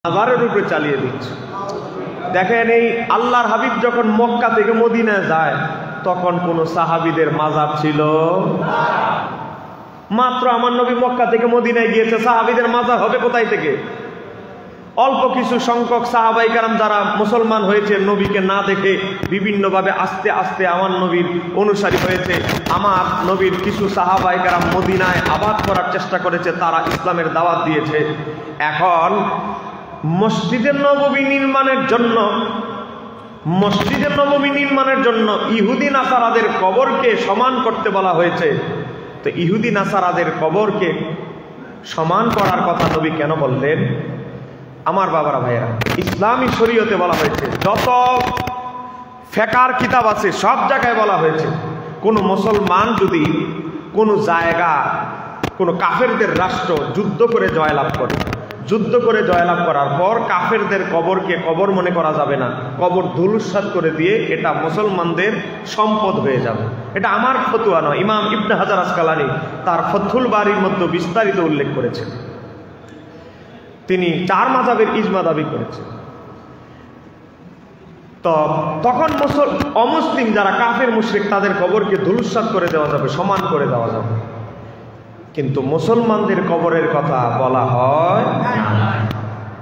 মাজারের উপরে চালিয়ে দিচ্ছে। দেখেন, এই আল্লাহর হাবিব যখন মক্কা থেকে মদিনায় যায় তখন কোন সাহাবীদের মাজার ছিল? মাত্র আমার নবী মক্কা থেকে মদিনায় গিয়েছে, সাহাবীদের মাজার হবে কোথায় থেকে? অল্প কিছু সংখ্যক সাহাবায়ে কেরাম যারা মুসলমান হয়েছে, নবীকে না দেখে বিভিন্নভাবে আস্তে আস্তে আমার নবীর অনুসারী হয়েছে। আমার নবীর কিছু সাহাবায়ে কেরাম মদিনায় আবাদ করার চেষ্টা করেছে, তারা ইসলামের দাওয়াত দিয়েছে। এখন মসজিদে নববী নির্মাণের জন্য ইহুদি নাসারাদের কবরকে সমান করতে বলা হয়েছে। তো ইহুদি নাসারাদের কবরকে সমান করার কথা নবী কেন বললেন? আমার বাবারা ভাইয়েরা, ইসলামী শরীয়তে বলা হয়েছে, যত ফিকহের কিতাব আছে সব জায়গায় বলা হয়েছে, কোন মুসলমান যদি কোন জায়গা, কোন কাফেরদের রাষ্ট্র যুদ্ধ করে জয়লাভ করে, যুদ্ধ করে জয়লাভ করার পর কাফেরদের কবরকে কবর মনে করা যাবে না, কবর ধূলিসাৎ করে দিয়ে এটা মুসলমানদের সম্পদ হয়ে যাবে। এটা আমার ফতোয়া নয়, ইমাম ইবনে হাজার আসকালানী তার ফাথুল বারীর মধ্যে বিস্তারিত উল্লেখ করেছেন। তিনি 4 মাযহাবের ইজমা দাবি করেছেন। তো তখন অমুসলিম যারা কাফের মুশরিক তাদের কবরকে ধূলিসাৎ করে দেওয়া যাবে, সমান করে দেওয়া যাবে, কিন্তু মুসলমানদের কবরের কথা বলা হয় না।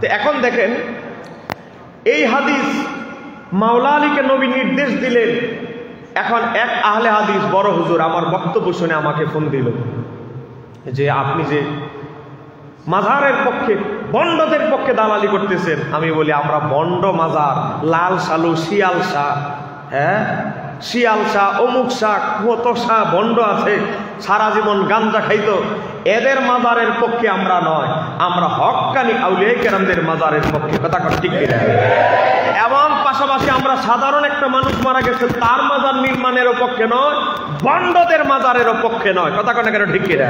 তো এখন দেখেন, এই হাদিস মাওলা আলীকে নবী নির্দেশ দিলেন। এখন এক আহলে হাদিস বড় হুজুর আমার বক্তব্য শুনে আমাকে ফোন দিল যে আপনি যে মাজারের পক্ষে, বন্ডদের পক্ষে দালালি করতেছেন। আমি বলি, আমরা বন্ড মাজার, লাল সালু, শিয়াল শাহ, হ্যাঁ শিয়াল শাহ, অমুক শাহ, কত শাহ বন্ড আছে, সারা জীবন গাঞ্জা খাইতো, এদের মাজারের পক্ষে আমরা নয়, আমরা হক্কানি আউলিয়া কেরামদের মাজারের পক্ষে। কথা ঠিক কিনা? এবং পাশাপাশি আমরা সাধারণ একটা মানুষ মারা গেছে তার মাজার নির্মাণের পক্ষে নয়, বন্ডদের মাজারের পক্ষে নয়। কথা কেন ঠিক কিনা?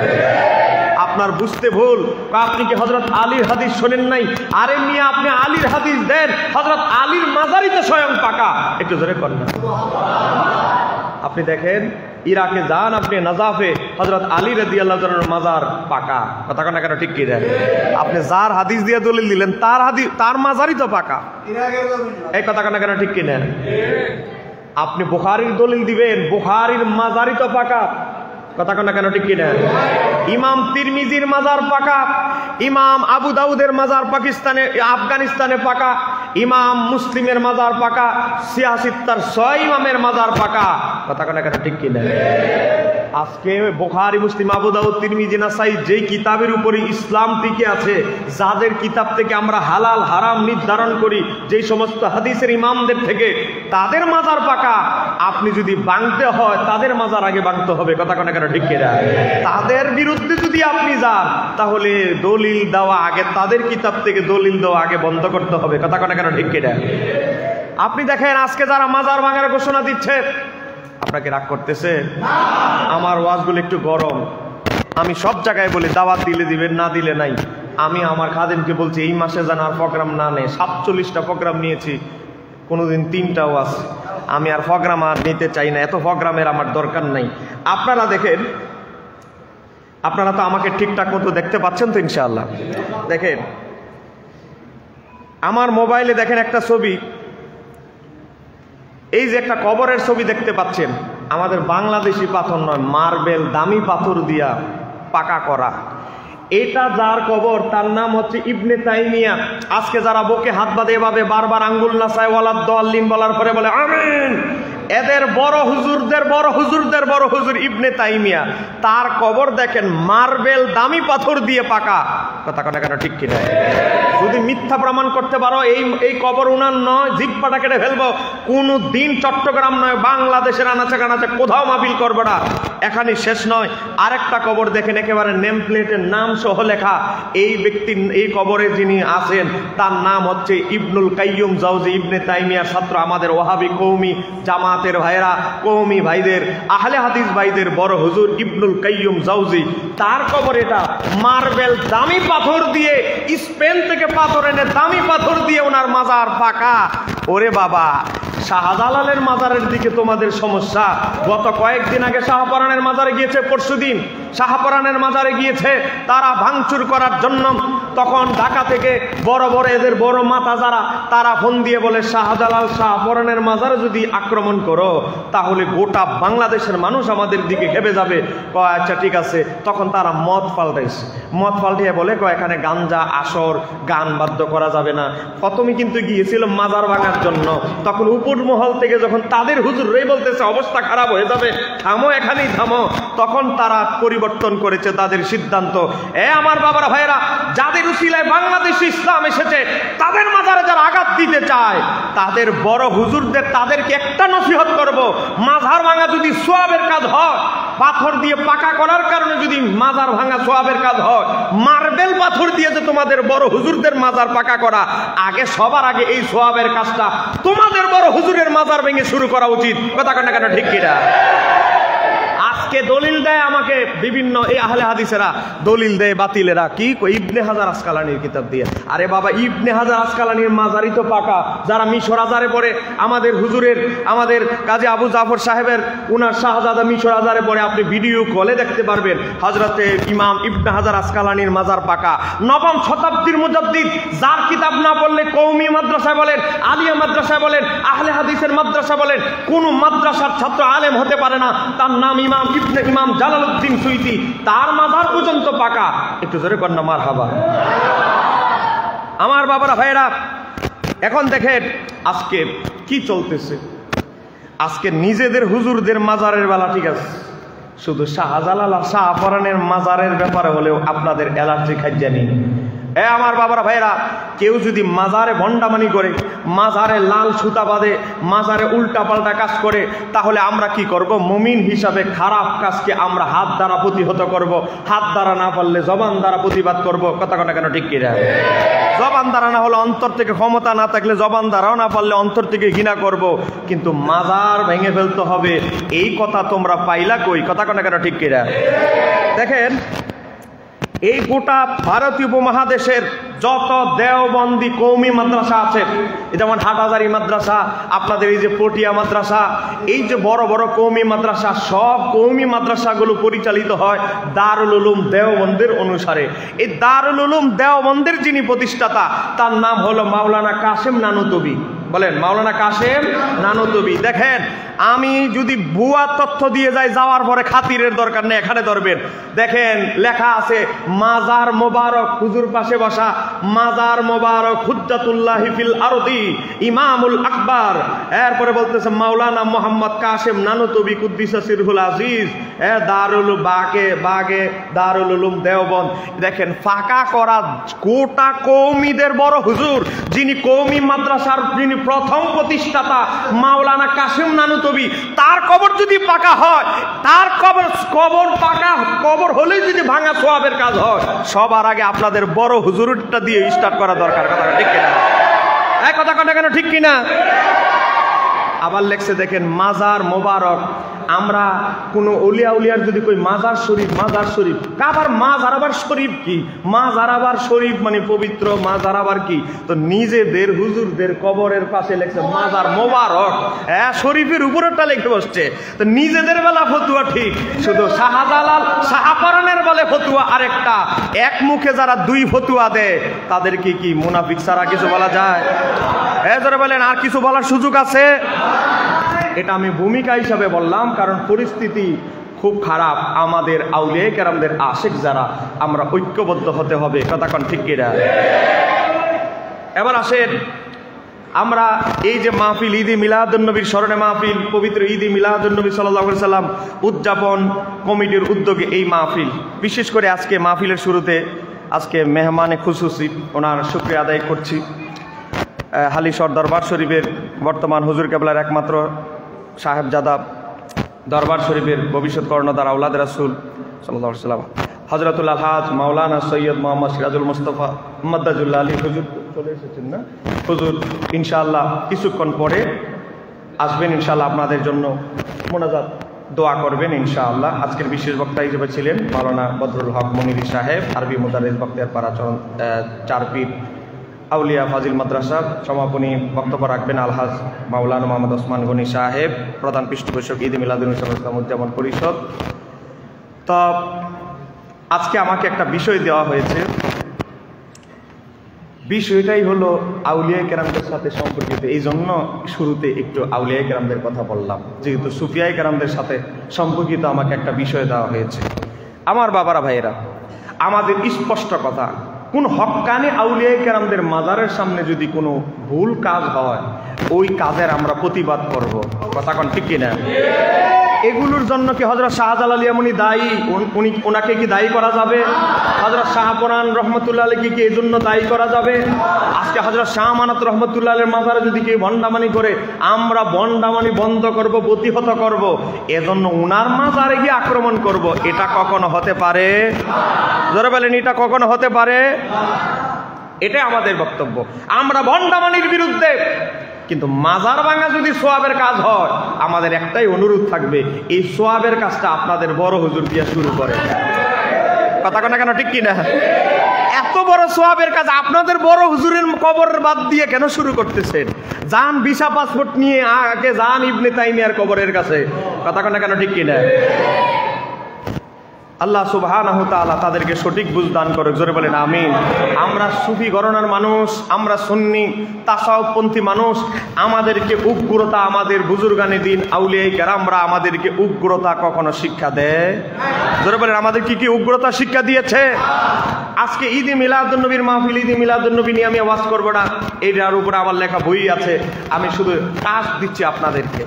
আপনার বুঝতে ভুল। আপনি কি হযরত আলীর হাদিস শোনেন নাই? আরে মিয়া, আপনি আলীর হাদিস দেন, হযরত আলীর মাজারই তো স্বয়ং পাকা। একটু জোরে করেন না। আপনি দেখেন, ইরাকে যান আপনি, নাজাফে হযরত আলী রাদিয়াল্লাহু তাআলার মাজার পাকা। কথা কেন ঠিক কি দেন? আপনি যার হাদিস দিয়ে দলিল দিলেন তার মাজারই তো পাকা। এই কথা কেন ঠিক কি নেন? আপনি বুখারীর দলিল দিবেন, বুখারীর মাজারই তো পাকা। কথা কেন ঠিক কিনা? ইমাম তিরমিজির মাজার পাকা, ইমাম আবু দাউদের মাজার পাকিস্তানে, আফগানিস্তানে পাকা, ইমাম মুসলিমের মাজার পাকা, সিয়াসিত্তার 6 ইমামের মাজার পাকা। কথা কেন ঠিক কিনা? আজকে বুখারী, মুসলিম, আবু দাউদ, তিরমিজি, নাসাই যেই কিতাবের উপরে ইসলাম টিকে আছে, যাদের কিতাব থেকে আমরা হালাল হারাম নির্ধারণ করি, যেই সমস্ত হাদিসের ইমামদের থেকে, তাদের মাজার পাকা। আপনি যদি ভাঙতে হয় তাদের মাজার আগে ভাঙতে হবে। কথা কেন ঠিক কিনা? তাদের বিরুদ্ধে যদি আপনি যান তাহলে দলিল দেওয়া আগে, তাদের কিতাব থেকে দলিল দেওয়া আগে বন্ধ করতে হবে। কথা কেন ঠিক কিনা? আপনি দেখেন, আজকে যারা মাজার ভাঙার ঘোষণা দিচ্ছে, আপনাকে রাগ করতেছে? আমার ওয়াজগুলো একটু গরম, আমি সব জায়গায় বলি, দাওয়াত দিলে দিবেন, না দিলে নাই। আমি আমার খাদেমকে বলছি এই মাসে যেন আর প্রোগ্রাম না নেই। 47টা প্রোগ্রাম নিয়েছি, কোনোদিন 3টাও আছে। আমি আর প্রোগ্রাম আর নিতে চাই না, এত প্রোগ্রামের আমার দরকার নাই। আপনারা দেখেন, আপনারা তো আমাকে ঠিকঠাক মতো দেখতে পাচ্ছেন তো ইনশাআল্লাহ? দেখেন আমার মোবাইলে, দেখেন একটা ছবি, এই যে একটা কবরের ছবি দেখতে পাচ্ছেন, আমাদের বাংলাদেশি পাথর নয়, মার্বেল দামি পাথর দিয়া পাকা করা। এটা যার কবর তার নাম হচ্ছে ইবনে তাইমিয়া। আজকে যারা বুকে হাত বাঁধে এভাবে বারবার আঙ্গুল নাচায়, ওয়ালাদ দাল্লিন বলার পরে বলে আমিন, এদের বড় হুজুর ইবনে তাইমিয়া, তার কবর দেখেন মার্বেল দামি পাথর দিয়ে পাকা। কথা কেন ঠিক কিনা? যদি মিথ্যা প্রমাণ করতে পারো এই কবর উনার নয়, জিব্বাটা কেটে ফেলবো। কোন দিন চট্টগ্রাম নয়, বাংলাদেশের আনাচে কানাচে কোথাও মাহফিল করবে না। এখানে শেষ নয়, আরেকটা কবর দেখেন, একেবারে নেম প্লেটের নাম সহ লেখা। এই ব্যক্তি, এই কবরে যিনি আছেন তার নাম হচ্ছে ইবনুল কাইয়ুম জাওজি, ইবনে তাইমিয়ার ছাত্র। আমাদের ওয়াহাবি কওমি জামাতের ভাইরা, কওমি ভাইদের, আহলে হাদিস ভাইদের বড় হুজুর ইবনুল কাইয়ুম জাওজি, তার কবর এটা। মার্বেল দামি পাথর দিয়ে, স্পেন থেকে পাথর এনে দামি পাথর দিয়ে ওনার মাজার পাকা। ওরে বাবা, শাহজালালের মাজারের দিকে তোমাদের সমস্যা। গত কয়েকদিন আগে শাহপরানের মাজারে গিয়েছে, পরশুদিন শাহপরানের মাজারে গিয়েছে, তারা ভাঙচুর করার জন্য তখন ঢাকা থেকে বড় বড় এদের বড় মাথা যারা, তারা ফোন দিয়ে বলে শাহজালাল শাহপরানের মাজারে যদি আক্রমণ করো তাহলে গোটা বাংলাদেশের মানুষ আমাদের দিকে খেপে যাবে। কয় আচ্ছা ঠিক আছে। তখন তারা মদ পাল্টিয়ে বলে কয় এখানে গাঞ্জা, আসর, গান বাদ্য করা যাবে না। প্রথমে কিন্তু গিয়েছিল মাজার ভাঙার জন্য, তখন উপর মহল থেকে যখন তাদের হুজুররাই বলতেছে অবস্থা খারাপ হয়ে যাবে, থামো, এখানেই থামো, তখন তারা পরিবর্তন করেছে তাদের সিদ্ধান্ত। আমার বাবারা ভাইয়েরা, যাদের উসিলায় বাংলাদেশে ইসলাম এসেছে, তাদের মাজারে যারা আঘাত দিতে চায়, তাদের বড় হুজুরদের তাদেরকে একটা নসিহত করব, মাজার ভাঙা যদি সোয়াবের কাজ হয়, পাথর দিয়ে পাকা করার কারণে যদি মাজার ভাঙা সোয়াবের কাজ হয়, মার্বেল পাথর দিয়ে যে তোমাদের বড় হুজুরদের মাজার পাকা করা, আগে সবার আগে এই সোয়াবের কাজটা তোমাদের বড় হুজুরের মাজার ভেঙে শুরু করা উচিত। কথা কেন কেন ঠিক কিনা? আজকে দলিল দেয় আমাকে বিভিন্ন এই আহলে হাদিসেরা, দলিল দেয় বাতিলেরা, কি ইবনে হাজার আসকালানির কিতাব দিয়ে। আরে বাবা, ইবনে হাজার আসকালানির মাজারই তো পাকা। যারা মিশর আজারে পড়ে, আমাদের হুজুরের, আমাদের কাজী আবু জাফর সাহেবের উনার শাহজাদা মিশর আজারে পড়ে, আপনি ভিডিও কলে দেখতে পারবেন হযরতে ইমাম ইবনে হাজার আসকালানির মাজার পাকা। নবম শতাব্দীর মুজাদ্দিদ, যার কিতাব না পড়লে কওমি মাদ্রাসায় বলেন, আলিয়া মাদ্রাসায় বলেন, আহলে হাদিসের মাদ্রাসা বলেন, কোন মাদ্রাসার ছাত্র আলেম হতে পারে না। তার নাম ইমাম জালালউদ্দিন সুয়ুতী, তার মাজার পর্যন্ত পাকা। একটু জোরে কর না মারহাবা। আমার বাবারা ভাইয়েরা, এখন দেখেন আজকে কি চলতেছে। আজকে নিজেদের হুজুরদের মাজারের বেলা ঠিক আছে, শুধু শাহজালাল আর শাহপরানের মাজারের ব্যাপারে হলেও আপনাদের অ্যালার্জি খাইয়া নেই। আমার বাবারা ভাইয়েরা, কেউ যদি মাজারে ভণ্ডামানি করে, মাজারে লাল সুতা বাঁধে, মাজারে উল্টা পাল্টা কাজ করে, তাহলে আমরা কি করব? মুমিন হিসাবে খারাপ কাজকে আমরা হাত দ্বারা প্রতিহত করব, হাত দ্বারা না পারলে জবান দ্বারা প্রতিবাদ করব। কথা কথা কেন ঠিক কিনা? জবান দ্বারা না হলে, অন্তর থেকে ক্ষমতা না থাকলে জবান দ্বারাও না পারলে অন্তর থেকে ঘৃণা করব, কিন্তু মাজার ভেঙে ফেলতে হবে, এই কথা তোমরা পাইলা কই? কথা কথা কেন ঠিক কিনা? দেখেন, এই গোটা ভারতীয় উপমহাদেশের যত দেওবন্দি কওমি মাদ্রাসা আছে, যেমন হাটহাজারী মাদ্রাসা, আপনাদের এই যে পটিয়া মাদ্রাসা, এই যে বড় বড় কওমি মাদ্রাসা, সব কওমি মাদ্রাসাগুলো পরিচালিত হয় দারুল উলুম দেওবন্দের অনুসারে। এই দারুল উলুম দেওবন্দের যিনি প্রতিষ্ঠাতা, তার নাম হলো মাওলানা কাসেম নানুতুবি। বলেন, মাওলানা কাসেম নানুতুবি। দেখেন, আমি যদি ভুয়া তথ্য দিয়ে যাই, যাওয়ার পরে খাতিরের দরকার নেই, এখানে ধরবেন। দেখেন লেখা আছে, মাজার মোবারক, হুজুর পাশে বসা, মাজার মোবারক হুজ্জাতুল্লাহি ফিল আরদি ইমামুল আকবার। এরপরে বলতেছে মাওলানা মোহাম্মদ কাসেম নানুতুবি কুদ্দিসা সিরহুল আজিজ, দারুল বাগে দারুল উলুম দেওবন্দ। দেখেন, ফাঁকা করা গোটা কওমিদের বড় হুজুর, যিনি কওমি মাদ্রাসার যিনি প্রথম প্রতিষ্ঠাতা মাওলানা কাসেম নানুতুবি, তার কবর যদি পাকা হয়, তার কবর পাকা কবর হলেই যদি ভাঙা সোয়াবের কাজ হয়, সবার আগে আপনাদের বড় হুজুরটা দিয়ে স্টার্ট করা দরকার। কথা ঠিক কিনা? এক কথা কথা কেন ঠিক কিনা? আবার লেখছে দেখেন, মাজার মোবারক। আমরা কোনো অলিয়া উলিয়ার যদি কই মাজার শরীফ, মাজার শরীফ, আবার মাজার আবার শরীফ কি? মাজার আবার শরীফ মানে পবিত্র, মাজার আবার কি? তো নিজেদের হুজুরদের কবরের পাশে লেখছে মাজার মোবারক, শরীফের উপরেরটা লিখে বসছে। তো নিজেদের বেলা ফতুয়া ঠিক, শুধু শাহজালাল শাহপরানের বলে ফতুয়া আরেকটা। এক মুখে যারা দুই ফতুয়া দেয়, তাদেরকে কি মুনাফিক ছাড়া কিছু বলা যায়? যারা বলেন আর কিছু বলার সুযোগ আছে? এটা আমি ভূমিকা হিসাবে বললাম, কারণ পরিস্থিতি খুব খারাপ। আমাদের আউলিয়া কেরামদের আশিক যারা, আমরা ঐক্যবদ্ধ হতে হবে। কথা কোন ঠিক কিনা? এবার আসেন, আমরা এই যে মাহফিল, ঈদে মিলাদুন্নবীর স্মরণে মাহফিল, পবিত্র ঈদে মিলাদুন্নবী সাল্লাল্লাহু আলাইহি সাল্লাম উদযাপন কমিটির উদ্যোগে এই মাহফিল, বিশেষ করে আজকে মাহফিলের শুরুতে আজকে মেহমানে খুসুসি ওনার শুকরিয়া আদায় করছি। হালিশহর দরবার শরীফের বর্তমান হুজুর কেবলার একমাত্র সাহেবজাদা, দরবার শরীফের ভবিষ্যৎ কর্ণধার আওলাদ রাসূল সাল্লাল্লাহু আলাইহি ওয়াসাল্লাম হযরতুল আলহাজ মাওলানা সৈয়দ মোহাম্মদ সিরাজুল মুস্তাফা মাদ্দাজুল্লাহ আলী হুজুর চলে এসেছেন না? হুজুর ইনশাআল্লাহ কিছুক্ষণ পরে আসবেন, ইনশাআল্লাহ আপনাদের জন্য মোনাজাত দোয়া করবেন ইনশাআল্লাহ। আজকের বিশেষ বক্তা হিসেবে ছিলেন মাওলানা বদরুল হক মনিরি সাহেব, আরবি মুদারিস বখতিয়ারপাড়া চারপীর আউলিয়া ফাজিল মাদ্রাসা। সমাপনী বক্তব্য রাখবেন আলহাজ মাওলানা মোহাম্মদ ওসমান গনি সাহেব, প্রধান পৃষ্ঠপোষক ঈদে মিলাদুন্নবী ইসলাম উদযাপন পরিষদ। তো আজকে আমাকে একটা বিষয় দেওয়া হয়েছে, বিষয়টাই হলো আউলিয়া কেরামদের সাথে সম্পর্কিত। এই জন্য শুরুতে একটু আউলিয়া কেরামদের কথা বললাম, যেহেতু সুফিয়া কেরামদের সাথে সম্পর্কিত আমাকে একটা বিষয় দেওয়া হয়েছে। আমার বাবারা ভাইয়েরা, আমাদের স্পষ্ট কথা, কোন হক্কানি আউলিয়া কেরামদের মাজারের সামনে যদি কোনো ভুল কাজ হয়, ওই কাজের আমরা প্রতিবাদ করব। কথা কোন ঠিক কিনা? এগুলোর জন্য কি হযরত শাহজালাল ইয়ামানি দায়ী? ওনাকে কি দায়ী করা যাবে? হযরত শাহপুরান রহমতুল্লাহ আলাইহি কি এই জন্য দায়ী করা যাবে? আজকে হযরত শাহ আমানত রহমতুল্লাহ আলাইহির মাজারে যদি কেউ ভণ্ডামানি করে, আমরা ভণ্ডামানি বন্ধ করব, প্রতিহত করব, এজন্য উনার মাজারে গিয়ে আক্রমণ করব, এটা কখনো হতে পারে? জোরে বলেন, এটা কখনো হতে পারে? এটাই আমাদের বক্তব্য। আমরা ভণ্ডামানির বিরুদ্ধে, কিন্তু মাজার ভাঙা যদি সোয়াবের কাজ হয়, আমাদের একটাই অনুরোধ থাকবে, এই সোয়াবের কাজটা আপনাদের বড় হুজুর দিয়ে শুরু করে। কথা কথা কেন ঠিক কিনা? এত বড় সোয়াবের কাজ আপনাদের বড় হুজুরের কবর বাদ দিয়ে কেন শুরু করতেছেন? যান ভিসা পাসপোর্ট নিয়ে আগে যান ইবনে তাইমিয়ার কবরের কাছে। কথা কথা কেন ঠিক কিনা? আল্লাহ সুবহানাহু ওয়া তাআলা তাদেরকে সঠিক বুঝ দান করুক। জোরে বলেন আমিন। আমরা সুফি ঘরানার মানুষ, আমরা সুন্নি তাসাউফপন্থী মানুষ, আমাদেরকে উগ্রতা আমাদের বুজুর্গানে দিন আউলিয়ায়ে কেরামরা আমাদেরকে উগ্রতা কখনো শিক্ষা দেয়? জোরে বলেন, আমাদের কি কি উগ্রতা শিক্ষা দিয়েছে? আজকে ঈদে মিলাদুন নবীর মাহফিল, ঈদে মিলাদুন নবী নিয়ে আমি ওয়াজ করব না, এটার উপরে আমার লেখা বই আছে, আমি শুধু কাজ দিচ্ছি আপনাদেরকে।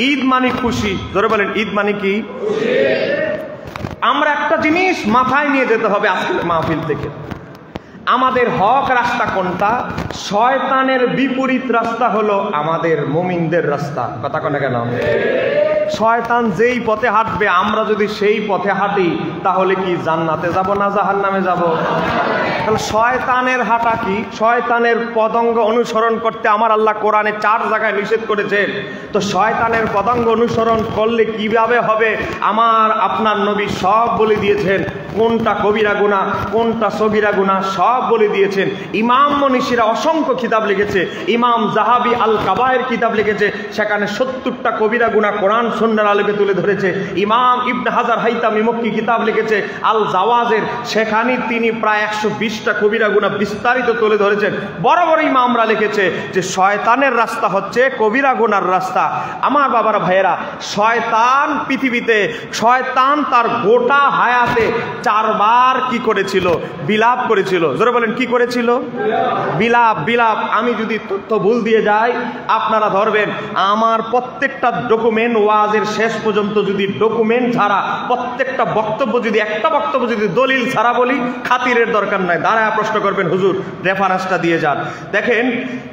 ঈদ মানে খুশি। জোরে বলেন, ঈদ মানে কি? আমরা একটা জিনিস মাথায় নিয়ে যেতে হবে আজকের মাহফিল থেকে, আমাদের হক রাস্তা কোনটা? শয়তানের বিপরীত রাস্তা হলো আমাদের মুমিনদের রাস্তা। কথা কোন কেন? শয়তান যেই পথে হাঁটবে, আমরা যদি সেই পথে হাঁটি, তাহলে কি জান্নাতে যাব না জাহান্নামে যাব? তাহলে শয়তানের হাঁটা কি? শয়তানের পদঙ্গ অনুসরণ করতে আমার আল্লাহ কোরআনে 4 জায়গায় নিষেধ করেছেন। তো শয়তানের পদঙ্গ অনুসরণ করলে কিভাবে হবে? আমার আপনার নবী সব বলে দিয়েছেন, কোনটা কবিরা গুনাহ, কোনটা সগীরা গুনাহ, সব বলে দিয়েছেন। ইমাম মনীষীরা অসংখ্য কিতাব লিখেছে, ইমাম জাহাবি আল কাবায়ের কিতাব লিখেছে, সেখানে 70টা কবিরা গুনাহ কোরআন সুন্নাহর আলোকে তুলে ধরেছে। ইমাম ইবনে হাজার হাইতামি মক্কি কিতাব লিখেছে আল জাওয়াজের, সেখানে তিনি প্রায় 120টা কবিরা গুনাহ বিস্তারিত তুলে ধরেছেন। বড় বড় ইমামরা লিখেছে যে শয়তানের রাস্তা হচ্ছে কবিরা গুনার রাস্তা। আমার বাবার ভাইয়েরা, শয়তান পৃথিবীতে, শয়তান তার গোটা হায়াতে 4 বার কি করেছিল? বিলাপ করেছিল। জোরে বলেন, কি করেছিল? বিলাপ। বিলাপ। আমি যদি তথ্য ভুল দিয়ে যাই, আপনারা ধরবেন, আমার প্রত্যেকটা ডকুমেন্ট ওয়াজের শেষ পর্যন্ত যদি ডকুমেন্ট ছাড়া প্রত্যেকটা বক্তব্য, যদি একটা বক্তব্য যদি দলিল ছাড়া বলি, খাতিরের দরকার নাই, দাঁড়ায় প্রশ্ন করবেন, হুজুর রেফারেন্সটা দিয়ে যান। দেখেন,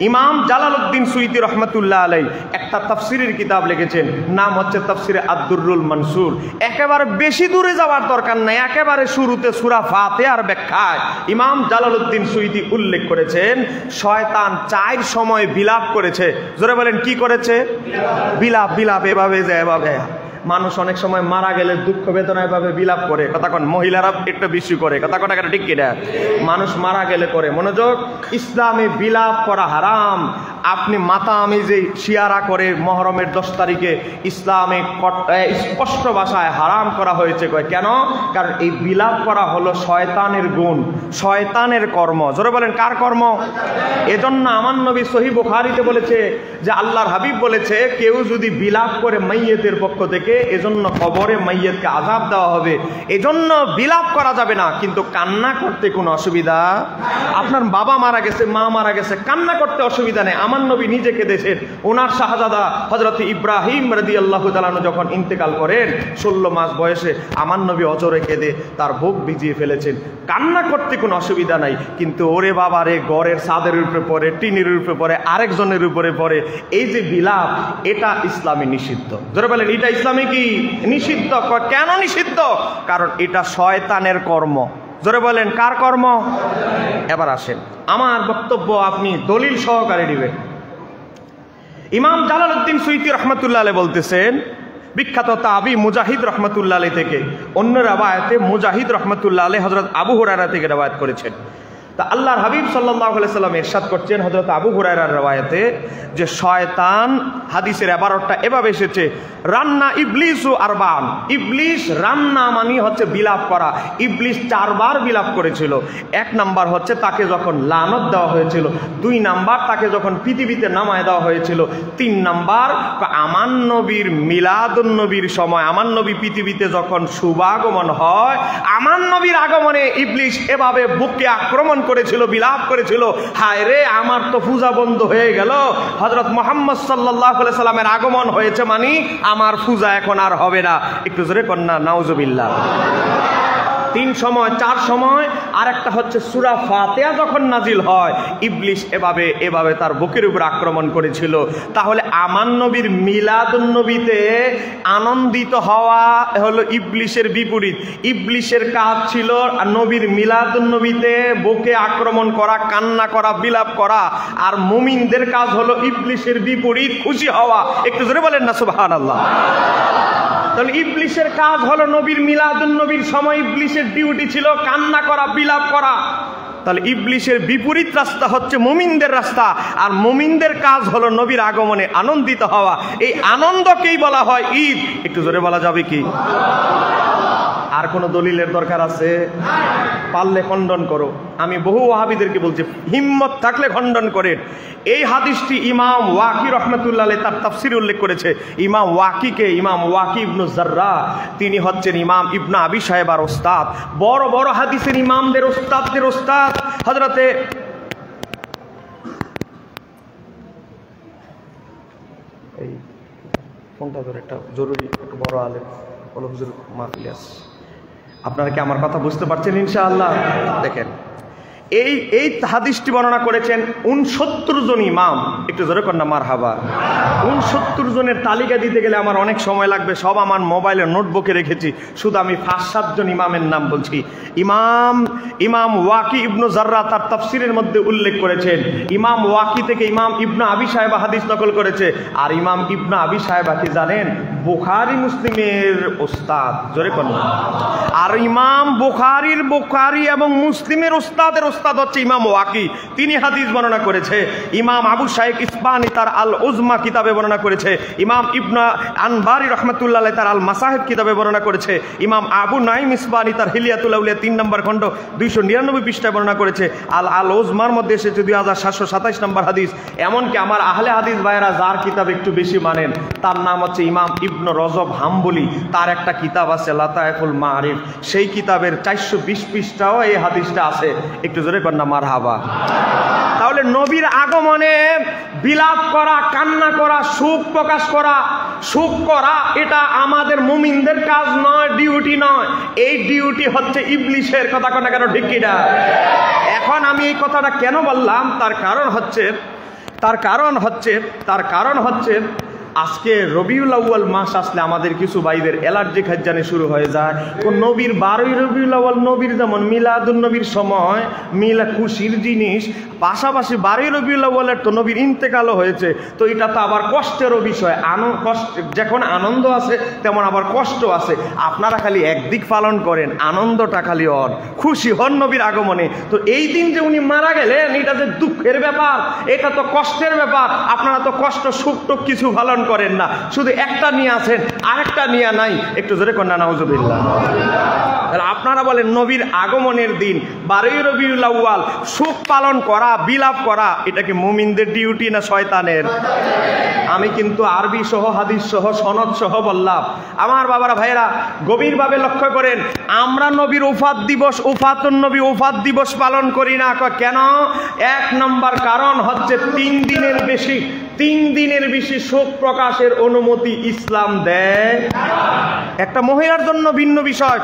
ইমাম জালালউদ্দিন সুয়ুতী রহমাতুল্লাহ আলাইহি একটা তাফসীরের কিতাব লিখেছেন, নাম হচ্ছে তাফসীরে আদ-দুররুল মানসুর। একেবারে বেশি দূরে যাওয়ার দরকার নাই, একেবারে শুরুতে সূরা ফাতিহার ব্যাখ্যায় ইমাম জালালউদ্দিন সুয়ুতী উল্লেখ করেছেন, শয়তান 4 সময় বিলাপ করেছে। জোরে বলেন, কি করেছে? বিলাপ। বিলাপ এভাবে যায়, এভাবে। মানুষ অনেক সময় মারা গেলে দুঃখ বেদনায় ভাবে বিলাপ করে। কথা কোন? মহিলারা একটু বেশি করে। কথা কোন কেন ঠিক কিনা? মানুষ মারা গেলে করে। মনোযোগ, ইসলামে বিলাপ করা হারাম। আপনি মাতা আমি যে শিয়ারা করে মহরমের 10 তারিখে, ইসলামে স্পষ্ট ভাষায় হারাম করা হয়েছে। কেন? কারণ এই বিলাপ করা হলো শয়তানের গুণ, শয়তানের কর্ম। জোরে বলেন, কার কর্ম? এজন্য আমার নবী সহিহ বুখারীতে বলেছে যে আল্লাহর হাবিব বলেছে, কেউ যদি বিলাপ করে মাইয়িতের পক্ষ থেকে, এজন্য কবরে মাইয়িতকে আযাব দেওয়া হবে। এজন্য বিলাপ করা যাবে না, কিন্তু কান্না করতে কোনো অসুবিধা। আপনার বাবা মারা গেছে, মা মারা গেছে, কান্না করতে অসুবিধা নেই। আমার নবী নিজে কেঁদেছেন। ওনার শাহজাদা হযরত ইব্রাহিম রাদিয়াল্লাহু তাআলা যখন ইন্তেকাল করেন 16 মাস বয়সে, আমার নবী অজরে কেঁদে তার বুক ভিজিয়ে ফেলেছেন। কান্না করতে কোনো অসুবিধা নাই, কিন্তু ওরে বাবা রে, ঘরের ছাদের উপরে পড়ে, টিনের উপরে পড়ে, আরেকজনের উপরে পড়ে, এই যে বিলাপ, এটা ইসলামে নিষিদ্ধ। জোরে বলেন, এটা ইসলামে কি নিষিদ্ধ? কেন নিষিদ্ধ? কারণ এটা শয়তানের কর্ম। জোরে বলেন, কার কর্ম? এবার আসেন, আমার বক্তব্য আপনি দলিল সহকারে নেবেন। ইমাম জালালউদ্দিন সুয়ুতী রহমাতুল্লাহ আলাইহি বলতেছেন, বিখ্যাত তাবি মুজাহিদ রহমাতুল্লাহ আলাইহি থেকে, অন্য রাওয়ায়াতে মুজাহিদ রহমাতুল্লাহ আলাইহি হযরত আবু হুরায়রা থেকে রাওয়ায়াত করেছেন, তা আল্লাহর হাবিব সাল্লাল্লাহু আলাইহি সাল্লাম ইরশাদ করছেন হযরত আবু হুরায়রার riwayate যে শয়তান হাদিসের ইবারতটা এভাবে এসেছে রান্না ইবলিসু আরবান, ইবলিস রান্না মানে হচ্ছে বিলাপ করা, ইবলিস 4 বার বিলাপ করেছিল। 1 নাম্বার হচ্ছে তাকে যখন লানত দেওয়া হয়েছিল, 2 নাম্বার তাকে যখন পৃথিবীতে নামায় দেওয়া হয়েছিল, 3 নাম্বার আমার নবীর মিলাদুন নবীর সময় আমার নবী পৃথিবীতে যখন শুভাগমন হয়, আমার নবীর আগমনে ইবলিস এভাবে বুকে আক্রমণ করেছিল, বিলাপ করেছিল, হায় রে আমার তো পূজা বন্ধ হয়ে গেল, হযরত মুহাম্মদ সাল্লাল্লাহু আলাইহি সাল্লামের আগমন হয়েছে মানে আমার পূজা এখন আর হবে না। একটু জোরে কন্যা নাউজুবিল্লাহ। 3 সময় 4 সময়, আর একটা হচ্ছে সূরা ফাতিহা যখন নাজিল হয় ইবলিস এভাবে তার বুকের উপর আক্রমণ করেছিল। তাহলে আমার নবীর মিলাদুন নবীতে আনন্দিত হওয়া হলো ইবলিসের বিপরীত। ইবলিসের কাজ ছিল নবীর মিলাদুন নবীতে বুকে আক্রমণ করা, কান্না করা, বিলাপ করা, আর মুমিনদের কাজ হলো ইবলিসের বিপরীত, খুশি হওয়া। একটু জোরে বলেন না সুবহানাল্লাহ। তাহলে ইবলিসের কাজ হলো নবীর মিলাদুন নবীর সময় ইবলিসের ডিউটি ছিল কান্না করা, বিলাপ করা। তাহলে ইবলিসের বিপরীত রাস্তা হচ্ছে মুমিনদের রাস্তা, আর মুমিনদের কাজ হলো নবীর আগমনে আনন্দিত হওয়া। এই আনন্দকেই বলা হয় ঈদ। একটু জোরে বলা যাবে কি? আর কোন দলিলের দরকার আছে? পারলে খণ্ডন করো। আমি বহু ওয়াহাবীদেরকে বলছি হিম্মত থাকলে খণ্ডন করেন। এই হাদিসটি ইমাম ওয়াকি রহমাতুল্লাহ আলাইহি তার তাফসিরে উল্লেখ করেছে। ইমাম ওয়াকি ইবনু জাররা, তিনি হচ্ছেন ইমাম ইবনে আবি শায়বার ওস্তাদ, বড় বড় হাদিসের ইমামদের ওস্তাদদের ওস্তাদ। হযরতে এই ফোনটা ধরে একটা জরুরি একটা বড় আলেম বলো হুজুর মাহফিলে আছে। আপনারা কি আমার কথা বুঝতে পারছেন ইনশাআল্লাহ? দেখেন এই হাদিসটি বর্ণনা করেছেন 69 জন ইমাম। একটু জোরে কর না মারহাবা। 69 জনের তালিকা দিতে গেলে আমার অনেক সময় লাগবে, সব আমার মোবাইলের নোটবুকে রেখেছি, শুধু আমি 5-7 জন ইমামের নাম বলছি। ইমাম ওয়াকি ইবনু জাররা তার তাফসিরের মধ্যে উল্লেখ করেছেন। ইমাম ওয়াকি থেকে ইমাম ইবনে আবি শায়বা হাদিস নকল করেছে। আর ইমাম ইবনে আবি শায়বা কি জানেন? বুখারী মুসলিমের ওস্তাদ। জোরে কর না। আর ইমাম বুখারী এবং মুসলিমের ওস্তাদের ওস্তাদ হচ্ছে ইমাম ওয়াকি, তিনি হাদিস বর্ণনা করেছে। ইমাম আবু শাইখ ইসবানি তার আল উজমা কিতাবে বর্ণনা করেছে। ইমাম ইবনে আনবারি রাহমাতুল্লাহ আলাইহি তার আল মাসাহিব কিতাবে বর্ণনা করেছে। ইমাম আবু নাঈম ইসবানি তার হিলিয়াতুল আউলিয়া 3 নম্বর খণ্ড 299 পৃষ্ঠায় বর্ণনা করেছে। আল উজমার মধ্যে এসেছে 2727 নম্বর হাদিস। এমনকি আমার আহলে হাদিস ভাইরা যার কিতাব একটু বেশি মানেন তার নাম হচ্ছে ইমাম ইবনে রজব হাম্বলি, তার একটা কিতাব আছে লাতায়েফুল মাআরিফ, সেই কিতাবের 420 পৃষ্ঠাও এই হাদিসটা আছে। একটু জোরে কর না মারহাবা। তাহলে নবীর আগমনে বিলাপ করা, কান্না করা, সুখ প্রকাশ করা, সুখ করা এটা আমাদের মুমিনদের কাজ নয়, ডিউটি নয়। এই ডিউটি হচ্ছে ইবলিসের। কথা কনা কেন ঠিক কিনা? এখন আমি এই কথাটা কেন বললাম তার কারণ হচ্ছে আজকে রবিউল আউয়াল মাস আসলে আমাদের কিছু ভাইদের অ্যালার্জি খাজ্জানি শুরু হয়ে যায়। কোন নবীর 12ই রবিউল আউয়াল নবীর যেমন মিলাদুন নবীর সময় মিলা খুশির জিনিস, পাশাপাশি 12ই রবিউল আউয়ালের তো নবীর ইন্তেকালও হয়েছে, তো এটা তো আবার কষ্টেরও বিষয়। যখন আনন্দ আছে তেমন আবার কষ্ট আছে। আপনারা খালি একদিক পালন করেন, আনন্দটা খালি হন, খুশি হন নবীর আগমনে। তো এই দিন যে উনি মারা গেলেন এটা যে দুঃখের ব্যাপার, এটা তো কষ্টের ব্যাপার। আপনারা তো কষ্ট সুখ টুক কিছু পালন করেন না, শুধু একটা নিয়ে আছেন আরেকটা নিয়ে নাই। একটু জোরে কন্যা নাউজুবিল্লাহ। আপনারা বলেন নবীর আগমনের দিন 12ই রবিউল আউয়াল সুখ পালন করা, বিলাপ করা, এটা কি মুমিনদের ডিউটি না শয়তানের? আমি কিন্তু আরবি সহ হাদিস সহ সনদ সহ বললাম। আমার বাবারা ভাইয়েরা গভীরভাবে লক্ষ্য করেন, আমরা নবীর উফাত দিবস, উফাতুন নবী উফাত দিবস পালন করি না। কেন? 1 নম্বর কারণ হচ্ছে 3 দিনের বেশি শোক প্রকাশের অনুমতি ইসলাম দেয়। একটা মহিলার জন্য ভিন্ন বিষয়।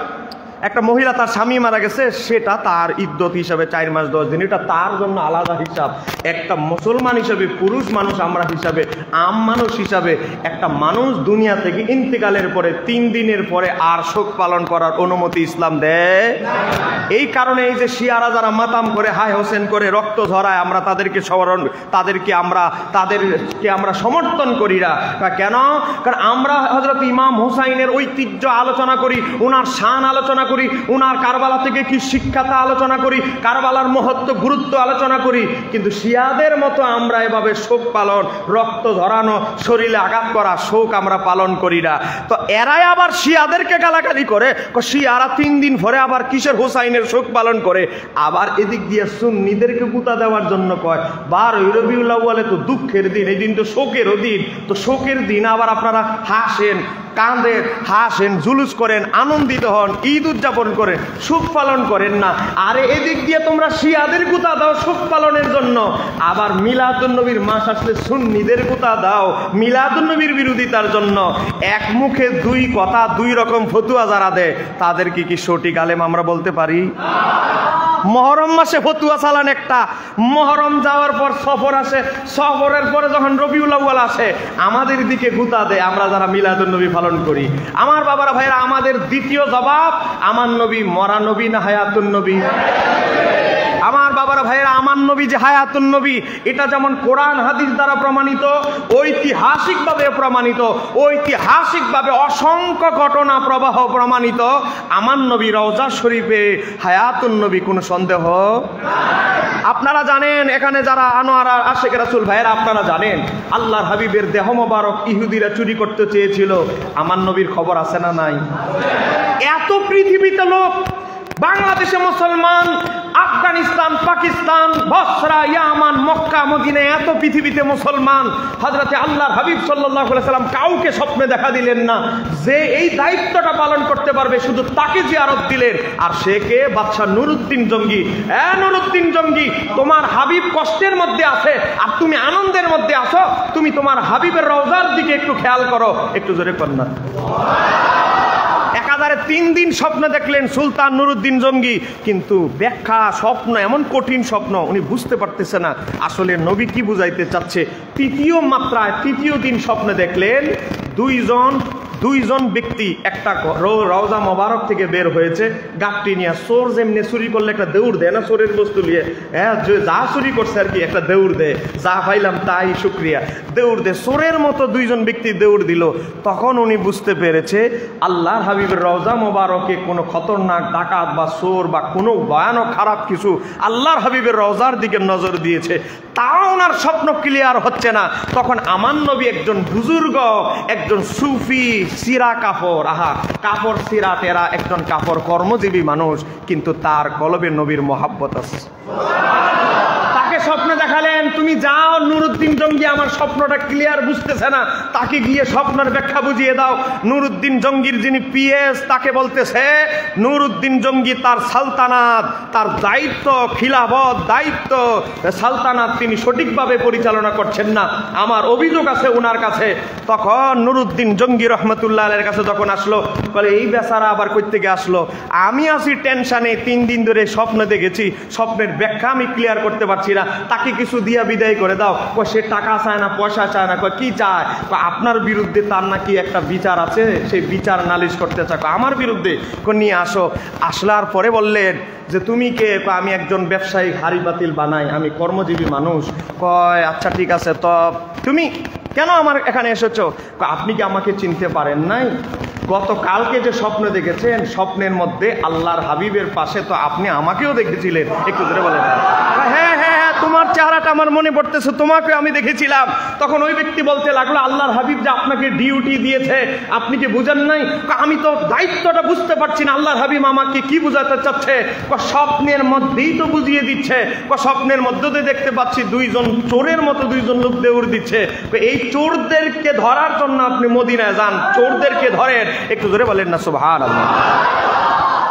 একটা মহিলা তার স্বামী মারা গেছে, সেটা তার ইদ্যত হিসাবে 4 মাস 10 দিন, এটা তার জন্য আলাদা হিসাব। একটা মুসলমান হিসাবে, পুরুষ মানুষ আমরা হিসাবে আম মানুষ হিসাবে একটা মানুষ দুনিয়া থেকে ইন্তেকালের পরে 3 দিনের পরে আর শোক পালন করার অনুমতি ইসলাম দেয়। এই কারণে এই যে শিয়ারা যারা মাতাম করে, হায় হোসেন করে, রক্ত ঝরায়, আমরা তাদেরকে আমরা সমর্থন করি না। কেন? কারণ আমরা হযরত ইমাম হুসাইনের ঐতিহ্য আলোচনা করি, উনার শান আলোচনা করি, উনার কারবালা থেকে কি শিক্ষা তা আলোচনা করি, কারবালার মহত্ব গুরুত্ব আলোচনা করি। কিন্তু শিয়াদের মতো আমরা এভাবে শোক পালন, রক্ত ঝরানো, শরীরে আঘাত করা শোক আমরা পালন করি না। তো এরাই আবার শিয়াদেরকে গালাগালি করে, শিয়ারা 3 দিন পরে আবার কিসের হুসাইনের শোক পালন করে। আবার এদিক দিয়ে সুন্নিদেরকে গুতা দেওয়ার জন্য কয় 12 রবিউল আউয়ালে তো দুঃখের দিন, এই দিন তো শোকেরও দিন। তো শোকের দিন আবার আপনারা হাসেন, কাঁদেন, হাসেন, জুলুস করেন, আনন্দিত হন, ঈদ উদযাপন করেন, সুখ পালন করেন না। আরে এদিক দিয়ে তোমরা শিয়াদের গুতা দাও সুখ পালনের জন্য, আবার মিলাদুন্নবীর মাস আসলে সুন্নিদের গুতা দাও মিলাদুন্নবীর বিরোধিতার জন্য। এক মুখে 2 কথা, 2 রকম ফতুয়া যারা দেয় তাদের কি সঠিক আলেম আমরা বলতে পারি? মহরম মাসে ফতুয়া চালান একটা, মহরম যাওয়ার পর সফর আসে, সফরের পরে যখন রবিউল আউয়াল আসে আমাদের দিকে গুতা দেয় আমরা যারা মিলাদুন্নবী পালন করি। আমার বাবারা ভাইরা, আমাদের দ্বিতীয় জবাব, আমার নবী মরা নবী না হায়াতুন নবী? আমার বাবারা ভাইয়েরা, আমার নবী যে হায়াতুন নবী, এটা যেমন কোরআন হাদিস দ্বারা প্রমাণিত, ঐতিহাসিকভাবে প্রমাণিত, ঐতিহাসিকভাবে অসংখ্য ঘটনা প্রবাহ প্রমাণিত। আমার নবী রওজা শরীফে হায়াতুন নবী, কোনো সন্দেহ। আপনারা জানেন, এখানে যারা আনোয়ারা আশিক রাসূল ভাইয়েরা, আপনারা জানেন আল্লাহর হাবিবের দেহ মোবারক ইহুদিরা চুরি করতে চেয়েছিল। আমার নবীর খবর আছে না নাই? এত পৃথিবীতে লোক, বাংলাদেশে মুসলমান, আফগানিস্তান, পাকিস্তান, বসরা, ইয়ামান, মক্কা, মদিনা, এত পৃথিবীতে মুসলমান। হযরতে আল্লাহর হাবিব সাল্লাল্লাহু আলাইহি সাল্লাম কাউকে স্বপ্নে দেখা দিলেন না যে এই দায়িত্বটা পালন করতে পারবে, শুধু তাকে জিয়ারত দিলেন। আর সে কে? বাদশা নুরউদ্দিন জঙ্গি। নুরউদ্দিন জঙ্গি, তোমার হাবিব কষ্টের মধ্যে আছে আর তুমি আনন্দের মধ্যে আছো, তুমি তোমার হাবিবের রওজার দিকে একটু খেয়াল করো। একটু জোরে কর না। 1003 দিন স্বপ্ন দেখলেন সুলতান নুরউদ্দিন জঙ্গি, কিন্তু ব্যাখ্যা স্বপ্ন এমন কঠিন স্বপ্ন, উনি বুঝতে পারতেছে না আসলে নবী কি বুঝাইতে চাচ্ছে। 3য় মাত্রায় 3য় দিন স্বপ্নে দেখলেন দুইজন ব্যক্তি একটা রওজা মোবারক থেকে বের হয়েছে গাঁটটি নিয়ে। চোর যেমনি চুরি করলে একটা দৌড় দেয় না, চোরের বস্তু নিয়ে, যা চুরি করছে আর কি একটা দৌড় দেয়, যা পাইলাম তাই শুক্রিয়া, দৌড় দেয়। চোরের মতো 2জন ব্যক্তি দৌড় দিল। তখন উনি বুঝতে পেরেছে আল্লাহর হাবিবের রওজা মোবারকে কোনো খতরনাক ডাকাত বা চোর বা কোনো ভয়ানক খারাপ কিছু আল্লাহর হাবিবের রওজার দিকে নজর দিয়েছে। তাও ওনার স্বপ্ন ক্লিয়ার হচ্ছে না। তখন আমার নবী একজন বুজুর্গ, একজন সুফি, সিরা কাপড়, কাপড় সিরা তেরা, একজন কাপড় কর্মজীবী মানুষ, কিন্তু তার কলবে নবীর মহাব্বত আছে। তাকে স্বপ্নে দেখালেন, তুমি যাও নুরউদ্দিন জঙ্গি আমার স্বপ্নটা ক্লিয়ার বুঝতেছে না, তাকে গিয়ে স্বপ্নের ব্যাখ্যা বুঝিয়ে দাও। নুরউদ্দিন জঙ্গির যিনি পিএস তাকে বলতেছে, নুরউদ্দিন জঙ্গি তার সালতানাত, তার দায়িত্ব, খিলাফত দায়িত্ব, সালতানাত তিনি সঠিকভাবে পরিচালনা করছেন না, আমার অভিযোগ আছে ওনার কাছে। তখন নুরউদ্দিন জঙ্গি রহমতুল্লাহ আলাইহির কাছে যখন আসলো, বলে এই বেচারা আবার কই থেকে আসলো? আমি আছি টেনশনে, 3 দিন ধরে স্বপ্ন দেখেছি, স্বপ্নের ব্যাখ্যা আমি ক্লিয়ার করতে পারছি না, তাকে কিছু দিয়া বিদায় করে দাও। সে টাকা চায় না, পয়সা চায় না, কি চায়? আপনার বিরুদ্ধে তার নাকি একটা বিচার আছে, সেই বিচার নালিশ করতে চায়, আমার বিরুদ্ধে নিয়ে আসো। আসলার পরে বললেন যে তুমি কে? আমি একজন ব্যবসায়িক হাড়ি পাতিল বানাই, আমি কর্মজীবী মানুষ। কয় আচ্ছা ঠিক আছে, তো তুমি কেন আমার এখানে এসেছো? আপনি কি আমাকে চিনতে পারেন নাই? গতকালকে যে স্বপ্ন দেখেছেন, স্বপ্নের মধ্যে আল্লাহর হাবিবের পাশে তো আপনি আমাকেও দেখেছিলেন। একটু ধরে বলেন। হ্যাঁ হ্যাঁ হ্যাঁ, তোমার চেহারাটা আমার মনে পড়তেছে, তোমাকে আমি দেখেছিলাম। তখন ওই ব্যক্তি বলতে লাগলো, আল্লাহর হাবিব যে আপনাকে ডিউটি দিয়েছে আপনি কি বুঝেন নাই? আমি তো দায়িত্বটা বুঝতে পারছি না, আল্লাহর হাবিব আমাকে কি বুঝাতে চাচ্ছে? স্বপ্নের মধ্যেই তো বুঝিয়ে দিচ্ছে। স্বপ্নের মধ্যে দিয়ে দেখতে পাচ্ছি 2জন চোরের মতো 2জন লোক দৌড় দিচ্ছে। এই চোরদেরকে ধরার জন্য আপনি মদিনায় যান, চোরদেরকে ধরেন। একটু ধরে বলেন না সুবহানাল্লাহ।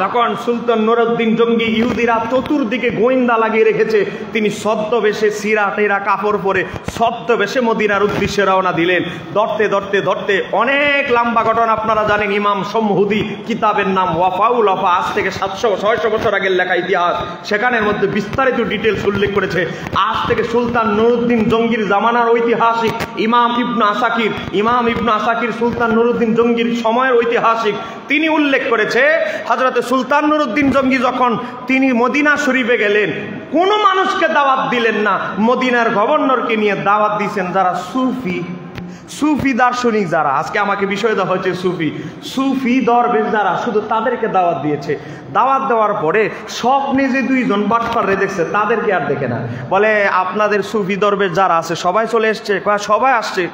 তখন সুলতান নুরউদ্দিন জঙ্গি ইহুদিরা চতুর্দিকে গোয়েন্দা লাগিয়ে রেখেছে, তিনি ছদ্মবেশে সিরা টেরা কাপড় পরে ছদ্মবেশে মদিনার উদ্দেশ্যে রওনা দিলেন। ধরতে ধরতে ধরতে অনেক লম্বা ঘটনা আপনারা জানেন। ইমাম সমহুদি কিতাবের নাম ওয়াফাউল ওয়াফা, আজ থেকে 700-600 বছর আগের লেখা ইতিহাস, সেখানের মধ্যে বিস্তারিত ডিটেলস উল্লেখ করেছে। আজ থেকে সুলতান নুরউদ্দিন জঙ্গির জামানার ঐতিহাসিক ইমাম ইবনে আসাকির সুলতান নুরউদ্দিন জঙ্গির সময়ের ঐতিহাসিক, তিনি উল্লেখ করেছে হযরতে সুলতান নুরউদ্দিন জঙ্গি যখন তিনি মদিনা শরীফে গেলেন, কোনো মানুষকে দাওয়াত দিলেন না, মদিনার গভর্নরকে নিয়ে দাওয়াত দিয়েছেন যারা সুফি দার্শনিক যারা, আজকে আমাকে বিষয় দেওয়া হয়েছে সুফি দরবেশ যারা, শুধু তাদেরকে দাওয়াত দিয়েছে। দাওয়াত দেওয়ার পরে স্বপ্নে যে দুইজন বাটপারে দেখছে তাদেরকে আর দেখে না। বলে আপনাদের সুফি দরবেশ যারা আছে সবাই চলে এসছে? সবাই আসছে।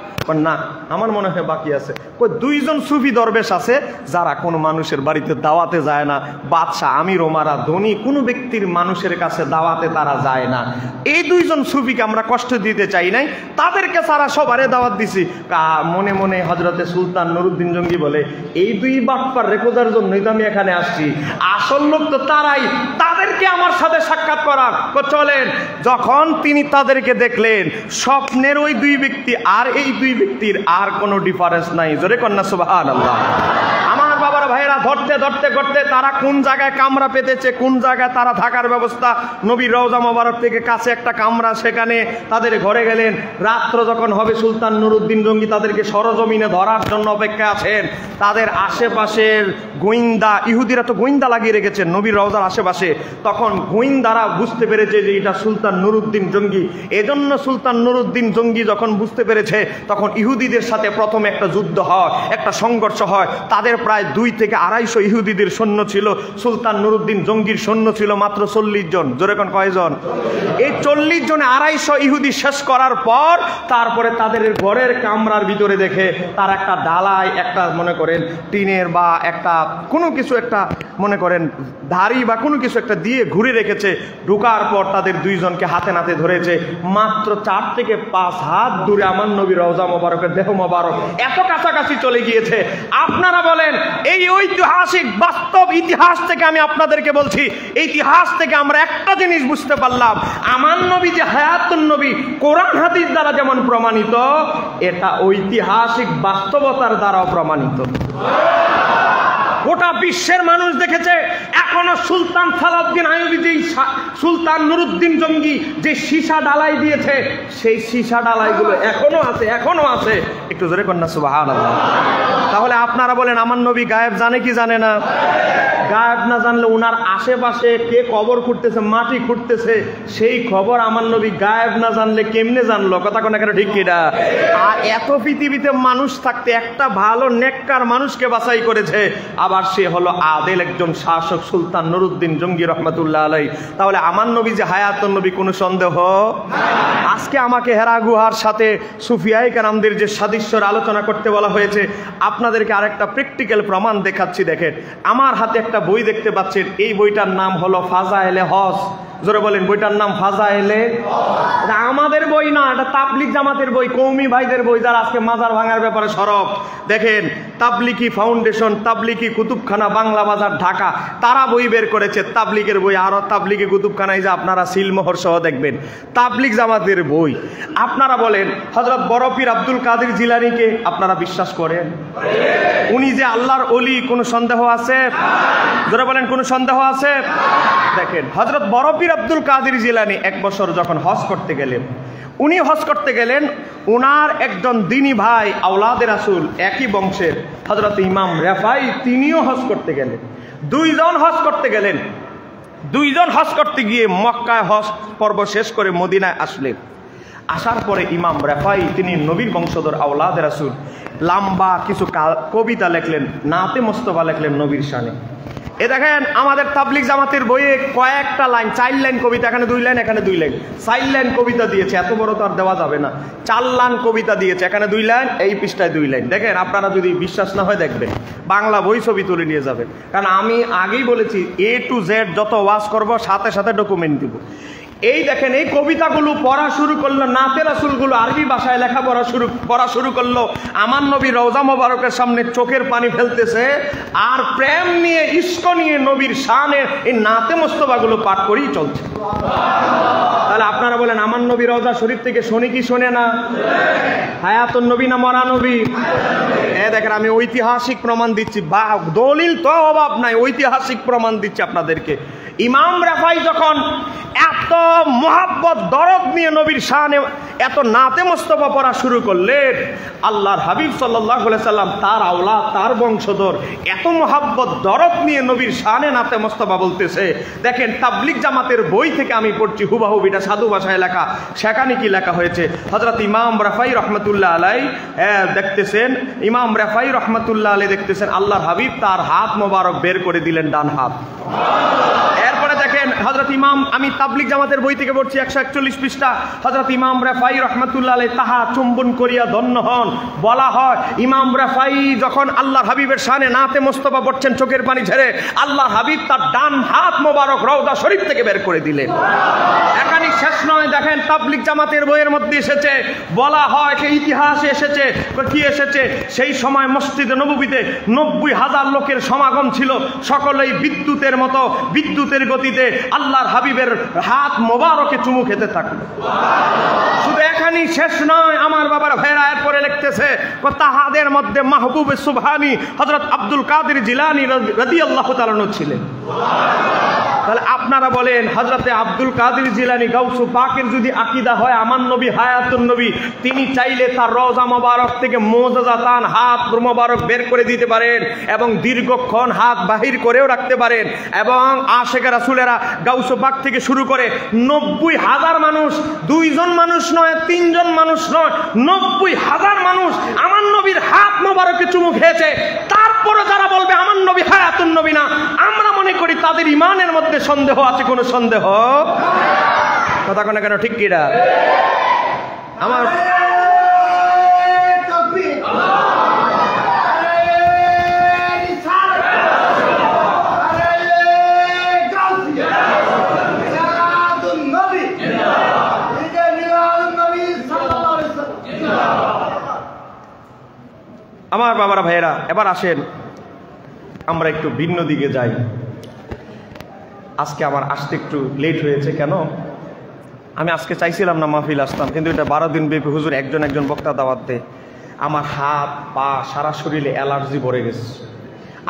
না, আমার মনে হয় বাকি আছে। দুইজন সুফি দরবেশ আছে যারা কোনো মানুষের বাড়িতে দাওয়াতে যায় না, বাদশাহ আমির ওমারা ধনী কোনো ব্যক্তির মানুষের কাছে দাওয়াতে তারা যায় না। এই দুইজন সুফিকে আমরা কষ্ট দিতে চাই নাই, তাদেরকে সারা সবারে দাওয়াত দিছি। মনে মনে হযরতে সুলতান নুরউদ্দিন জঙ্গি বলে, এই দুই বাটপার রেকোজার জন্যই তো আমি এখানে আসছি, আসল লোক তো তারাই, তাদেরকে আমার সাথে সাক্ষাৎ করার। চলেন। যখন তিনি তাদেরকে দেখলেন, স্বপ্নের ওই দুই ব্যক্তি আর এই দুই ব্যক্তির আর কোনো ডিফারেন্স নাই। জোরে কন্যা সুবহানাল্লাহ। আমার বাবার ভাইয়েরা, ধরতে ধরতে ধরতে তারা কোন জায়গায় কামরা পেতেছে, কোন জায়গায় তারা থাকার ব্যবস্থা, নবীর রওজা মোবারক থেকে কাছে একটা কামরা, সেখানে তাদের ঘরে গেলেন। রাত্র যখন হবে, সুলতান নুরউদ্দিন জঙ্গি তাদেরকে সরজমিনে ধরার জন্য অপেক্ষা আছেন। তাদের আশেপাশের গোয়েন্দা, ইহুদিরা তো গোয়েন্দা লাগিয়ে রেখেছেন নবীর রওজার আশেপাশে, তখন গোয়েন্দারা বুঝতে পেরেছে যে এটা সুলতান নুরউদ্দিন জঙ্গি। এজন্য সুলতান নুরউদ্দিন জঙ্গি যখন বুঝতে পেরেছে, তখন ইহুদিদের সাথে প্রথমে একটা যুদ্ধ হয়, একটা সংঘর্ষ হয়। তাদের প্রায় 2 থেকে 250 ইহুদিদের সৈন্য ছিল, সুলতান নুরউদ্দিন জঙ্গির সৈন্য ছিল মাত্র 40 জন। জোরে কোন কয়জন? এই 40 জনে 250 ইহুদি শেষ করার পর তারপরে তাদের ঘরের কামরার ভিতরে দেখে তার একটা ডালায় একটা মনে করেন টিনের বা একটা কোনো কিছু একটা মনে করেন ধারি বা কোনো কিছু একটা দিয়ে ঘুরে রেখেছে। ঢুকার পর তাদের দুইজনকে হাতে নাতে ধরেছে, মাত্র 4 থেকে 5 হাত দূরে আমার নবীর রওজা মোবারকের দেহ মোবারক, এত কাছাকাছি চলে গিয়েছে। আপনারা বলেন, এই ঐতিহাসিক বাস্তব ইতিহাস থেকে আমি আপনাদেরকে বলছি, এই ইতিহাস থেকে আমরা একটা জিনিস বুঝতে পারলাম, আমার নবী যে হায়াতুন নবী, কোরআন হাদিস দ্বারা যেমন প্রমাণিত, এটা ঐতিহাসিক বাস্তবতার দ্বারাও প্রমাণিত। গোটা বিশ্বের মানুষ দেখেছে, এখনো সুলতান সালাউদ্দিন আইয়ুবী যে সুলতান নুরউদ্দিন জঙ্গি যে সীসা ডালাই দিয়েছে, সেই সীসা ডালাইগুলো এখনো আছে। একটু জোরে কন্যা সুবহানাল্লাহ। তাহলে আপনারা বলেন, আমার নবী গায়েব জানে কি জানে না? গায়েব না জানলে উনার আশেপাশে কে কবর খুঁড়তেছে, মাটি খুঁড়তেছে, সেই খবর আমার নবী গায়েব না জানলে কেমনে জানলো? কথা কোন কেন ঠিক কিনা? আর এত পৃথিবীতে মানুষ থাকতে একটা ভালো নেককার মানুষকে বাছাই করেছে, আবার সে হলো আদেল একজন শাসক সুলতান নুরউদ্দিন জঙ্গি রহমাতুল্লাহ আলাইহি। তাহলে আমার নবী যে হায়াতুন নবী, কোনো সন্দেহ? আজকে আমাকে হেরা গুহার সাথে সুফিয়ায়ে কেরামদের যে সাদৃশ্যের আলোচনা করতে বলা হয়েছে, আপনাদেরকে আরেকটা প্র্যাকটিক্যাল প্রমাণ দেখাচ্ছি। দেখেন, আমার হাতে একটা বই দেখতে পাচ্ছেন, এই বইটার নাম হলো ফাজায়েলে হজ। জোরে বলেন, বইটার নাম ফাজায়েলে। এটা আমাদের বই না, এটা তাবলিগ জামাতের বই, কওমি ভাইদের বই, যারা আজকে মাজার ভাঙার ব্যাপারে সরব। দেখেন, তাবলিগি ফাউন্ডেশন, তাবলিগি কুতুবখানা, বাংলা বাজার, ঢাকা, তারা বই বের করেছে, তাবলিগের বই। আরো তাবলিগি কুতুবখানায় যে আপনারা সিলমোহর সহ দেখবেন, তাবলিগ জামাতের বই। আপনারা বলেন, হযরত বড় পীর আব্দুল কাদের জিলানীকে আপনারা বিশ্বাস করেন? উনি যে আল্লাহর ওলি, কোনো সন্দেহ আছে? জোরে বলেন, কোনো সন্দেহ আছে? দেখেন, হযরত বড় পীর আব্দুল কাদের জিলানী 1 বছর যখন হজ করতে গেলেন, উনি হজ করতে গেলেন, উনার একজন দিনী ভাই আওলাদে রাসূল, একই বংশের হযরত ইমাম রেফাই, তিনিও হজ করতে গেলেন। 2 জন হজ করতে গেলেন। 2 জন হজ করতে গিয়ে মক্কায় হজ পর্ব শেষ করে মদিনায় আসলেন। আসার পরে ইমাম রেফাই, তিনি নবীর বংশধর আওলাদে রাসূল, লম্বা কিছু কবিতা লেখলেন, নাতে মোস্তফা লেখলেন নবীর শানে। এ দেখেন, আমাদের তাবলিগ জামাতের বইয়ে কয়েকটা লাইন, 4 লাইন কবিতা, এখানে 2 লাইন, এখানে 2 লাইন, 4 লাইন কবিতা দিয়েছে। এত বড় তো আর দেওয়া যাবে না। 4 লাইন কবিতা দিয়েছে, এখানে 2 লাইন, এই পৃষ্ঠায় 2 লাইন। দেখেন, আপনারা যদি বিশ্বাস না হয় দেখবেন, বাংলা বই ছবি তুলে নিয়ে যাবেন। কারণ আমি আগেই বলেছি, A to Z যত ওয়াজ করব সাথে সাথে ডকুমেন্ট দিব। এই দেখেন, এই কবিতাগুলো পড়া শুরু করলো, নাতে রাসূলগুলো আরবি ভাষায় লেখাপড়া পড়া শুরু করলো, আমার নবী রওজা মোবারকের সামনে চোখের পানি ফেলতেছে, আর প্রেম নিয়ে, ইশক নিয়ে নবীর শানের এই নাতে মোস্তফাগুলো পাঠ করেই চলছে। তাহলে আপনারা বলেন, আমার নবী রওজা শরীফ থেকে শোনে কি শোনে না? হায়াতুন নবী না মরা নবী? দেখেন, আমি ঐতিহাসিক প্রমাণ দিচ্ছি, বা দলিল তো অভাব নাই, ঐতিহাসিক প্রমাণ দিচ্ছি আপনাদেরকে। ইমাম রাফাই যখন এত মোহাব্বত দরদ নিয়ে নবীর শানে এত নাতে মোস্তফা পড়া শুরু করলেন, আল্লাহর হাবিব সাল্লাল্লাহু আলাইহি সাল্লাম, তার আওলাদ, তার বংশধর এত মোহাব্বত দরদ নিয়ে নবীর শানে নাতে মোস্তফা বলতেছে। দেখেন, তাবলিগ জামাতের বই থেকে আমি পড়ছি, হুবাহুব এটা সাধু ভাষায় লেখা। সেখানে কি লেখা হয়েছে? হযরত ইমাম রাফাই রহমতুল্লাহ আলাই দেখতেছেন, ইমাম রাফাই রহমতুল্লাহ আলাই দেখতেছেন আল্লাহর হাবিব তার হাত মোবারক বের করে দিলেন, ডান হাত। এরপরে দেখেন, হযরত ইমাম, আমি তাবলিগ জামাতের বই থেকে পড়ছি, 141 পৃষ্ঠা, হযরত ইমাম রাফাই রহমতুল্লাহ আলাই তাহা চুম্বন করিয়া ধন্য হন। বলা হয়, ইমাম রাফাই যখন আল্লাহর হাবিবের শানে নাতে মোস্তফা পড়ছেন চোখের পানি ঝেড়ে, আল্লাহর হাবিব তার ডান হাত মোবারক রওজা শরীফ থেকে বের করে দিলেন। এখানে শেষ নয়, দেখেন তাবলিগ জামাতের বইয়ের মধ্যে এসেছে, বলা হয়, ইতিহাসে এসেছে, কি এসেছে, সেই সময় মসজিদে নববীতে 90,000 লোকের সমাগম ছিল, সকলেই বিদ্যুতের মতো, বিদ্যুতের গতিতে আল্লাহর হাবিবের হাত মোবারকে চুমু খেতে থাকলো। শুধু এখানেই শেষ নয় আমার বাবার ভাইরা, এরপরে লিখতেছে, তাহাদের মধ্যে মাহবুবে সুবহানি হযরত আব্দুল কাদের জিলানী রাদিয়াল্লাহু তাআলা আনহু ছিলেন। তাহলে আপনারা বলেন, হযরতে আব্দুল কাদের জিলানী গাউসু পাকের যদি আকীদা হয় আমার নবী হায়াতুন নবী, তিনি চাইলে তার রওজা মোবারক থেকে মুজিজাতান হাত মোবারক বের করে দিতে পারেন এবং দীর্ঘক্ষণ হাত বাহির করেও রাখতে পারেন। এবং আশিক রাসূলেরা গাউসু পাক থেকে শুরু করে 90,000 মানুষ, 2 জন মানুষ নয়, 3 জন মানুষ নয়, 90,000 মানুষ আমার নবীর হাত মোবারকে চুমু খেয়েছে। তারপরে যারা বলবে আমার নবী হায়াতুন নবী না, আমরা মনে করি তাদের ইমানের মধ্যে সন্দেহ আছে। কোনো সন্দেহ? কথা কোন কেন, ঠিক কিনা? আমার আমার বাবারা ভাইয়েরা, এবার আসেন আমরা একটু ভিন্ন দিকে যাই। আজকে আমার আসতে একটু লেট হয়েছে। কেন? আমি আজকে চাইছিলাম না মাহফিল আসতাম, কিন্তু এটা 12 দিন ব্যাপী হুজুর একজন বক্তা দাওয়াত দেয়। আমার হাত পা সারা শরীরে অ্যালার্জি ভরে গেছে।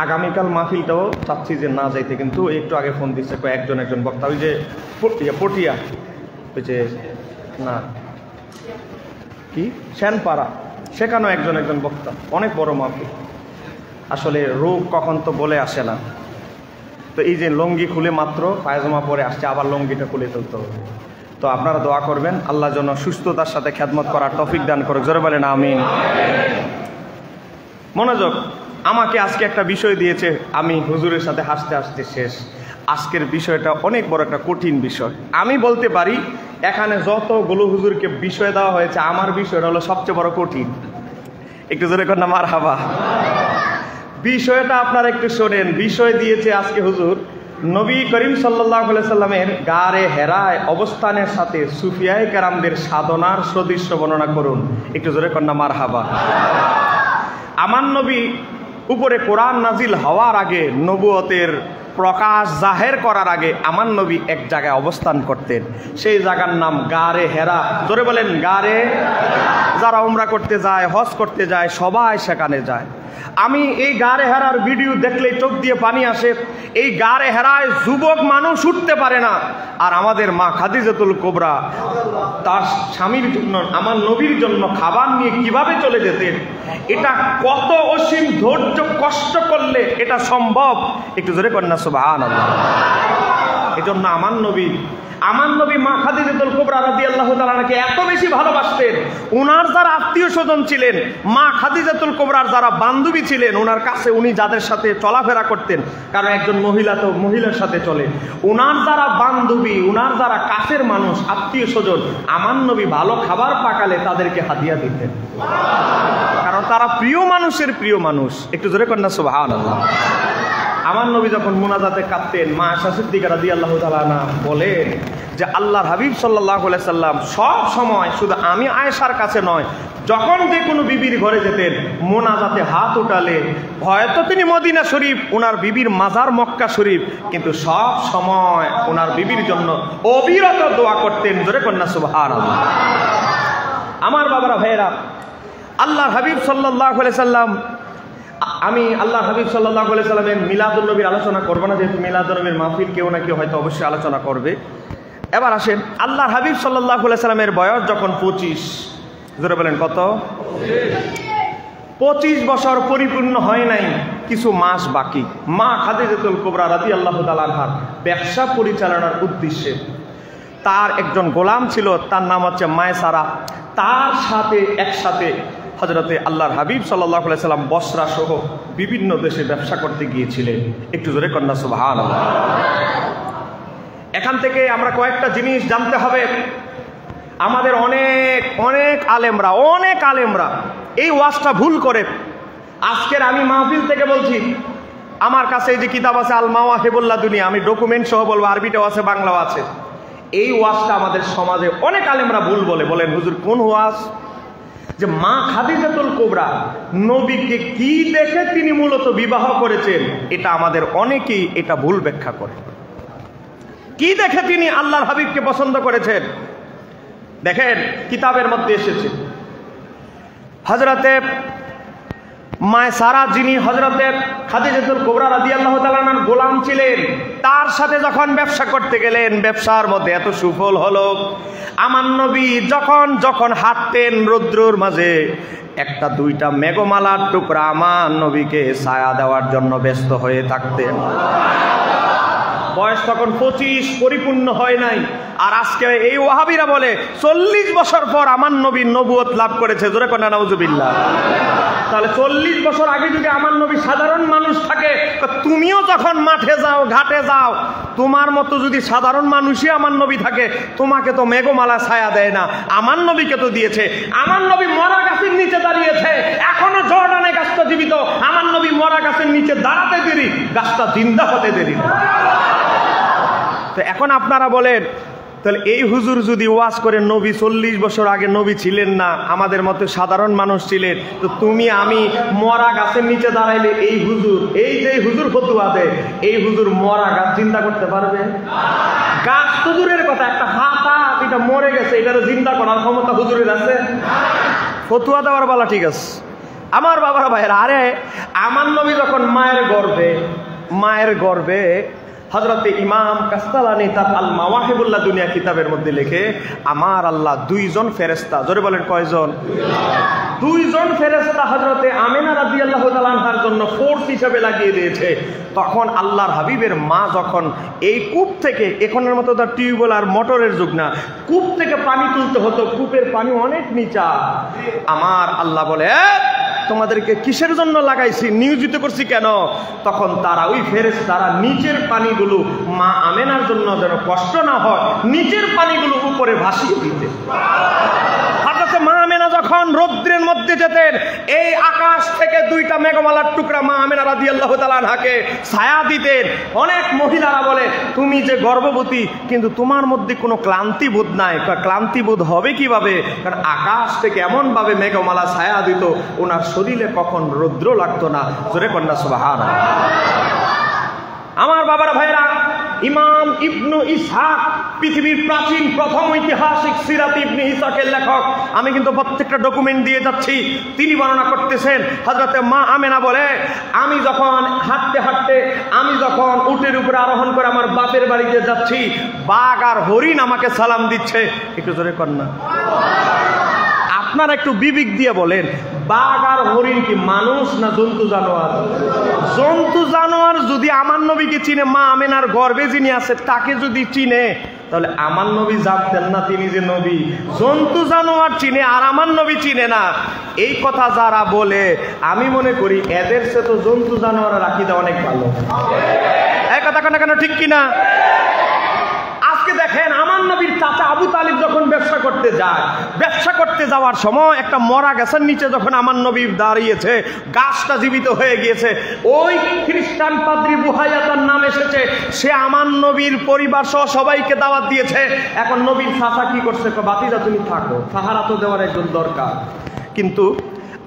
আগামীকাল মাহফিলটাও চাচ্ছি যে না যাইতে, কিন্তু একটু আগে ফোন দিচ্ছে একজন বক্তা, ওই যে পটিয়া, ওই যে না কি শ্যানপাড়া, সেখানেও একজন বক্তা, অনেক বড় মাহফিল। আসলে রোগ কখন তো বলে আসে না। তো এই যে লঙ্গি খুলে মাত্র পায়জামা পরে আসছে, আবার লঙ্গিটা খুলে তুলতে হবে। তো আপনারা দোয়া করবেন আল্লাহ যেন সুস্থতার সাথে খেদমত করার তৌফিক দান করুক। জোরে বলেন আমিন। মনোযোগ, আমাকে আজকে একটা বিষয় দিয়েছে, আমি হুজুরের সাথে হাসতে হাসতে শেষ। আজকের বিষয়টা অনেক বড় একটা কঠিন বিষয়। আমি বলতে পারি এখানে যতগুলো হুজুরকে বিষয় দেওয়া হয়েছে, আমার বিষয়টা হলো সবচেয়ে বড় কঠিন। একটু জোরে কর না মারহাবা। বিষয়টা আপনারা একটু শোনেন। বিষয় দিয়েছে আজকে হুজুর, নবী করিম সাল্লাল্লাহু আলাইহি সাল্লামের গারে হেরায় অবস্থানের সাথে সুফিয়ায়ে কেরামদের সাধনার সদৃশ্য বর্ণনা করুন। একটু জোরে কর না মারহাবা। আমার নবী উপরে কোরআন নাজিল হওয়ার আগে, নবুয়তের প্রকাশ জাহের করার আগে আমার নবী এক জায়গায় অবস্থান করতেন। সেই জায়গার নাম গারে হেরা। জোরে বলেন গারে। যারা উমরা করতে যায়, হজ করতে যায়, সবাই সেখানে যায়। আমি এই গারে হেরার ভিডিও দেখলেই চোখ দিয়ে পানি আসে। এই গারে হেরায় যুবক মানুষ উঠতে পারে না। আর আমাদের মা খাদিজাতুল কুবরা তার স্বামীর জন্য, আমার নবীর জন্য খাবার নিয়ে কিভাবে চলে যেতেন, এটা কত অসীম ধৈর্য কষ্ট করলে এটা সম্ভব। একটু জোরে কন্যা সুবহানাল্লাহ। এজন্য আমার নবী মা খাদিজাতুল কুবরা রাদিয়াল্লাহু তাআলা আনহাকে এত বেশি ভালোবাসতেন। ওনার যারা আত্মীয় স্বজন ছিলেন, মা খাদিজাতুল কুবরার যারা বান্ধবী ছিলেন, ওনার কাছে উনি যাদের সাথে চলাফেরা করতেন, কারণ একজন মহিলা তো মহিলার সাথে চলে, ওনার যারা বান্ধবী, ওনার যারা কাছের মানুষ, আত্মীয় স্বজন, আমার নবী ভালো খাবার পাকালে তাদেরকে হাদিয়া দিতেন, কারণ তারা প্রিয় মানুষের প্রিয় মানুষ। একটু জোরে কন্যা সুবহানাল্লাহ। আমার নবী যখন মুনাজাতে কাঁদতেন, মা আয়েশা সিদ্দিকা রাদিয়াল্লাহু তাআলা আনহা বলেন যে আল্লাহর হাবিব সাল্লাল্লাহু আলাইহি সাল্লাম সব সময়, শুধু আমি আয়েশার কাছে নয়, যখন যে কোনো বিবির ঘরে যেতেন মোনাজাতে হাত উঠালে, হয়তো তিনি মদিনা শরীফ, ওনার বিবির মাজার মক্কা শরীফ, কিন্তু সব সময় ওনার বিবির জন্য অবিরত দোয়া করতেন। জোরে কন্যা সুবহানাল্লাহ। আমার বাবারা ভাইয়েরা, আল্লাহর হাবিব সাল্লাল্লাহু আলাইহি সাল্লাম, আমি আল্লাহর হাবিব সাল্লাল্লাহু আলাইহি সাল্লামের মিলাদুন নবীর আলোচনা করব না, যেহেতু মিলাদুন নবীর মাহফিল কেউ না কেউ হয়তো অবশ্যই আলোচনা করবে। এবার আসেন, আল্লাহর হাবিব সাল্লাল্লাহু আলাইহি সাল্লামের বয়স যখন 25, জোরে বলেন কত? 25 বছর পরিপূর্ণ হয় নাই, কিছু মাস বাকি। মা খাদিজাতুল কুবরা রাদিয়াল্লাহু তাআলা আনহার ব্যবসা পরিচালনার উদ্দেশ্যে তার একজন গোলাম ছিল, তার নাম হচ্ছে মায়সারা। তার সাথে একসাথে হযরতে আল্লাহর হাবিব সাল্লাল্লাহু আলাইহি সাল্লাম বসরা সহ বিভিন্ন দেশে ব্যবসা করতে গিয়েছিলেন। একটু জোরে কন্যা সুবহানাল্লাহ। এখান থেকে আমরা কয়েকটা জিনিস জানতে হবে। আমাদের অনেক আলেমরা এই ওয়াজটা ভুল করে। আজকের আমি মাহফিল থেকে বলছি, আমার কাছে এই যে কিতাব আছে আল মাওয়াহিবুল্লাহ দুনিয়া, আমি ডকুমেন্ট সহ বলবো, আরবিটাও আছে বাংলাও আছে। এই ওয়াজটা আমাদের সমাজে অনেক আলেমরা ভুল বলে। বলেন হুজুর কোন ওয়াজ? যে মা খাদিজাতুল কুবরা নবীকে কি দেখে তিনি মূলত বিবাহ করেছেন, এটা আমাদের অনেকেই এটা ভুল ব্যাখ্যা করে। কি দেখে তিনি আল্লাহর হাবিবকে পছন্দ করেছেন? দেখেন কিতাবের মধ্যে এসেছে, হযরতে মায়সারা, যিনি হযরতে খাদিজাতুল কুবরা রাদিয়াল্লাহু তাআলা আনহার গোলাম ছিলেন, তার সাথে যখন ব্যবসা করতে গেলেন, ব্যবসার মধ্যে এত সুফল হলো, আমার নবী যখন হাঁটতেন রৌদ্রের মাঝে, একটা দুইটা মেঘমালার টুকরা আমার নবীকে ছায়া দেওয়ার জন্য ব্যস্ত হয়ে থাকতেন। বয়স তখন 25 পরিপূর্ণ হয় নাই। আর আজকে এই ওয়াহাবিরা বলে 40 বছর পর আমার নবী নবুয়ত লাভ করেছে। জোরে কন্যা নাউজুবিল্লাহ। তাহলে 40 বছর আগে যদি আমার নবী সাধারণ মানুষ থাকে, তুমিও যখন মাঠে যাও, ঘাটে যাও, তোমার মতো যদি সাধারণ মানুষই আমার নবী থাকে, তোমাকে তো মেঘমালা ছায়া দেয় না, আমার নবীকে তো দিয়েছে। আমার নবী মরা গাছের নিচে দাঁড়িয়েছে, এখনো জর্ডানে গাছটা জীবিত। আমার নবী মরা গাছের নিচে দাঁড়াতে দেরি, গাছটা জিন্দা হতে দেরি না। তো এখন আপনারা বলেন, তাহলে এই হুজুর যদি ওয়াজ করে নবী 40 বছর আগে নবী ছিলেন না, আমাদের মতো সাধারণ মানুষ ছিলেন, তো তুমি আমি মরা গাছের নিচে দাঁড়াইলে এই যে হুজুর ফতুয়া দেয়, এই হুজুর মরা গাছ চিন্তা করতে পারবে? গাছ তো দূরের কথা, একটা হাতা এটা মরে গেছে, এটার চিন্তা করার ক্ষমতা হুজুরের আছে? ফতুয়া দেওয়ার বেলা ঠিক আছে। আমার বাবার ভাইয়ের, আরে আমার নবী যখন মায়ের গর্ভে হযরতে ইমাম কাস্তালানি তার আল মাওয়াহিবুল্লাহ দুনিয়া কিতাবের মধ্যে লেখে, আমার আল্লাহ 2জন ফেরেশতা, জোরে বলেন কয়জন? 2জন ফেরেশতা হযরতে আমিনা রাদিয়াল্লাহু তাআলা আনহার জন্য ফোর্স হিসেবে লাগিয়ে দিয়েছে। তখন আল্লাহর হাবিবের মা যখন এই কূপ থেকে, এখনের মতো তার টিউবওয়েল আর মোটরের যুগ না, কূপ থেকে পানি তুলতে হতো, কূপের পানি অনেক নিচা। আমার আল্লাহ বলে, তোমাদেরকে কিসের জন্য লাগাইছি, নিয়োজিত করছি কেন? তখন তারা ওই ফেরেশতারা নিচের পানিগুলো মা আমেনার জন্য যেন কষ্ট না হয়, নিচের পানিগুলো উপরে ভাসিয়ে দিতে। মা আমেনা যখন রৌদ্রের মধ্যে যেতেন, এই আকাশ থেকে 2টা মেঘমালার টুকরা মা আমেনা রাদিয়াল্লাহু তাআলা আনহাকে ছায়া দিতেন। অনেক মহিলারা বলে, তুমি যে গর্ভবতী, কিন্তু তোমার মধ্যে কোনো ক্লান্তি বোধ নাই। ক্লান্তি বোধ হবে কিভাবে? কারণ আকাশ থেকে এমন ভাবে মেঘমালা ছায়া দিত, ওনার শরীরে কখন রৌদ্র লাগতো না। জোরে কন্যা সুবহানাল্লাহ। আমার বাবার ভাইরা, ইমাম ইবনু ইসহাক, পৃথিবীর প্রাচীন প্রথম ঐতিহাসিক সিরাত ইবনে ইসহাকের লেখক, আমি কিন্তু প্রত্যেকটা ডকুমেন্ট দিয়ে যাচ্ছি, তিনি বর্ণনা করতেছেন, হযরতে মা আমেনা বলে, আমি যখন হাঁটতে আমি যখন উটের উপরে আরোহণ করে আমার বাপের বাড়িতে যাচ্ছি, বাঘ আর হরিণ আমাকে সালাম দিচ্ছে। একটু জোরে কন্যা। আপনারা একটু বিবেক দিয়ে বলেন, বাঘ আর হরিণ কি মানুষ না জন্তু জানোয়ার? জন্তু জানোয়ার যদি আমার নবীকে চিনে, মা আমেনার গর্ভে যিনি আছে তাকে যদি চিনে, তাহলে আমার নবী জানতেন না তিনি যে নবী? জন্তু জানোয়ার চিনে আর আমার নবী চিনে না। এই কথা যারা বলে, আমি মনে করি এদের সে তো জন্তু জানোয়ারের আকীদা অনেক ভালো। এই কথা কেন ঠিক কিনা? আজকে দেখেন, আমার নবীর চাচা আবু তালিব যখন ব্যবসা করতে যায়, ব্যবসা করতে যাওয়ার সময় একটা মরা গাছের নিচে যখন আমার নবী দাঁড়িয়েছে, গাছটা জীবিত হয়ে গিয়েছে, ওই খ্রিস্টান পাদ্রী বুহাইয়াতার নাম এসেছে, সে আমার নবীর পরিবার সহ সবাইকে দাওয়াত দিয়েছে। এখন নবীর চাচা কি করছে, বাতিজা তুমি থাকো, পাহারা তো দেওয়ার একজন দরকার। কিন্তু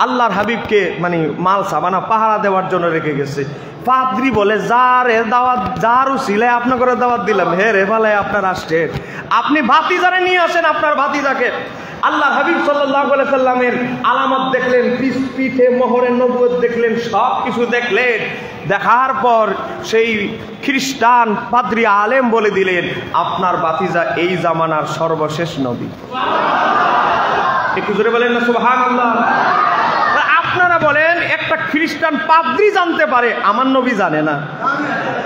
আল্লাহর হাবিবকে মানে মাল সাবানা পাহারা দেওয়ার জন্য রেখে গেছে। পাদ্রী বলে, যার দাওয়াত যার উসিলে আপনাকে দাওয়াত দিলাম, হে রে ভালে আপনার আসছেন, আপনি ভাতিজারে নিয়ে আসেন, আপনার ভাতিজাকে। আল্লাহর হাবিব সাল্লাল্লাহু আলাইহি সাল্লামের আলামত দেখলেন, পিঠে মোহরে নবুয়ত দেখলেন, সব কিছু দেখলেন। দেখার পর সেই খ্রিস্টান পাদ্রী আলেম বলে দিলেন, আপনার ভাতিজা এই জামানার সর্বশেষ নবী। একটু জোরে বলেন না সুবহানাল্লাহ। আপনারা বলেন, একটা খ্রিস্টান পাদ্রী জানতে পারে, আমার নবী জানে না,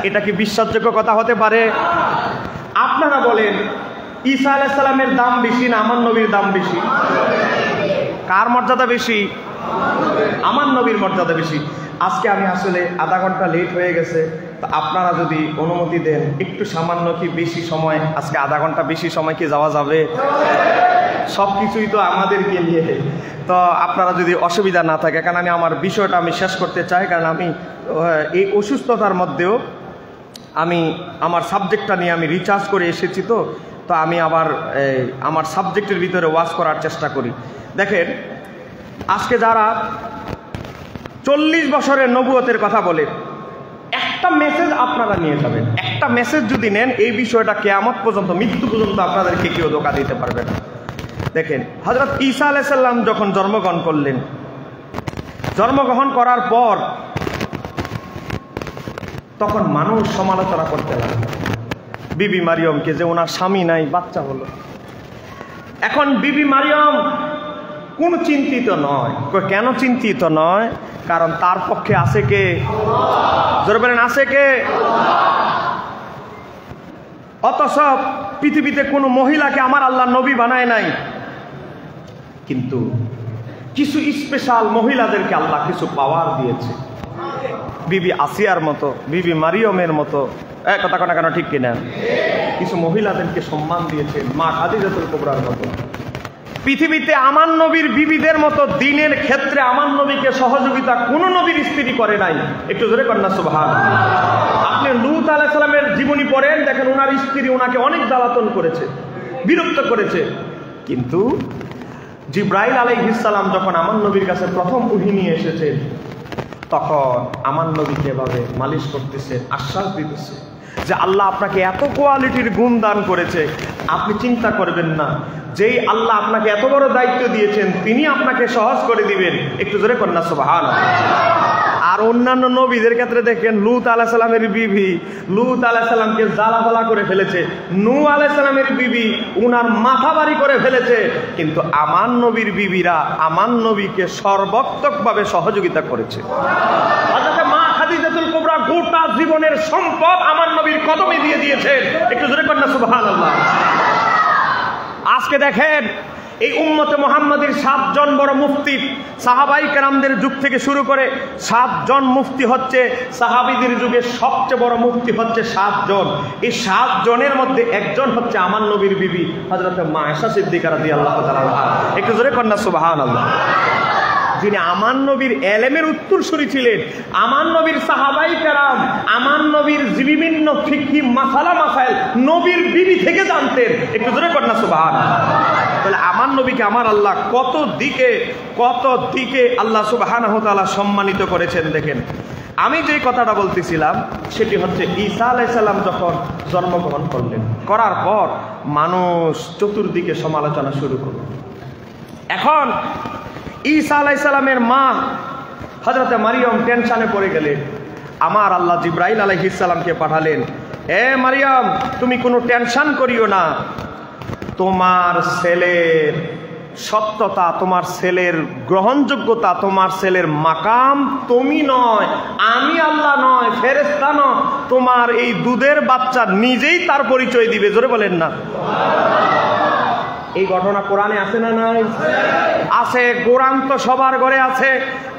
এটা কি বিশ্বাসযোগ্য কথা হতে পারে? আপনারা বলেন, ঈসা আলাইহিস সালামের দাম বেশি না আমার নবীর দাম বেশি? কার মর্যাদা বেশি? আমার নবীর মর্যাদা বেশি। আজকে আমি আসলে আধা ঘন্টা লেট হয়ে গেছে, তো আপনারা যদি অনুমতি দেন, একটু সামান্য কি বেশি সময়, আজকে আধা ঘন্টা বেশি সময় কি যাওয়া যাবে? সব কিছুই তো আমাদেরকে নিয়ে, তো আপনারা যদি অসুবিধা না থাকে, কারণ আমি আমার বিষয়টা আমি শেষ করতে চাই, কারণ আমি এই অসুস্থতার মধ্যেও আমি আমার সাবজেক্টটা নিয়ে আমি রিচার্জ করে এসেছি, তো আমি আবার আমার সাবজেক্টের ভিতরে ওয়াজ করার চেষ্টা করি। দেখেন, আজকে যারা 40 বছরের নবুয়তের কথা বলে, একটা মেসেজ আপনারা নিয়ে যাবেন, একটা মেসেজ যদি নেন, এই বিষয়টা কিয়ামত পর্যন্ত, মৃত্যু পর্যন্ত আপনাদেরকে কেউ ধোঁকা দিতে পারবে না। দেখেন, হযরত ঈসা আলাইহিস সালাম যখন জন্মগ্রহণ করলেন, জন্মগ্রহণ করার পর তখন মানুষ সমালোচনা করতে লাগলো বিবি মারিয়মকে, যে ওনার স্বামী নাই, বাচ্চা হলো। এখন বিবি মারিয়ম কোন চিন্তিত নয়। কেন চিন্তিত নয়? কারণ তার পক্ষে আছে কে? জোরে বলেন, আছে কে? অথচ পৃথিবীতে কোনো মহিলাকে আমার আল্লাহ নবী বানায় নাই, কিন্তু কিছু স্পেশাল মহিলাদেরকে আল্লাহ কিছু পাওয়ার দিয়েছে। বিবি আসিয়ার মতো, বিবি মারিয়মের মতো, কথা কোনা কেন ঠিক কিনা? কিছু মহিলাদেরকে সম্মান দিয়েছে, মা খাদিজাতুল কুবরার মতো। পৃথিবীতে আমার নবীর বিবিদের মতো দিনের ক্ষেত্রে আমার নবীকে সহযোগিতা কোন নবীর স্ত্রী করে নাই। একটু জোরে করেন না সুবহানাল্লাহ। আপনি লূত আলাইহিস সালামের জীবনী পড়েন, দেখেন ওনার স্ত্রী ওনাকে অনেক জ্বালাতন করেছে, বিরক্ত করেছে, কিন্তু জিবরাইল আলাইহিস সালাম যখন আমার নবীর কাছে প্রথম ওহী নিয়ে এসেছেন, তখন আমার নবীকে এভাবে মালিশ করতেছে, আশ্বাস দিতেছে যে আল্লাহ আপনাকে এত কোয়ালিটির গুণ দান করেছে, আপনি চিন্তা করবেন না, যেই আল্লাহ আপনাকে এত বড় দায়িত্ব দিয়েছেন তিনি আপনাকে সহজ করে দিবেন। একটু জোরে করেন না সুবহানাল্লাহ। আর অন্যান্য নবীদের ক্ষেত্রে দেখেন, লূত আলাইহিস সালামের বিবি লূত আলাইহিস সালামকে জ্বালাপোড়া করে ফেলেছে, নূহ আলাইহিস সালামের বিবি উনার মাথা বাড়ি করে ফেলেছে, কিন্তু আমার নবীর বিবিরা আমার নবীকে সর্বাত্মকভাবে সহযোগিতা করেছে। হযরত মা খাদিজাতুল কুবরা গোটা জীবনের সম্পদ আমার নবীর কদমে দিয়ে দিয়েছেন। একটু জোরে করেন না সুবহানাল্লাহ। আজকে দেখেন, এই উম্মতে মুহাম্মাদের 7 জন বড় মুফতি, সাহাবাই কেরামদের যুগ থেকে শুরু করে 7 জন মুফতি হচ্ছে, সাহাবীদের যুগে সবচেয়ে বড় মুফতি হচ্ছে 7 জন। এই 7 জনের মধ্যে একজন হচ্ছে আমার নবীর বিবি হযরত মা আয়েশা সিদ্দিকা রাদিয়াল্লাহু তাআলা আনহা। একটু জোরে করেন না সুবহানাল্লাহ। যিনি আমার নবীর এলেমের উত্তরসূরি ছিলেন, আমার নবীর সাহাবাই কেরাম আমার নবীর বিভিন্ন ফিকহি মাসালা মাসাইল নবীর বিবি থেকে জানতেন। একটু জোরে করেন না সুবহানাল্লাহ। তাহলে আমার নবীকে আমার আল্লাহ কত দিকে আল্লাহ সুবহানাহু ওয়া তাআলা সম্মানিত করেছেন। দেখেন, আমি যে কথাটা বলতেছিলাম সেটি হচ্ছে, ঈসা আলাইহিস সালাম যখন জন্মগ্রহণ করলেন, করার পর মানুষ চতুর্দিকে সমালোচনা শুরু করল। এখন ঈসা আলাইহিস সালামের মা হযরত মারিয়ম টেনশনে পড়ে গেলেন। আমার আল্লাহ জিবরাইল আলাইহিস সালামকে পাঠালেন, হে মারিয়ম, তুমি কোনো টেনশন করিও না, তোমার ছেলের সত্যতা, তোমার ছেলের গ্রহণযোগ্যতা, তোমার ছেলের মাকাম তুমি নয়, আমি আল্লাহ নয়, ফেরেশতা নয়, তোমার এই দুধের বাচ্চা নিজেই তার পরিচয় দিবে। জোরে বলেন না। এই ঘটনা কোরআনে আছে না নাই? আছে। কোরআন তো সবার ঘরে আছে।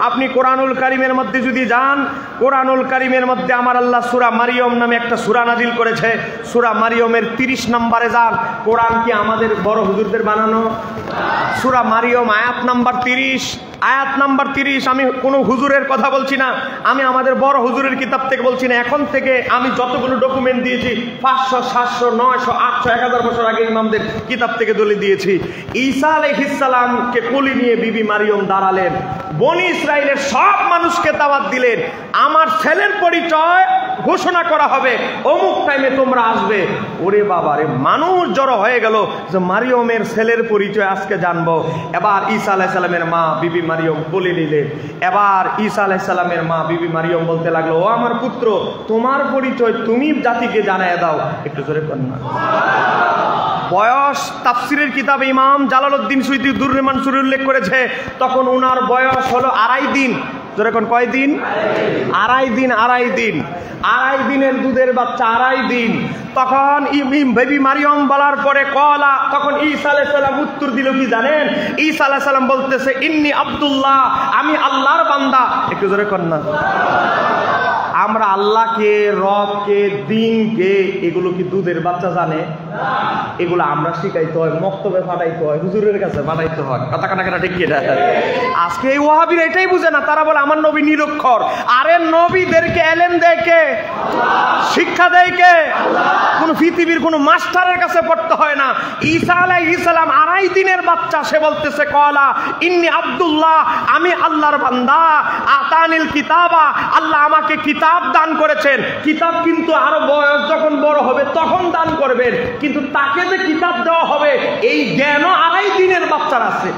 আপনি কোরআনুল কারিমের মধ্যে যদি যান, কোরআনুল কারিমের মধ্যে আমার আল্লাহ সূরা মারিয়ম নামে একটা সূরা নাজিল করেছে। সূরা মারিয়মের 30 নম্বরে যান। কোরআন কি আমাদের বড় হুজুরদের বানানো? সূরা মারিয়ম আয়াত নাম্বার 30, আয়াত নাম্বার 30। আমি কোনো হুজুরের কথা বলছি না, আমি আমাদের বড় হুজুরের কিতাব থেকে বলছি না। এখন থেকে আমি যতগুলো ডকুমেন্ট দিয়েছি 500, 700, 900, 800, 1000 বছর আগে ইমামদের কিতাব থেকে দলিল দিয়েছি। ঈসা আলাইহিস সালামকে কোলে নিয়ে বিবি মারিয়ম দাঁড়ালেন, বনি ইসরাইলের সব মানুষকে দাওয়াত দিলেন, আমার ছেলের পরিচয় ঘোষণা করা হবে, অমুক টাইমে তোমরা আসবে। ওরে বাবা রে, মানুষ জড়ো হয়ে গেল যে মারিয়মের ছেলের পরিচয় আজকে জানবো। এবার ঈসা আলাইহিস সালামের মা বিবি মারিয়ম বলে নিলেন। এবার ঈসা আলাইহিস সালামের মা বিবি মারিয়ম বলতে লাগলো, ও আমার পুত্র, তোমার পরিচয় তুমি জাতিকে জানায় দাও। একটু জোরে কর না। বয়স তাফসিরের কিতাবে ইমাম জালালউদ্দিন সুয়ুতী দুররে মানসুরে উল্লেখ করেছে, তখন ওনার বয়স হলো 2.5 দিন। জোরে কোন কয় দিন? 2.5 দিন। 2.5 দিন, 2.5 দিনের দুধের বাচ্চা, 2.5 দিন। তখন বেবি মারিয়ম বলার পরে কলা, তখন ঈসা আলাইহিস সালাম উত্তর দিল কি জানেন? ঈসা আলাইহিস সালাম বলতেছে, ইন্নী আব্দুল্লাহ, আমি আল্লাহর বান্দা। একটু জোরে কর না। আমরা আল্লাহকে, রবকে, দিনকে, এগুলো কি দুধের বাচ্চা জানে? এগুলো আমরা শিখাইতে হয়, মক্তবে পাঠাইতে হয়, হুজুরের কাছে পাঠাইতে হয়। কথা কানা কানা ঠিক কিনা? আজকে এই ওয়াহাবিরা এটাই বুঝে না। তারা বলে আমার নবী নিরক্ষর। আরে নবীদেরকে এলেম দেয় কে? শিক্ষা দেয় কে? কোন পৃথিবীর কোন মাস্টারের কাছে পড়তে হয় না। ঈসা আলাইহিস সালাম 2.5 দিনের বাচ্চা, সে বলতেছে কলা ইন্নী আব্দুল্লাহ, আমি আল্লাহর বান্দা। আতানিল কিতাবা, আল্লাহ আমাকে কিতাব দান করেছেন। কিতাব কিন্তু আরো বয়স যখন বড় হবে তখন দান করবেন, কিন্তু তাকে যে কিতাব দেওয়া হবে এই জ্ঞানও 2.5 দিনের বাচ্চার আছে।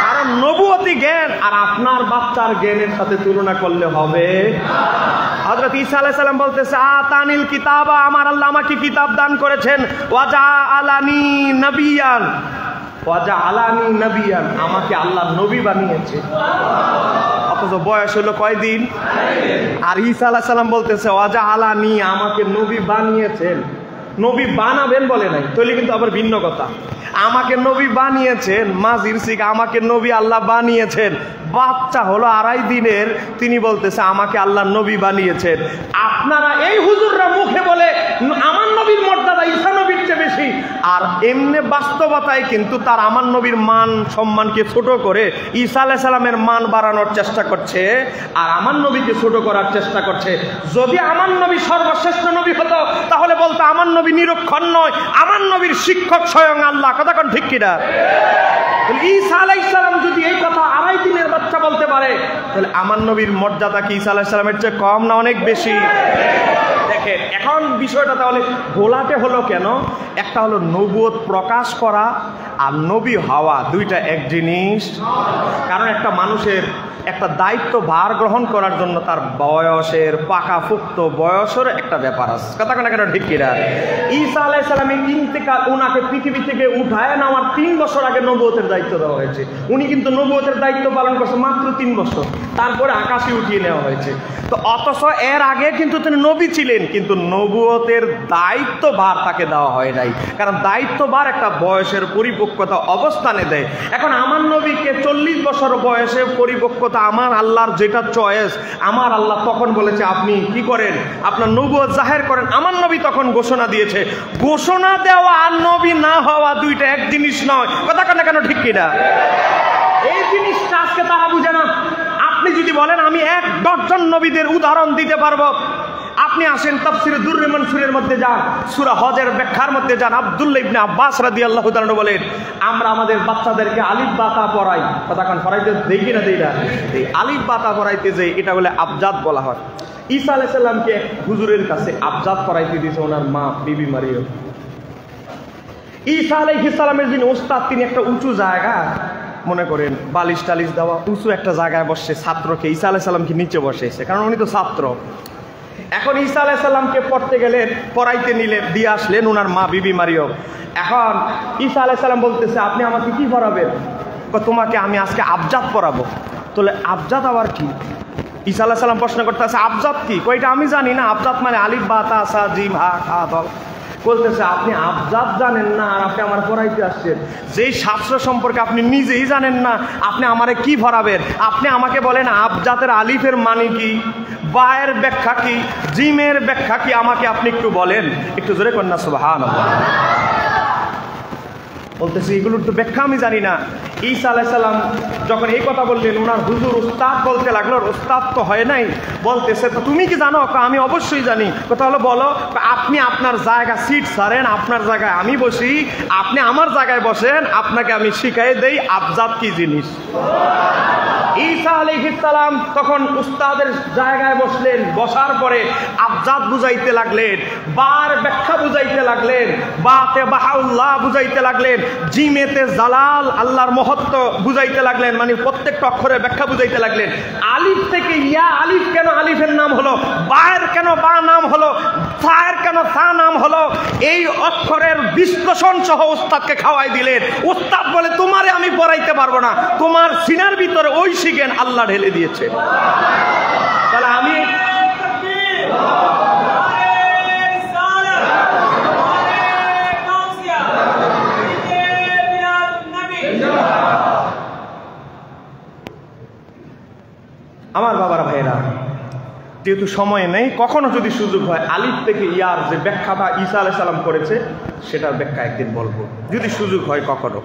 কারণ নবুয়তি জ্ঞান আর আপনার বাচ্চার জ্ঞানের সাথে তুলনা করলে হবে। হযরত ঈসা আলাইহিস সালাম বলতেছে, আতানিল কিতাবা, আমার আল্লাহ আমাকে কিতাব দান করেছেন। ওয়াজআলানি নবিয়ান, ওয়াজআলানি নবিয়ান, আমাকে আল্লাহ নবী বানিয়েছে। অথচ বয়স হলো কয়দিন? আর ঈসা আলাইহিস সালাম বলতেছে ওয়াজআলানি, আমাকে নবী বানিয়েছেন। নবী বানাবেন বলে নাই, তাহলে কিন্তু আবার ভিন্ন কথা। আমাকে নবী বানিয়েছেন, মাজির শিখ, আমাকে নবী আল্লাহ বানিয়েছেন। বাচ্চা হলো 2.5 দিনের, তিনি বলতেছে আমাকে আল্লাহ নবী বানিয়েছেন। আপনারা এই হুজুররা মুখে বলে আমার নবীর মর্যাদা ঈসা নবীর চেয়ে বেশি, আর এমনি বাস্তবতায় কিন্তু তার আমার নবীর মান সম্মানকে ছোট করে ঈসা আলাইহিস সালামের মান বাড়ানোর চেষ্টা করছে, আর আমার নবীকে ছোট করার চেষ্টা করছে। যদি আমার নবী সর্বশ্রেষ্ঠ নবী হতো তাহলে বলতো আমার নবী নিরক্ষর নয়, আমার নবীর শিক্ষক স্বয়ং আল্লাহ। কথা কোন ঠিক কিনা? ঈসা আলাইহিস সালাম যদি এই কথা 2.5 দিনের বাচ্চা বলতে পারে, তাহলে আমার নবীর মর্যাদা কি ঈসা আলাইহিস সালামের চেয়ে কম না অনেক বেশি? দেখেন এখন বিষয়টা তাহলে গোলাটে হলো কেন? একটা হলো নবুয়ত প্রকাশ করা আর নবী হওয়া, দুইটা এক জিনিস। কারণ একটা মানুষের একটা দায়িত্ব ভার গ্রহণ করার জন্য তার বয়সের, পাকাপুক্ত বয়সের একটা ব্যাপার আছে। কথা কেন কেন ঠিক কিনা? ঈসা আলাইহিস সালামের ইন্তেকাল, ওনাকে পৃথিবী থেকে উঠায় নেওয়ার 3 বছর আগে নবুয়তের দায়িত্ব দেওয়া হয়েছে। উনি কিন্তু নবুয়তের দায়িত্ব পালন করছে মাত্র 3 বছর, তারপরে আকাশে উঠিয়ে নেওয়া হয়েছে। তো অথচ এর আগে কিন্তু তিনি নবী ছিলেন, কিন্তু নবুয়তের দায়িত্ব ভার তাকে দেওয়া হয় নাই। কারণ দায়িত্ব ভার একটা বয়সের পরিপক্কতা অবস্থানে দেয়। এখন আমার নবীকে 40 বছর বয়সে পরিপক্কতা, আমার আল্লাহর যেটা চয়েস, আমার আল্লাহ তখন বলেছে আপনি কি করেন, আপনার নবুয়ত জাহের করেন। আমার নবী তখন ঘোষণা দিয়েছে। ঘোষণা দেওয়া আর নবী না হওয়া দুইটা এক জিনিস নয়। কথা কেন ঠিক কিনা? এই জিনিসটা আজকে তারা বুঝে না। আপনি যদি বলেন আমি 1 ডজন নবীদের উদাহরণ দিতে পারবো, আপনি আসেন তাফসিরে দুররে মানসুরের মধ্যে যান, সূরা হজের ব্যাখ্যার মধ্যে যান। আব্দুল্লাহ ইবনে আব্বাস রাদিয়াল্লাহু তাআলা বলেন, আমরা আমাদের বাচ্চাদেরকে আলিফ বা তা পড়াই। কথা কান পড়াইতে দেই কিনা দেই না? এই আলিফ বা তা পড়াইতে যে এটা বলে আবজাদ বলা হয়। ঈসা আলাইহিস সালামকে হুজুরের কাছে আবজাদ পড়াইতে দিয়েছে ওনার মা বিবি মারিয়ম। ঈসা আলাইহিস সালামের যিনি ওস্তাদ, তিনি একটা উঁচু জায়গা, মনে করেন বালিশ টালিশ দেওয়া উঁচু একটা জায়গায় বসে ছাত্রকে, ঈসা আলাইহিস সালামকে নিচে বসেছে, কারণ উনি তো ছাত্র। এখন ঈসা আলাইহিস সালামকে পড়তে গেলেন, পড়াইতে নিলেন, দিয়ে আসলেন ওনার মা বিবি মারিয়ম। এখন ঈসা আলাইহিস সালাম বলতেছে আপনি আমাকে কি পড়াবেন? তোমাকে আমি আজকে আবজাদ পড়াবো। তাহলে আবজাদ আবার কি? ঈসা আলাইহিস সালাম প্রশ্ন করতেছে আবজাদ কি? কইটা আমি জানি না। আবজাদ মানে আলিফ বা তা সা জিম হা খা দল। বলতেছে আপনি আবজাদ জানেন না আর আপনি আমার পড়াইতে আসছেন, যেই শাস্ত্র সম্পর্কে আপনি নিজেই জানেন না আপনি আমারে কি পড়াবেন? আপনি আমাকে বলেন আবজাতের আলিফের মানে কি, বায়ের ব্যাখ্যা কি, জিমের ব্যাখ্যা কি, আমাকে আপনি একটু বলেন। একটু জোরে কন্যা সুবহানাল্লাহ। বলতেছে এগুলোর তো ব্যাখ্যা আমি জানি না। ঈসা আলাইহিস সালাম যখন এই কথা বললেন, ওনার হুজুর উস্তাদ বলতে লাগলো, উস্তাদ তো হয় নাই, বলতেছে তো তুমি কি জানো? আমি অবশ্যই জানি। কথা হলো বলো, আপনি আপনার জায়গা সিট ছাড়েন, আপনার জায়গায় আমি বসি, আপনি আমার জায়গায় বসেন, আপনাকে আমি শিখাই দেই আবজাদ কি জিনিস। ঈসা আলাইহিস সালাম তখন উস্তাদের জায়গায় বসলেন, বসার পরে আবজাদ বুঝাইতে লাগলেন, বার ব্যাখ্যা বুঝাইতে লাগলেন, বাতে বাহাউল্লাহ বুঝাইতে লাগলেন, জিমেতে জালাল আল্লাহর মহত্ব বুঝাইতে লাগলেন, মানে প্রত্যেকটা অক্ষরের ব্যাখ্যা বুঝাইতে লাগলেন। আলিফ থেকে ইয়া আলিফ কেন আলিফের নাম হলো, বায়ের কেন বা নাম হলো, সায়ের কেন সা নাম হলো, এই অক্ষরের বিশ্লেষণ সহ উস্তাদকে খাওয়াই দিলেন। উস্তাদ বলে তোমারে আমি পড়াইতে পারবো না, তোমার সিনার ভিতরে ওই শিখেন আল্লাহ ঢেলে দিয়েছে। তাহলে আমি আমার বাবার ভাইরা, যেহেতু সময় নেই, কখনো যদি সুযোগ হয় আলিফ থেকে ইয়ার যে ব্যাখ্যাটা ঈসা আলাইহিস সালাম করেছে সেটার ব্যাখ্যা একদিন বলবো, যদি সুযোগ হয় কখনো।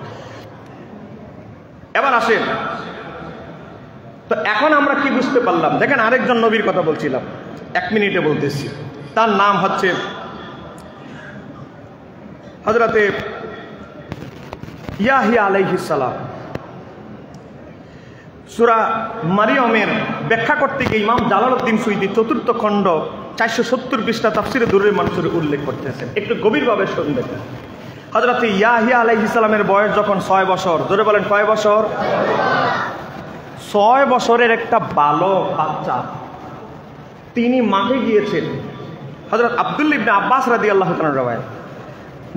এবার আসেন, তো এখন আমরা কি বুঝতে পারলাম? দেখেন আরেকজন নবীর কথা বলছিলাম, 1 মিনিটে বলতেছি। তার নাম হচ্ছে হযরতে ইয়াহিয়া আলাইহিস সালাম। সূরা মারিয়মের ব্যাখ্যা করতে গিয়ে ইমাম জালালউদ্দিন সুয়ুতী 4th খণ্ড 470 পৃষ্ঠা তাফসিরে দুরুল মানসুরে উল্লেখ করতেছেন, একটু গভীরভাবে শুনবেন। হযরতে ইয়াহিয়া আলাইহিস সালামের বয়স যখন 6 বছর, জোরে বলেন কয় বছর? 6 বছরের একটা বালক বাচ্চা, তিনি মাঠে গিয়েছেন। হযরত আব্দুল্লাহ ইবনে আব্বাস রাদিয়াল্লাহু তাআলা রওয়ায়াত,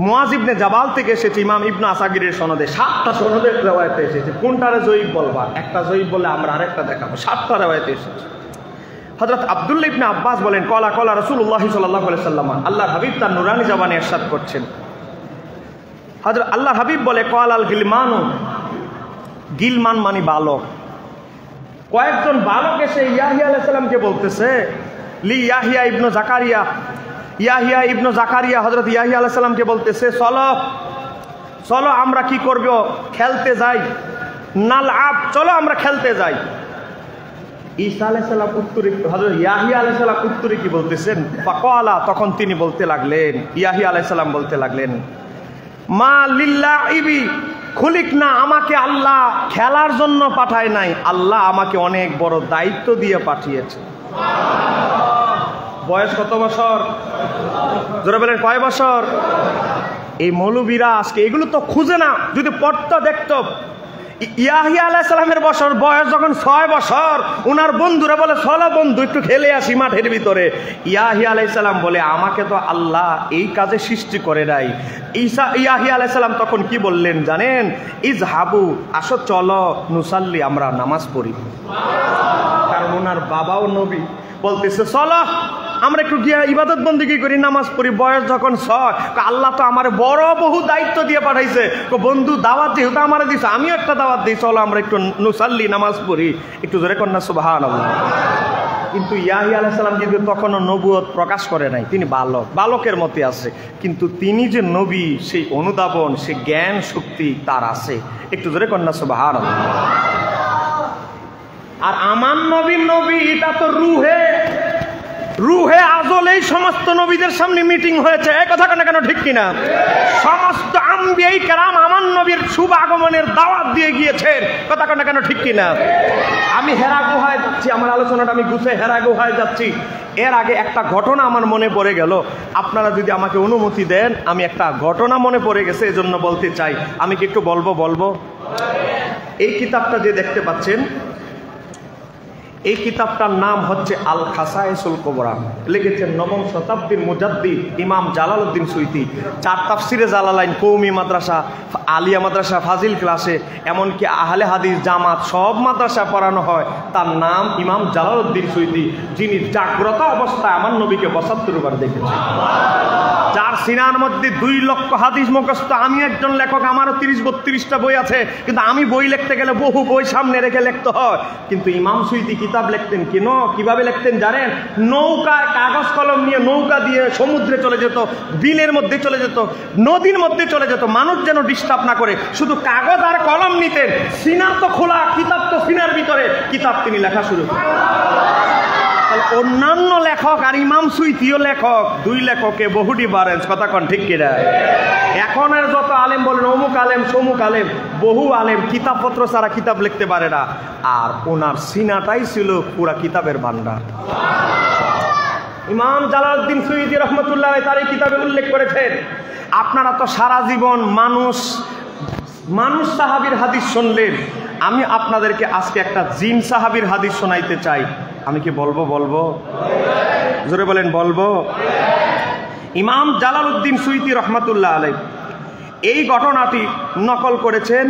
মুআজ ইবনে জাবাল থেকে এসেছে, ইমাম ইবনে আসাকিরের সনদে 7টা সনদের রওয়ায়াতে এসেছে। কোনটারে জয়ীফ বলবা? একটা জয়ীফ বলে আমরা আরেকটা দেখাবো। 7টা রওয়ায়াতে এসেছে। হযরত আব্দুল্লাহ ইবনে আব্বাস বলেন, কলা কলা রাসূলুল্লাহ সাল্লাল্লাহু আলাইহি সাল্লাম, আল্লাহর হাবিব তার নুরানি জবানে ইরশাদ করছেন। হযরত আল্লাহর হাবিব বলে, কল আল গিলমানু, গিলমান মানে বালক। কয়েকজন বালক এসে ইয়াহিয়া আলাইহিস সালামকে বলতেছে, লি ইয়াহিয়া ইবনে জাকারিয়া, ইয়াহিয়া ইবনে জাকারিয়া হযরত ইয়াহিয়া আলাইহিস সালামকে বলতেছে, চলো চলো আমরা কি করব? খেলতে যাই, নালআব, চলো আমরা খেলতে যাই। ঈসা আলাইহিস সালাম উত্তরে, হযরত ইয়াহিয়া আলাইহিস সালাম উত্তরে কি বলতেছেন? ফাকালা, তখন তিনি বলতে লাগলেন, ইয়াহিয়া আলাইহিস সালাম বলতে লাগলেন, মা লিল্লাইবি খুলিকনা, আমাকে আল্লাহ খেলার জন্য পাঠায় নাই, আল্লাহ আমাকে অনেক বড় দায়িত্ব দিয়ে পাঠিয়েছে। বয়স কত বছর? জোরে বলেন কয় বছর? এই মৌলবীরা আজকে এগুলো তো খুঁজে না, যদি পড়তো দেখতো। ইয়াহিয়া আলাইহিস সালামের বয়স যখন 6 বছর, ওনার বন্ধুরা বলে চলো বন্ধু একটু খেলে আসি মাঠের ভিতরে। ইয়াহিয়া আলাইহিস সালাম বলে, আমাকে তো আল্লাহ এই কাজে সৃষ্টি করে নাই। ইয়াহিয়া আলাইহিস সালাম তখন কি বললেন জানেন? ইজহাবু, আসো চলো, নুসাল্লি, আমরা নামাজ পড়ি। কারণ ওনার বাবাও নবী, বলতেছে চলো আমরা একটু গিয়ে ইবাদত বন্দেগী করি, নামাজ পড়ি। বয়স যখন 6, আল্লাহ তো আমার বড় বহু দায়িত্ব দিয়ে পাঠাইছে, বন্ধু দাওয়াত যেহেতু আমার দিছে, আমিও একটা দাওয়াত দিই, চলো আমরা একটু নুসাল্লি, নামাজ পড়ি। একটু জোরে কন্যা সুবহানাল্লাহ। কিন্তু ইয়াহিয়া আলাইহিস সালাম কিন্তু তখনও নবুয়ত প্রকাশ করে নাই, তিনি বালক, বালকের মতে আছে। কিন্তু তিনি যে নবী, সেই অনুধাবন, সেই জ্ঞান শক্তি তার আছে। একটু জোরে কন্যা সুবহানাল্লাহ। আর আমার নবীর নবী, এটা তো রুহে রুহে আজল, এই সমস্ত নবীদের সামনে মিটিং হয়েছে। এই কথা কেন ঠিক কিনা? সমস্ত আম্বিয়ায়ে কেরাম আমার নবীর শুভ আগমনের দাওয়াত দিয়ে গিয়েছেন। কথা কেন ঠিক কিনা? আমি হেরা গুহায় যাচ্ছি, আমার আলোচনাটা আমি গুছে হেরা গুহায় যাচ্ছি। এর আগে একটা ঘটনা আমার মনে পড়ে গেল, আপনারা যদি আমাকে অনুমতি দেন, আমি একটা ঘটনা মনে পড়ে গেছে, এজন্য বলতে চাই। আমি কি একটু বলবো? এই কিতাবটা যে দেখতে পাচ্ছেন, এই কিতাবটার নাম হচ্ছে আল খাসায়েসুল কুবরা, লিখেছেন 9ম শতাব্দীর মুজাদ্দিদ ইমাম জালালউদ্দিন সুয়ুতী। 4 তাফসিরে জালালাইন, কওমি মাদ্রাসা, আলিয়া মাদ্রাসা, ফাজিল ক্লাসে, এমনকি আহলে হাদিস, জামাত, সব মাদ্রাসা পড়ানো হয়। তার নাম ইমাম জালালউদ্দিন সুয়ুতী, যিনি জাগ্রত অবস্থায় আমার নবীকে 72 বার দেখেছেন। যার সিনার মধ্যে 2 লক্ষ হাদিস মুখস্থ। আমি একজন লেখক, আমারও 30-32টা বই আছে, কিন্তু আমি বই লিখতে গেলে বহু বই সামনে রেখে লিখতে হয়। কিন্তু ইমাম সুয়ুতী কিতাব লিখতেন কিভাবে লিখতেন জানেন? নৌকায় কাগজ কলম নিয়ে নৌকা দিয়ে সমুদ্রে চলে যেত, বিলের মধ্যে চলে যেত, নদীর মধ্যে চলে যেত, মানুষ যেন ডিস্টার্ব না করে, শুধু কাগজ আর কলম নিতেন। সিনার তো খোলা, কিতাব তো সিনার ভিতরে, কিতাব তিনি লেখা শুরু করেন। অন্যান্য লেখক আর ইমাম সুয়ুতীও লেখক, 2 লেখকে বহু ডিফারেন্স। কথা কন ঠিক কিনা? এখন আর যত আলেম বলেন অমুক আলেম সমুক আলেম, বহু আলেম কিতাবপত্র ছাড়া কিতাব লিখতে পারে না, আর ওনার সিনাটাই ছিল পুরা কিতাবের ভান্ডার। ইমাম জালালউদ্দিন সুয়ুতী রহমতুল্লাহ তার এই কিতাবে উল্লেখ করেছেন, আপনারা তো সারা জীবন মানুষ সাহাবীর হাদিস শুনলেন, আমি আপনাদেরকে আজকে একটা জিন সাহাবীর হাদিস শোনাইতে চাই। আমি কি বলবো? জোরে বলেন, বলবো? ইমাম জালালউদ্দিন সুয়ুতী রহমতুল্লাহ আলাইহি এই ঘটনাটি নকল করেছেন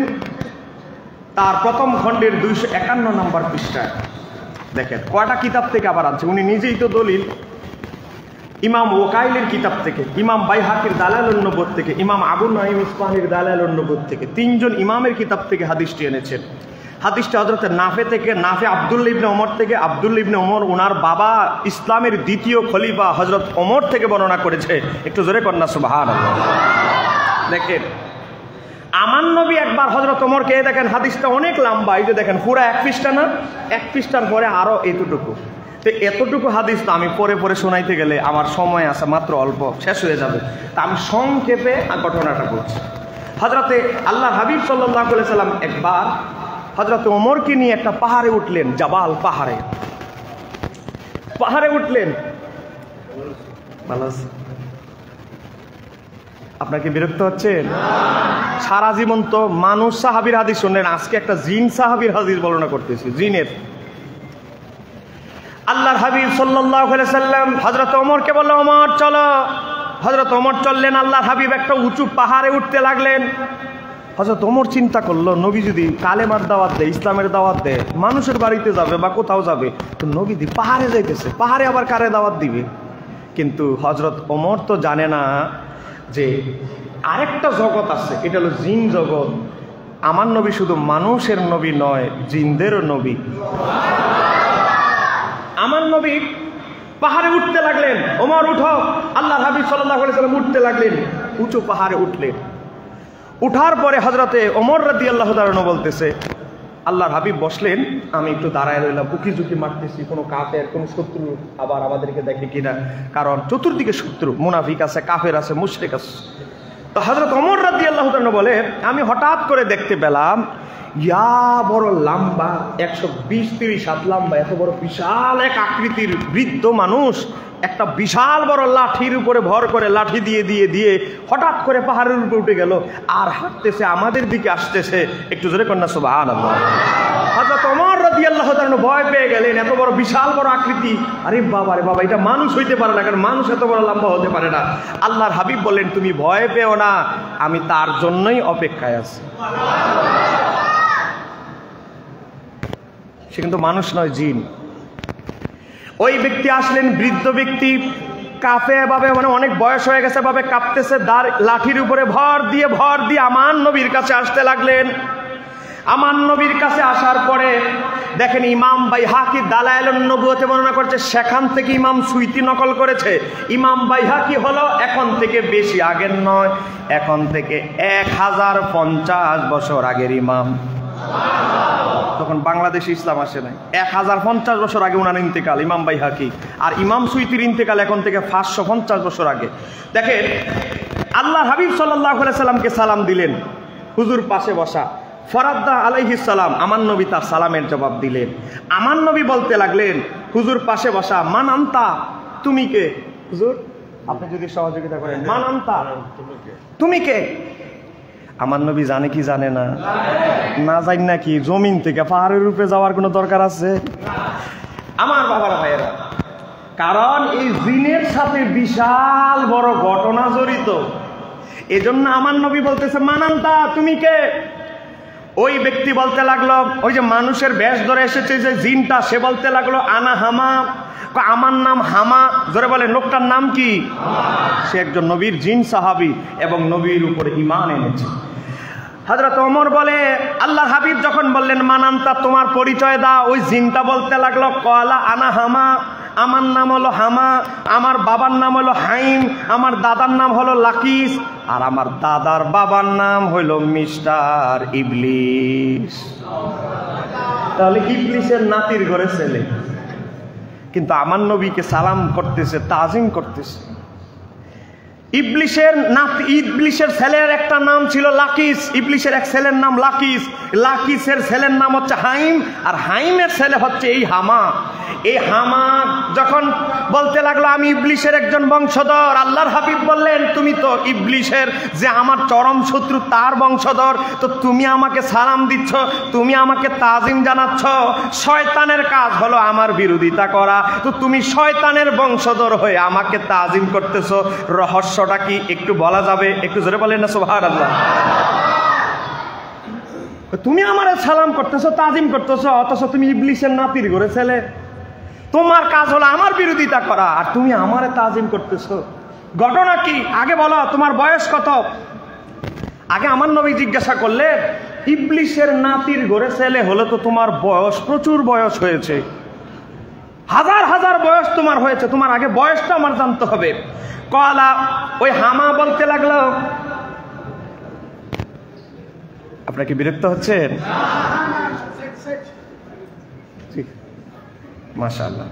তার প্রথম খণ্ডের 251 নম্বর পৃষ্ঠায়। দেখেন কয়টা কিতাব থেকে আবার আছে, উনি নিজেই তো দলিল। ইমাম ওকাইলের কিতাব থেকে, ইমাম বাইহাকির দালাইলুন নবুওয়াত থেকে, ইমাম আবু নাঈম ইসফাহানির দালাইলুন নবুওয়াত থেকে, 3 জন ইমামের কিতাব থেকে হাদিসটি এনেছেন। হাদিসটা হযরত নাফে থেকে, নাফে আব্দুল্লাহ ইবনে ওমর থেকে, আব্দুল্লাহ ইবনে ওমর ওনার বাবা ইসলামের 2য় খলিফা হযরত ওমর থেকে বর্ণনা করেছে। একটু জোরে কন্যা সুবহানাল্লাহ। দেখেন আমার নবী একবার হযরত ওমরকে, দেখেন হাদিসটা অনেক লম্বা, এই যে দেখেন পুরো 1 পৃষ্ঠা না, 1 পৃষ্ঠার পরে আরো এতটুকু। তো এতটুকু হাদিস তো আমি পরে শোনাইতে গেলে আমার সময় আছে মাত্র অল্প, শেষ হয়ে যাবে। তা আমি সংক্ষেপে ঘটনাটা বলছি। হযরতে আল্লাহ হাবিব সাল্লাল্লাহু আলাইহি সাল্লাম একবার হযরত ওমরকে নিয়ে একটা পাহাড়ে উঠলেন, জাবাল পাহাড়ে উঠলেন। আপনার কি বিরক্ত হচ্ছেন? সারা জীবন তো মানুষ সাহাবীর হাদিস শুনলেন, আজকে একটা জিন সাহাবীর হাদিস বর্ণনা করতেছি, জিনের। আল্লাহর হাবিব সাল্লাল্লাহু আলাইহি সাল্লাম হযরত ওমরকে বলল, ওমর চলো। হযরত ওমর চললেন, আল্লাহর হাবিব একটা উঁচু পাহাড়ে উঠতে লাগলেন। হযরত ওমর চিন্তা করলো, নবী যদি কালেমার দাওয়াত দেয়, ইসলামের দাওয়াত দেয়, মানুষের বাড়িতে যাবে বা কোথাও যাবে, তো নবী পাহাড়ে যাইতেছে, পাহাড়ে আবার কারে দাওয়াত দিবে? কিন্তু হযরত ওমর তো জানে না যে আরেকটা জগৎ আছে, এটা হলো জিন জগৎ। আমার নবী শুধু মানুষের নবী নয়, জিনদেরও নবী। আমার নবী পাহাড়ে উঠতে লাগলেন, ওমর উঠো। আল্লাহর হাবিব সাল্লাল্লাহু আলাইহি সাল্লাম উঠতে লাগলেন, উঁচু পাহাড়ে উঠলেন। উঠার পরে হযরতে ওমর রাদিয়াল্লাহু তাআলা বলতেছে, আল্লাহর হাবিব বসলেন, আমি একটু দাঁড়ায় রইলাম, বুকি ঝুঁকি মারতেছি, কোনো কাফের কোনো শত্রু আবার আমাদেরকে দেখে কিনা, কারণ চতুর্দিকে শত্রু, মুনাফিক আছে, কাফের আছে, মুশরিক আছে। তো হযরত ওমর রাদিয়াল্লাহু তাআলা বলে, আমি হঠাৎ করে দেখতে পেলাম বড় লম্বা, 120-30 হাত লম্বা, এত বড় বিশাল এক আকৃতির বৃদ্ধ মানুষ একটা বিশাল বড় লাঠির উপরে ভর করে লাঠি দিয়ে দিয়ে দিয়ে হঠাৎ করে পাহাড়ের উপরে উঠে গেল আর হাঁটতেছে, আমাদের দিকে আসতেছে। একটু জোরে কন্যা সুবহানাল্লাহ। হযরত ওমর রাদিয়াল্লাহু তাআলা ভয় পেয়ে গেলেন, এত বড় বিশাল বড় আকৃতি, আরে বাবা এটা মানুষ হইতে পারে না, কারণ মানুষ এত বড় লম্বা হতে পারে না। আল্লাহর হাবিব বললেন, তুমি ভয় পেও না, আমি তার জন্যই অপেক্ষায় আছি। সে কিন্তু মানুষ নয়, জিন। ওই ব্যক্তি আসলেন, বৃদ্ধ ব্যক্তি, কাঁপে ভাবে, মানে অনেক বয়স হয়ে গেছে ভাবে কাঁপতেছে, লাঠির উপরে ভর দিয়ে আমার নবীর কাছে আসতে লাগলেন। আমার নবীর কাছে আসার পরে দেখেন ইমাম বাইহাকি দালাইলুন নবুওয়াতে বর্ণনা করছে, সেখান থেকে ইমাম সুয়ুতী নকল করেছে। ইমাম বাইহাকি হলো এখন থেকে বেশি আগের নয়, এখন থেকে 1050 বছর আগের ইমাম। তখন বাংলাদেশে ইসলাম আসে নাই, 1050 বছর আগে ওনার ইন্তেকাল, ইমাম বাইহাকি। আর ইমাম সুয়ুতীর ইন্তেকাল এখন থেকে 550 বছর আগে। দেখেন আল্লাহর হাবিব সাল্লাল্লাহু আলাইহি সাল্লামকে সালাম দিলেন, হুজুর পাশে বসা। ফরাদ্দা আলাইহিস সালাম, আমার নবী তার সালামের জবাব দিলেন। আমার নবী বলতে লাগলেন, হুজুর পাশে বসা, মান আনতা, তুমি কে? হুজুর আপনি যদি সহযোগিতা করেন, মান আনতা, তুমি কে? আমার নবী জানে কি জানে না? না জানি নাকি জমিন থেকে পাহাড়ের রূপে যাওয়ার কোনো দরকার আছে? আমার বাবারা ভাইয়েরা, কারণ এই জিনের সাথে বিশাল বড় ঘটনা জড়িত, এজন্য আমার নবী বলতেছে, মানান্তা, তুমি কে? ওই ব্যক্তি বলতে লাগলো, ওই যে মানুষের বেশ ধরে এসেছে যে জিনটা, সে বলতে লাগলো, আনা হামা। আমার নাম হামা। জোরে বলে, লোকটার নাম কি? সে একজন নবীর জিন সাহাবী এবং নবীর উপরে ঈমান এনেছে। হযরত ওমর বলে, আল্লাহর হাবিব যখন বললেন মানান্তা, তোমার পরিচয় দাও, ওই জিনটা বলতে লাগলো কলা আনা হামা, আমার নাম হলো হামা, আমার বাবার নাম হলো হাইম, আমার দাদার নাম হলো লাকিস, আর আমার দাদার বাবার নাম হলো মিস্টার ইবলিস। তাহলে ইবলিসের নাতির ঘরে ছেলে, কিন্তু আমার নবীকে সালাম করতেছে, তাজিম করতেছে। ইবলিসের ছেলের একটা নাম ছিল লাকিস, ইবলিসের এক ছেলের নাম লাকিস, লাকিসের ছেলের নাম হচ্ছে হাইম, আর হাইমের ছেলে হচ্ছে এই হামা। এই হামা যখন বলতে লাগলো আমি ইবলিসের একজন বংশধর, আল্লাহর হাবিব বললেন তুমি তো ইবলিসের যে আমার চরম শত্রু তার বংশধর, তো তুমি আমাকে সালাম দিচ্ছ, তুমি আমাকে তাজিম জানাচ্ছ। শয়তানের কাজ হলো আমার বিরোধিতা করা, তো তুমি শয়তানের বংশধর হয়ে আমাকে তাজিম করতেছো। রহস্যটা কি একটু বলা যাবে? একটু জোরে বলেন না সুবহানাল্লাহ। তুমি আমারে সালাম করতেছো, তাজিম করতেছো, অথচ তুমি ইবলিসের নাতির ঘরে ছেলে। তোমার কাজ হলো আমার বিরোধিতা করা, আর তুমি আমারে তাজিম করতেছো। ঘটনা কি আগে বলো, তোমার বয়স কত? আগে আমার নবী জিজ্ঞাসা করলেন, ইবলিসের নাতির ঘরে ছেলে হলে তো তোমার বয়স, প্রচুর বয়স হয়েছে, হাজার হাজার বয়স তোমার হয়েছে, তোমার আগে বয়সটা আমার জানতে হবে। কলা, ওই হামা বলতে লাগলো, আপনার কি বিরক্ত হচ্ছেন? মাশাআল্লাহ,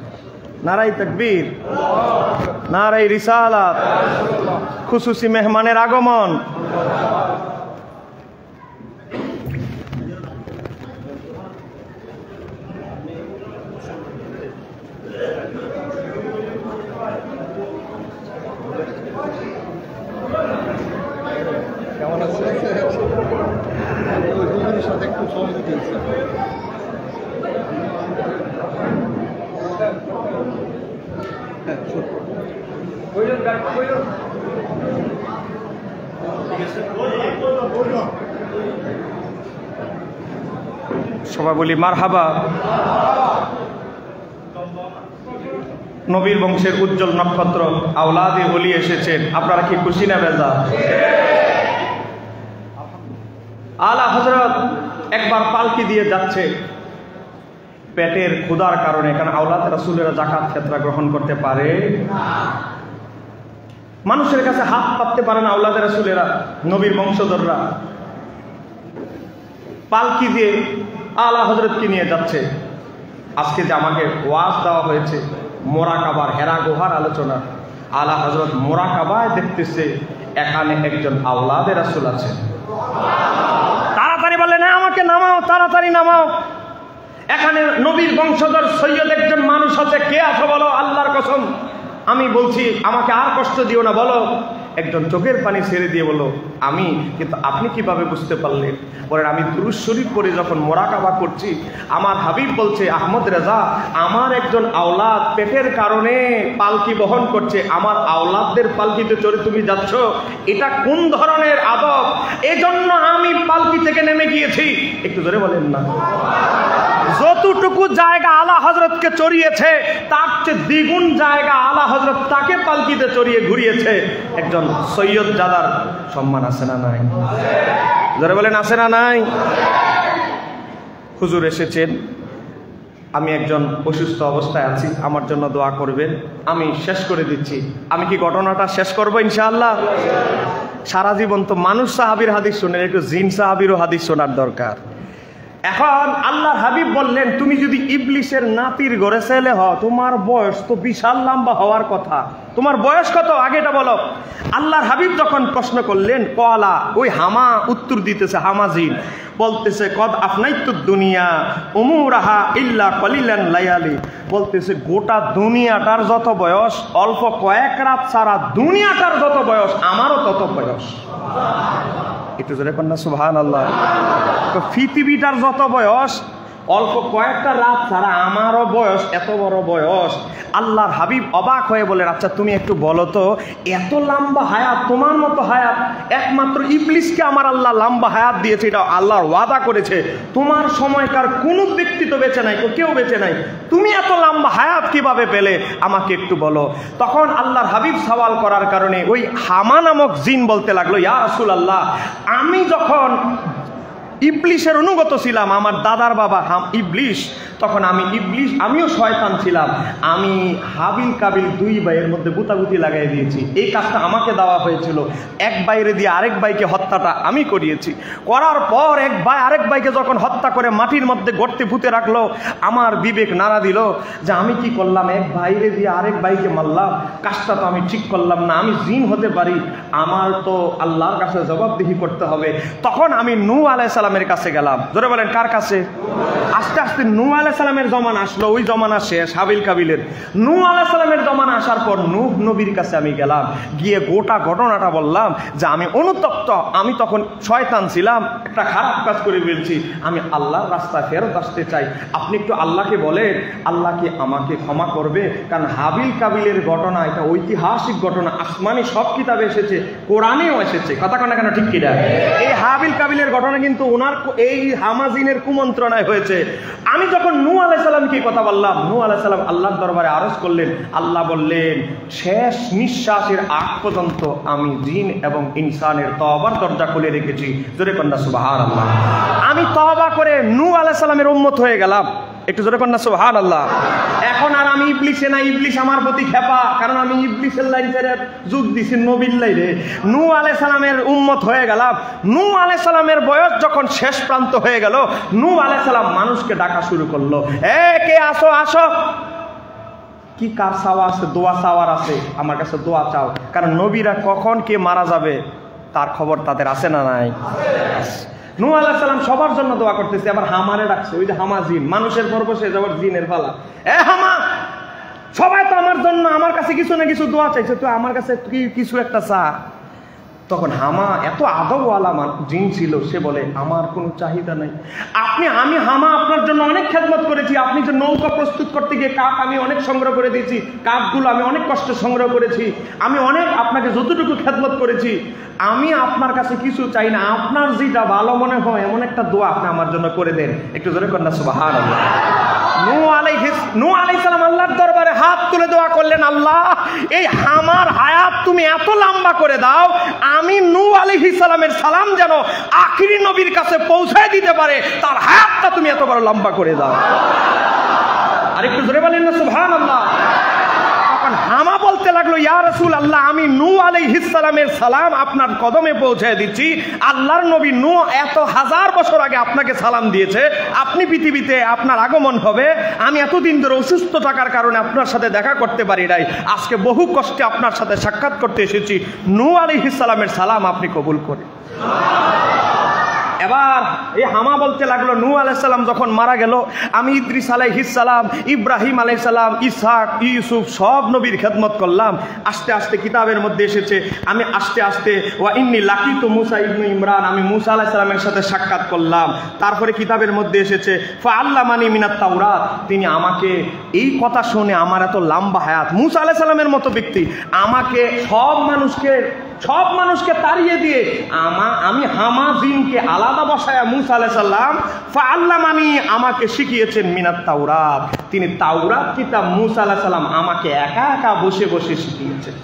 নারাই তাকবীর, নারাই রিসালাত, খুশুসি মেহমানের আগমন। কেমন আছে? সাথে একটু সময় দিয়েছে। সবাই বলি মারহাবা। নবীর বংশের উজ্জ্বল নক্ষত্র আওলাদে ওলি এসেছেন, আপনারা কি খুশি না বেজা? আলা হযরত একবার পালকি দিয়ে যাচ্ছে, পেটের ক্ষুধার কারণে, কারণ আওলাদ রাসূলেরা যাকাত ফিতরা গ্রহণ করতে পারে না, মানুষের কাছে হাত পাততে পারে না আওলাদ রাসূলেরা, নবীর বংশধররা। পালকি দিয়ে আলা হযরতকে নিয়ে যাচ্ছে। আজকে যে আমাকে ওয়াজ দেওয়া হয়েছে মোরাকাবার, হেরা গুহার আলোচনা, আলা হযরত মোরাকাবায় দেখতেছে এখানে একজন আওলাদ রাসূল আছে। তাড়াতাড়ি বলে না, আমাকে নামাও, তাড়াতাড়ি নামাও, এখানে নবীর বংশধর সৈয়দ একজন মানুষ আছে, কে আছে বলো? আল্লাহর কসম আমি বলছি, আমাকে আর কষ্ট দিও না, বলো। একজন চোখের পানি ছেড়ে দিয়ে বলো আমি। কিন্তু আপনি কিভাবে বুঝতে পারলেন? বলেন, আমি দুরূদ শরীফ পড়ে যখন মোরাকাবা করছি, আমার হাবিব বলছে আহমদ রেজা, আমার একজন আওলাদ পেটের কারণে পালকি বহন করছে, আমার আওলাদদের পালকিতে চড়ে তুমি যাচ্ছ, এটা কোন ধরনের আদব? এজন্য আমি পালকি থেকে নেমে গিয়েছি। একটু জোরে বলেন না। যতটুকু জায়গা আলা হযরতকে চড়িয়েছে, তার চেয়ে দ্বিগুণ জায়গা আলা হযরত তাকে পালকিতে চড়িয়ে ঘুরিয়েছে। একজন সৈয়দ জাদার সম্মান আছে না নাই? জোরে বলেন আছে না নাই? হুজুর এসেছেন, আমি একজন অসুস্থ অবস্থায় আছি, আমার জন্য দোয়া করবেন। আমি শেষ করে দিচ্ছি। আমি কি ঘটনাটা শেষ করবো ইনশাআল্লাহ? সারা জীবন তো মানুষ সাহাবীর হাদিস শুনেন, একটু জিন সাহাবীরও হাদিস শোনার দরকার। এখন আল্লাহর হাবিব বললেন, তুমি যদি ইবলিসের নাতির ঘরে ছেলে হও, তোমার বয়স তো বিশাল লম্বা হওয়ার কথা, তোমার বয়স কত আগেটা বলো। আল্লাহর হাবিব যখন প্রশ্ন করলেন, কলা, ওই হামা উত্তর দিতেছে, হামাজিন বলতেছে, কদ আফনাইতু দুনিয়া উমুরাহা ইল্লা কলিলান লায়ালি, বলতেছে গোটা দুনিয়াটার যত বয়স, অল্প কয়েক রাত ছাড়া দুনিয়াটার যত বয়স, আমারও তত বয়স। একটু জোরে কন্যা সুবহানাল্লাহ। তো পৃথিবীটার যত বয়স, অল্প কয়েকটা রাত ছাড়া আমারও বয়স, এত বড় বয়স। আল্লাহর হাবিব অবাক হয়ে বলেন, আচ্ছা তুমি একটু বলো তো, এত লম্বা হায়াত, তোমার মতো হায়াত একমাত্র ইবলিসকে আমার আল্লাহ লম্বা হায়াত দিয়েছে, এটা আল্লাহর ওয়াদা করেছে। তোমার সময়কার কোনো ব্যক্তি তো বেঁচে নাই, কেউ বেঁচে নাই, তুমি এত লম্বা হায়াত কিভাবে পেলে আমাকে একটু বলো। তখন আল্লাহর হাবিব সওয়াল করার কারণে ওই হামা নামক জিন বলতে লাগলো, ইয়া রাসূলুল্লাহ, আমি যখন ইবলিশের অনুগত ছিলাম, আমার দাদার বাবা ইবলিশ, তখন আমিও শয়তান ছিলাম, আমি হাবিল কাবিল দুই ভাইয়ের মধ্যে গুতাগুতি লাগাই দিয়েছি। এই কাজটা আমাকে দেওয়া হয়েছিল, এক বাইরে দিয়ে আরেক ভাইকে হত্যাটা আমি করিয়েছি। করার পর এক ভাই আরেক ভাইকে যখন হত্যা করে মাটির মধ্যে গর্তে পুঁতে রাখলো, আমার বিবেক নাড়া দিল যে আমি কি করলাম, এক বাইরে দিয়ে আরেক ভাইকে মারলাম, কাজটা তো আমি ঠিক করলাম না, আমি জিন হতে পারি, আমার তো আল্লাহর কাছে জবাবদিহি করতে হবে। তখন আমি নূহ আলাইহিস সালামের কাছে গেলাম। জোরে বলেন, কার কাছে? আস্তে আস্তে নূহ আলাইহিস সালামের জমানা আসলো, ওই জমানা শেষ হাবিল কাবিলের। নূহ আলাইহিস সালামের জমানা আসার পর নূহ নবীর কাছে আমি গেলাম, গিয়ে গোটা ঘটনাটা বললাম যে আমি অনুতপ্ত, আমি তখন শয়তান ছিলাম, একটা খারাপ কাজ করে ফেলছি, আমি আল্লাহর রাস্তায় ফেরত আসতে চাই, আপনি একটু আল্লাহকে বলেন, আল্লাহ কি আমাকে ক্ষমা করবে? কারণ হাবিল কাবিলের ঘটনা এটা ঐতিহাসিক ঘটনা, আসমানি সব কিতাবে এসেছে, কোরআনেও এসেছে, কথা কন না কেন, ঠিক কিনা? এই হাবিল কাবিলের ঘটনা কিন্তু ওনার এই হামাজিনের কুমন্ত্রণায় হয়েছে। আমি যখন নূহ আলাইহিস সালামকে কথা বললাম, নূহ আলাইহিস সালাম আল্লাহর দরবারে আরজ করলেন, আল্লাহ বললেন শেষ নিঃশ্বাসের আগ পর্যন্ত আমি জিন এবং ইনসানের তওবার দরজা খুলে রেখেছি। জোরে কন্যা সুবহানাল্লাহ। আমি তওবা করে নূহ আলাইহিস সালামের উম্মত হয়ে গেলাম, একটু জোরে কন্যা সুবহানাল্লাহ। এখন আর আমি ইবলিসে না, ইবলিস আমার প্রতি খেপা, কারণ আমি ইবলিসের লাইন ছেড়ে যুগ দিছি নবীর লাইনে। নূহ আলাইহিস সালামের উম্মত হয়ে গেলাম। নূহ আলাইহিস সালামের বয়স যখন শেষ প্রান্ত হয়ে গেল, নূহ আলাইহিস সালাম মানুষকে ডাকা শুরু করলো, কে আসো আসো, কি কার চাওয়া আছে? দোয়া চাওয়ার আছে, আমার কাছে দোয়া চাও। কারণ নবীরা কখন কে মারা যাবে তার খবর তাদের আছে না নাই? নূহ আলাইহিস সালাম সবার জন্য দোয়া করতেছে, আবার হামারে ডাকছে, ওই যে হামা জিন, মানুষের পর্ব শেষ, আবার জিনের পালা। হামা, সবাই তো আমার জন্য, আমার কাছে কিছু না কিছু দোয়া চাইছে, তো আমার কাছে কিছু একটা চা। তখন হামা এত আদবওয়ালা জিন ছিল, সে বলে আমার কোনো চাহিদা নাই, আমি হামা আপনার জন্য অনেক খেদমত করেছি, আপনি যে নৌকা প্রস্তুত করতে গিয়ে কাঠ আমি অনেক সংগ্রহ করে দিয়েছি, কাঠগুলো আমি অনেক কষ্ট সংগ্রহ করেছি, আমি অনেক আপনাকে যতটুকু খেদমত করেছি, আমি আপনার কাছে কিছু চাই না, আপনার যেটা ভালো মনে হয় এমন একটা দোয়া আপনি আমার জন্য করে দেন। একটু জোরে কন্যা সুবহানাল্লাহ। নূহ আলাইহিস সালাম আল্লাহর দরবারে হাত তুলে দোয়া করলেন, আল্লাহ এই হামার হায়াত তুমি এত লম্বা করে দাও, আমি নূহ আলাইহিস সালামের সালাম যেন আখিরি নবীর কাছে পৌঁছায় দিতে পারে, তার হায়াতটা তুমি এত বড় লম্বা করে দাও। আর একটু জোরে বলেন না সুবহানাল্লাহ। তখন হামা বলতে লাগলো, ইয়া রাসূলুল্লাহ, আমি নূহ আলাইহিস সালামের সালাম আপনার কদমে পৌঁছায় দিচ্ছি, আল্লাহর নবী নূহ এত হাজার বছর আগে আপনাকে সালাম দিয়েছে, আপনি পৃথিবীতে আপনার আগমন হবে, আমি এতদিন ধরে অসুস্থ থাকার কারণে আপনার সাথে দেখা করতে পারি নাই, আজকে বহু কষ্টে আপনার সাথে সাক্ষাৎ করতে এসেছি, নূহ আলাইহিস সালামের সালাম আপনি কবুল করেন। এবার এই হামা বলতে লাগলো, নূহ আলাইহিস সালাম যখন মারা গেল, আমি ইদ্রিস আলাইহিস সালাম, ইব্রাহিম আলাইহিস সালাম, ইসহাক, ইউসুফ সব নবীর খেদমত করলাম। আস্তে আস্তে কিতাবের মধ্যে এসেছে, আমি আস্তে আস্তে ওয়া ইন্নী লাকিতু মুসা ইবনে ইমরান, আমি মুসা আলাইহিস সালামের সাথে সাক্ষাৎ করলাম। তারপরে কিতাবের মধ্যে এসেছে ফাআল্লামানি মিনাত তাওরাত, তিনি আমাকে, এই কথা শুনে আমার এত লম্বা হায়াত, মুসা আলাইহিস সালামের মতো ব্যক্তি আমাকে সব মানুষকে তাড়িয়ে দিয়ে আমি হামা জিনকে আলাদা বসায়া মুসা আলাইহিস সালাম ফাআল্লামানি, আমাকে শিখিয়েছেন মিনাত তাওরাত, তিনি তাওরাত কিতাব মুসা আলাইহিস সালাম আমাকে একা একা বসে বসে শিখিয়েছেন।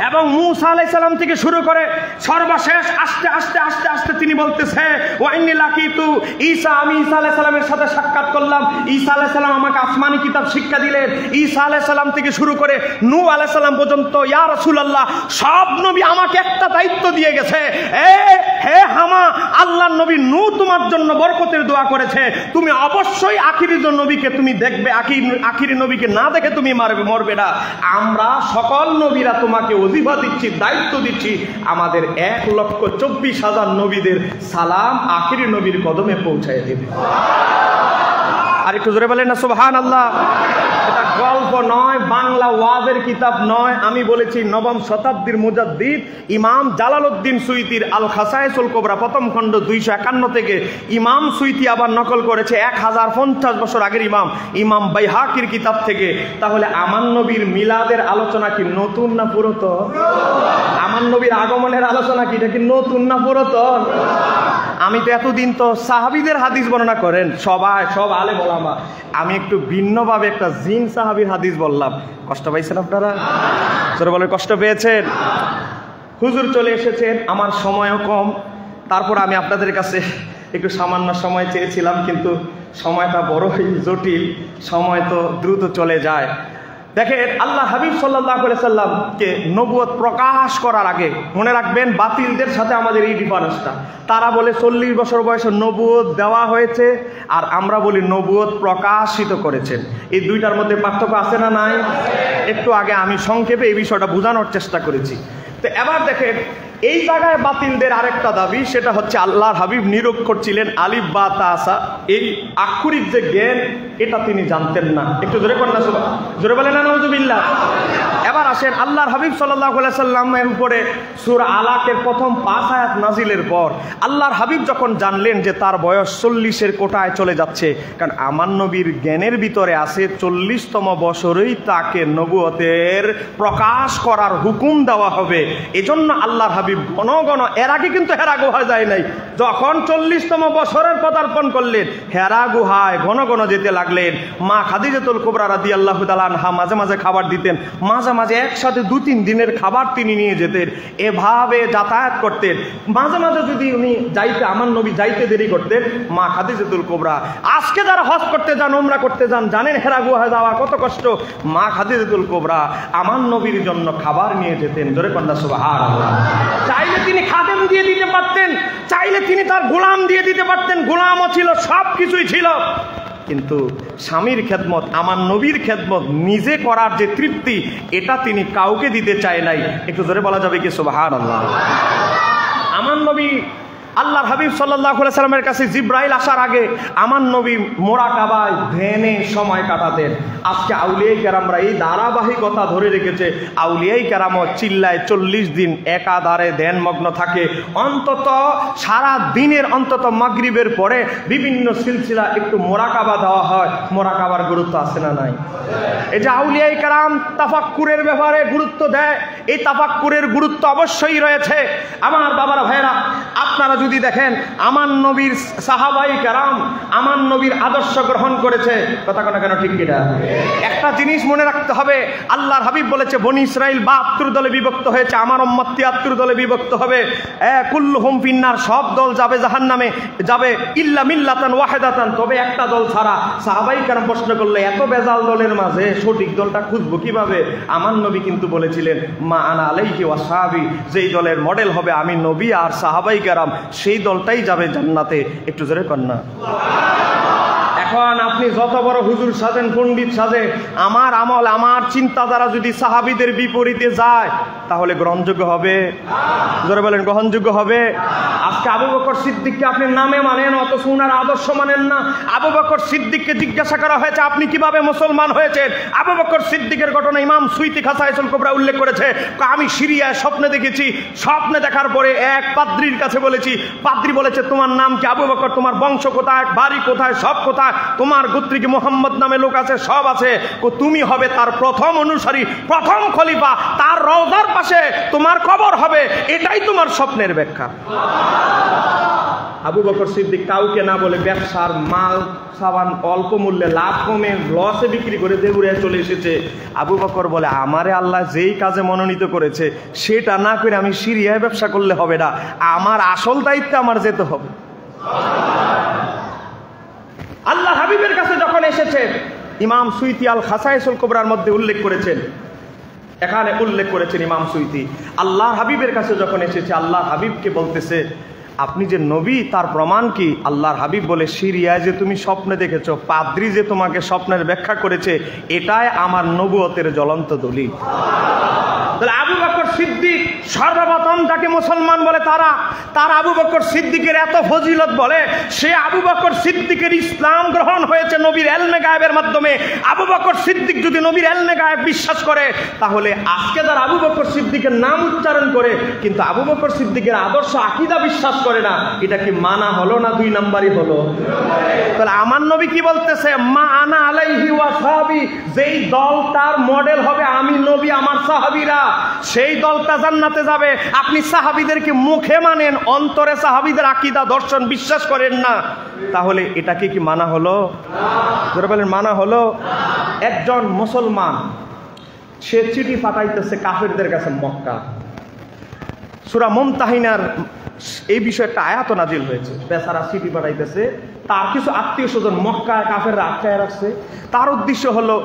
এবং মুসা আলাইহিস সালাম থেকে শুরু করে সর্বশেষ আস্তে আস্তে আস্তে আস্তে তিনি বলতেছে ওয়া ইন্নী লাকিতু ঈসা, আমি ঈসা আলাইহিস সালামের সাথে সাক্ষাৎ করলাম, ঈসা আলাইহিস সালাম আমাকে আসমানি কিতাব শিক্ষা দিলেন। ঈসা আলাইহিস সালাম থেকে শুরু করে নূহ আলাইহিস সালাম পর্যন্ত, ইয়া রাসূলুল্লাহ, সব নবী আমাকে একটা দায়িত্ব দিয়ে গেছে, হে হামা, আল্লাহর নবী নূহ তোমার জন্য বরকতের দোয়া করেছে, তুমি অবশ্যই আখিরি নবীকে তুমি দেখবে, আখিরি নবীকে না দেখে তুমি মরবে না। আমরা সকল নবীরা তোমাকে ওজিফা দিচ্ছি, দায়িত্ব দিচ্ছি, আমাদের 1,24,000 নবীদের সালাম আখিরি নবীর কদমে পৌঁছায় দেবে। আর একটু জোরে বলেন না সুবহানাল্লাহ। এটা গল্প নয়, বাংলা ওয়াজের কিতাব নয়। আমি বলেছি নবম শতাব্দীর মুজাদ্দিদ ইমাম জালালউদ্দিন সুয়ুতির আল খাসায়েসুল কুবরা প্রথম খণ্ড 251 থেকে ইমাম সুয়ুতি আবার নকল করেছে 1050 বছর আগের ইমাম বাইহাকির কিতাব থেকে। তাহলে আমার নবীর মিলাদের আলোচনা কি নতুন না পুরাতন? আমার নবীর আগমনের আলোচনা কি এটা কি নতুন না পুরাতন? আমি তো এতদিন তো সাহাবীদের হাদিস বর্ণনা করেন সব আলেম ওলামা, আমি একটু ভিন্নভাবে একটা জিন সাহাবীর হাদিস বললাম। কষ্ট পাইছেন আপনারা? জোরে বলেন, কষ্ট পেয়েছেন? হুজুর চলে এসেছেন, আমার সময়ও কম, তারপর আমি আপনাদের কাছে একটু সামান্য সময় চেয়েছিলাম, কিন্তু সময়টা বড়ই জটিল, সময় তো দ্রুত চলে যায়। দেখেন, আল্লাহ হাবিব সাল্লাল্লাহু আলাইহি সাল্লামকে নবুয়ত প্রকাশ করার আগে, মনে রাখবেন বাতিলদের সাথে আমাদের এই ডিফারেন্সটা, তারা বলে 40 বছর বয়সে নবুয়ত দেওয়া হয়েছে, আর আমরা বলি নবুয়ত প্রকাশিত করেছেন। এই দুইটার মধ্যে পার্থক্য আছে না নাই? একটু আগে আমি সংক্ষেপে এই বিষয়টা বোঝানোর চেষ্টা করেছি। তো এবার দেখেন, এই জায়গায় বাতিলদের আরেকটা দাবি, সেটা হচ্ছে আল্লাহর হাবিব নিরক্ষর ছিলেন, আলিফ বা তা আসা, এই আক্ষরিক যে জ্ঞান এটা তিনি জানতেন না। একটু জোরে করেন না, জোরে বলেন না নাউযুবিল্লাহ। এবার আসেন, আল্লাহর হাবিব সাল্লাল্লাহু আলাইহি সাল্লামের উপরে সূরা আলাকের প্রথম 5 আয়াত নাজিলের পর আল্লাহর হাবিব যখন জানলেন যে তার বয়স 40-এর কোটায় চলে যাচ্ছে, কারণ আমার নবীর জ্ঞানের ভিতরে আছে 40তম বছরেই তাকে নবুয়তের প্রকাশ করার হুকুম দেওয়া হবে। এজন্য আল্লাহর হাবিব ঘন ঘন, এর আগে কিন্তু হেরা গুহায় যায় নাই, যখন 40তম বছরের পদার্পণ করলেন হেরা গুহায় ঘন ঘন যেতে লাগলেন। মা খাদিজাতুল কুবরা রাদিয়াল্লাহু তাআলা আনহা মাঝে মাঝে খাবার দিতেন, মাঝে মাঝে একসাথে 2-3 দিনের খাবার তিনি নিয়ে যেতেন, এভাবে যাতায়াত করতেন। মাঝে মাঝে যদি উনি যাইতে, আমার নবী যাইতে দেরি করতেন, মা খাদিজাতুল কুবরা, আজকে যারা হজ করতে যান, উমরা করতে যান, জানেন হেরা গুহায় যাওয়া কত কষ্ট, মা খাদিজাতুল কুবরা আমার নবীর জন্য খাবার নিয়ে যেতেন। জোরে কন্যা সুবহানাল্লাহ। চাইলে তিনি খাদেম দিয়ে দিতে পারতেন, চাইলে তিনি তার গোলাম দিয়ে দিতে পারতেন, গোলামও ছিল, সব কিছুই ছিল, কিন্তু স্বামীর খেদমত, আমার নবীর খেদমত নিজে করার যে তৃপ্তি, এটা তিনি কাউকে দিতে চায় নাই। একটু জোরে বলা যাবে কি সুবহানাল্লাহ? আমার নবী আল্লাহর হাবিব সাল্লাল্লাহু আলাইহি সাল্লামের কাছে জিব্রাইল আসার আগে আমার নবী মোরাকাবায় ধ্যানে সময় কাটাতেন। আজকে আউলিয়ায়ে কেরামরা এই ধারাবাহিকতা ধরে রেখেছে, আউলিয়ায়ে কেরামও চিল্লায় 40 দিন একাধারে ধ্যানমগ্ন থাকে, অন্তত সারা দিনের অন্তত মাগরিবের পরে বিভিন্ন সিলসিলা একটু মোরাকাবা দেওয়া হয়। মোরাকাবার গুরুত্ব আছে না নাই? এই যে আউলিয়ায়ে কেরাম তাফাক্কুরের ব্যাপারে গুরুত্ব দেয়, এই তাফাক্কুরের গুরুত্ব অবশ্যই রয়েছে। আমার বাবারা ভাইরা, আপনারা যদি দেখেন আমার নবীর সাহাবায়ে কেরাম আমার নবীর আদর্শ গ্রহণ করেছে, কথা কোনা কেন ঠিক কিনা? একটা জিনিস মনে রাখতে হবে, আল্লাহর হাবিব বলেছে বনি ইসরাইল 72 দলে বিভক্ত হয়েছে, আমার উম্মত 73 দলে বিভক্ত হবে। কুল্লুহুম ফিন্নার, সব দল যাবে জাহান্নামে যাবে, ইল্লা মিল্লাতান ওয়াহিদাতান, তবে একটা দল ছাড়া। সাহাবায়ে কেরাম প্রশ্ন করলে এত বেজাল দলের মাঝে সঠিক দলটা খুঁজবো কিভাবে? আমার নবী কিন্তু বলেছিলেন মা আনা আলাইহি ওয়া সাহাবী, যেই দলের মডেল হবে আমি নবী আর সাহাবায়ে কেরাম, সেই দলটাই যাবে জান্নাতে। একটু জোরে কন্যা। এখন আপনি যত বড় হুজুর সাজেন, পণ্ডিত সাজেন, আমার আমল আমার চিন্তাধারা যদি সাহাবীদের বিপরীতে যায়, তাহলে গ্রহণযোগ্য হবে? জোরে বলেন, গ্রহণযোগ্য হবে? আজকে আবু বকর সিদ্দিককে আপনি নামে মানেন, অথচ উনার আদর্শ মানেন না। আবু বকর সিদ্দিককে জিজ্ঞাসা করা হয়েছে আপনি কিভাবে মুসলমান হয়েছেন? আবু বকর সিদ্দিকের ঘটনা ইমাম সুয়ুতি খাসায়েসুল কুবরা উল্লেখ করেছে, আমি সিরিয়ায় স্বপ্নে দেখেছি, স্বপ্নে দেখার পরে এক পাদ্রীর কাছে বলেছি, পাদ্রী বলেছে তোমার নাম কি? আবু বকর। তোমার বংশ কোথায়, বাড়ি কোথায়, সব কোথায়? তোমার গোত্রে কি মোহাম্মদ নামে লোক আছে? সব আছে। তুমি হবে তার প্রথম অনুসারী, প্রথম খলিফা, তার রওজার পাশে তোমার কবর হবে, এটাই তোমার স্বপ্নের ব্যাখ্যা। আবু বকর সিদ্দিক কাউকে না বলে ব্যবসার মাল সাবান অল্প মূল্যে লাভ কমে লসে বিক্রি করে দেউড়ে চলে এসেছে। আবু বকর বলে আমারে আল্লাহ যেই কাজে মনোনীত করেছে সেটা না করে আমি সিরিয়ায় ব্যবসা করলে হবে না, আমার আসল দায়িত্ব আমার যেতে হবে। আল্লাহ হাবিবের কাছে যখন এসেছে, ইমাম সুয়ুতি আল খাসায়েসুল কুবরার মধ্যে উল্লেখ করেছেন, এখানে উল্লেখ করেছেন ইমাম সুয়ুতি, আল্লাহ হাবিবের কাছে যখন এসেছে, আল্লাহ হাবিবকে বলতেছে আপনি যে নবী তার প্রমাণ কি? আল্লাহর হাবিব বলে সিরিয়ায় যে তুমি স্বপ্নে দেখেছো, পাদ্রী যে তোমাকে স্বপ্নের ব্যাখ্যা করেছে, এটাই আমার নবুয়তের জ্বলন্ত দলিল। তাহলে আবু বকর সিদ্দিক সর্বপ্রথম যাকে মুসলমান বলে তার আবু বকর সিদ্দিকের এত ফজিলত বলে, সে আবু বকর সিদ্দিকের ইসলাম গ্রহণ হয়েছে নবীর ইলমে গায়েবের মাধ্যমে। আবু বকর সিদ্দিক যদি নবীর ইলমে গায়েব বিশ্বাস করে, তাহলে আজকে যারা আবু বকর সিদ্দিকের নাম উচ্চারণ করে কিন্তু আবু বকর সিদ্দিকের আদর্শ আকীদা বিশ্বাস করে না, এটা কি মানা হলো না 2 নাম্বারই হলো? তাহলে আমার নবী কি বলতেছে, মা আনা আলাইহি ওয়া সাহাবী, যেই দলটার মডেল হবে আমি নবী আমার সাহাবীরা, সেই দলটা জান্নাতে যাবে। আপনি সাহাবীদেরকে মুখে মানেন, অন্তরে সাহাবীদের আকীদা দর্শন বিশ্বাস করেন না, তাহলে এটাকে কি মানা হলো? যারা বলেন মানা হলো। একজন মুসলমান সে চিঠি পাঠাইতেছে কাফেরদের কাছে মক্কা। সূরা মুমতাহিনার এই বিষয়ে একটা আয়াত নাজিল হয়েছে। বেচারা চিঠি পাঠাইতেছে, তার কিছু আত্মীয় স্বজন মক্কায় কাফেররা আটকায় রাখছে। তার উদ্দেশ্য হলো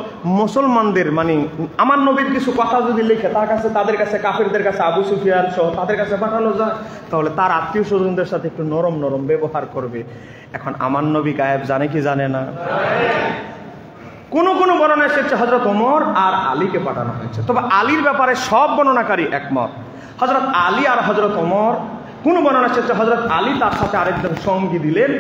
মুসলমানদের মানে আমার নবীর কিছু কথা যদি লিখে তার কাছে, তাদের কাছে, কাফেরদের কাছে, আবু সুফিয়ান সহ তাদের কাছে পাঠানো যায়, তাহলে তার আত্মীয় স্বজনদের সাথে একটু নরম নরম ব্যবহার করবে। এখন আমার নবী গায়েব জানে কি জানে না? কোন বর্ণনা এসেছে হযরত ওমর আর আলীকে পাঠানো হয়েছে, তবে আলীর ব্যাপারে সব বর্ণনাকারী একমত। হযরত আলী আর হযরত ওমর, কোন বর্ণনা এসেছে হযরত আলী তার সাথে আরেকজন সঙ্গী দিলেন।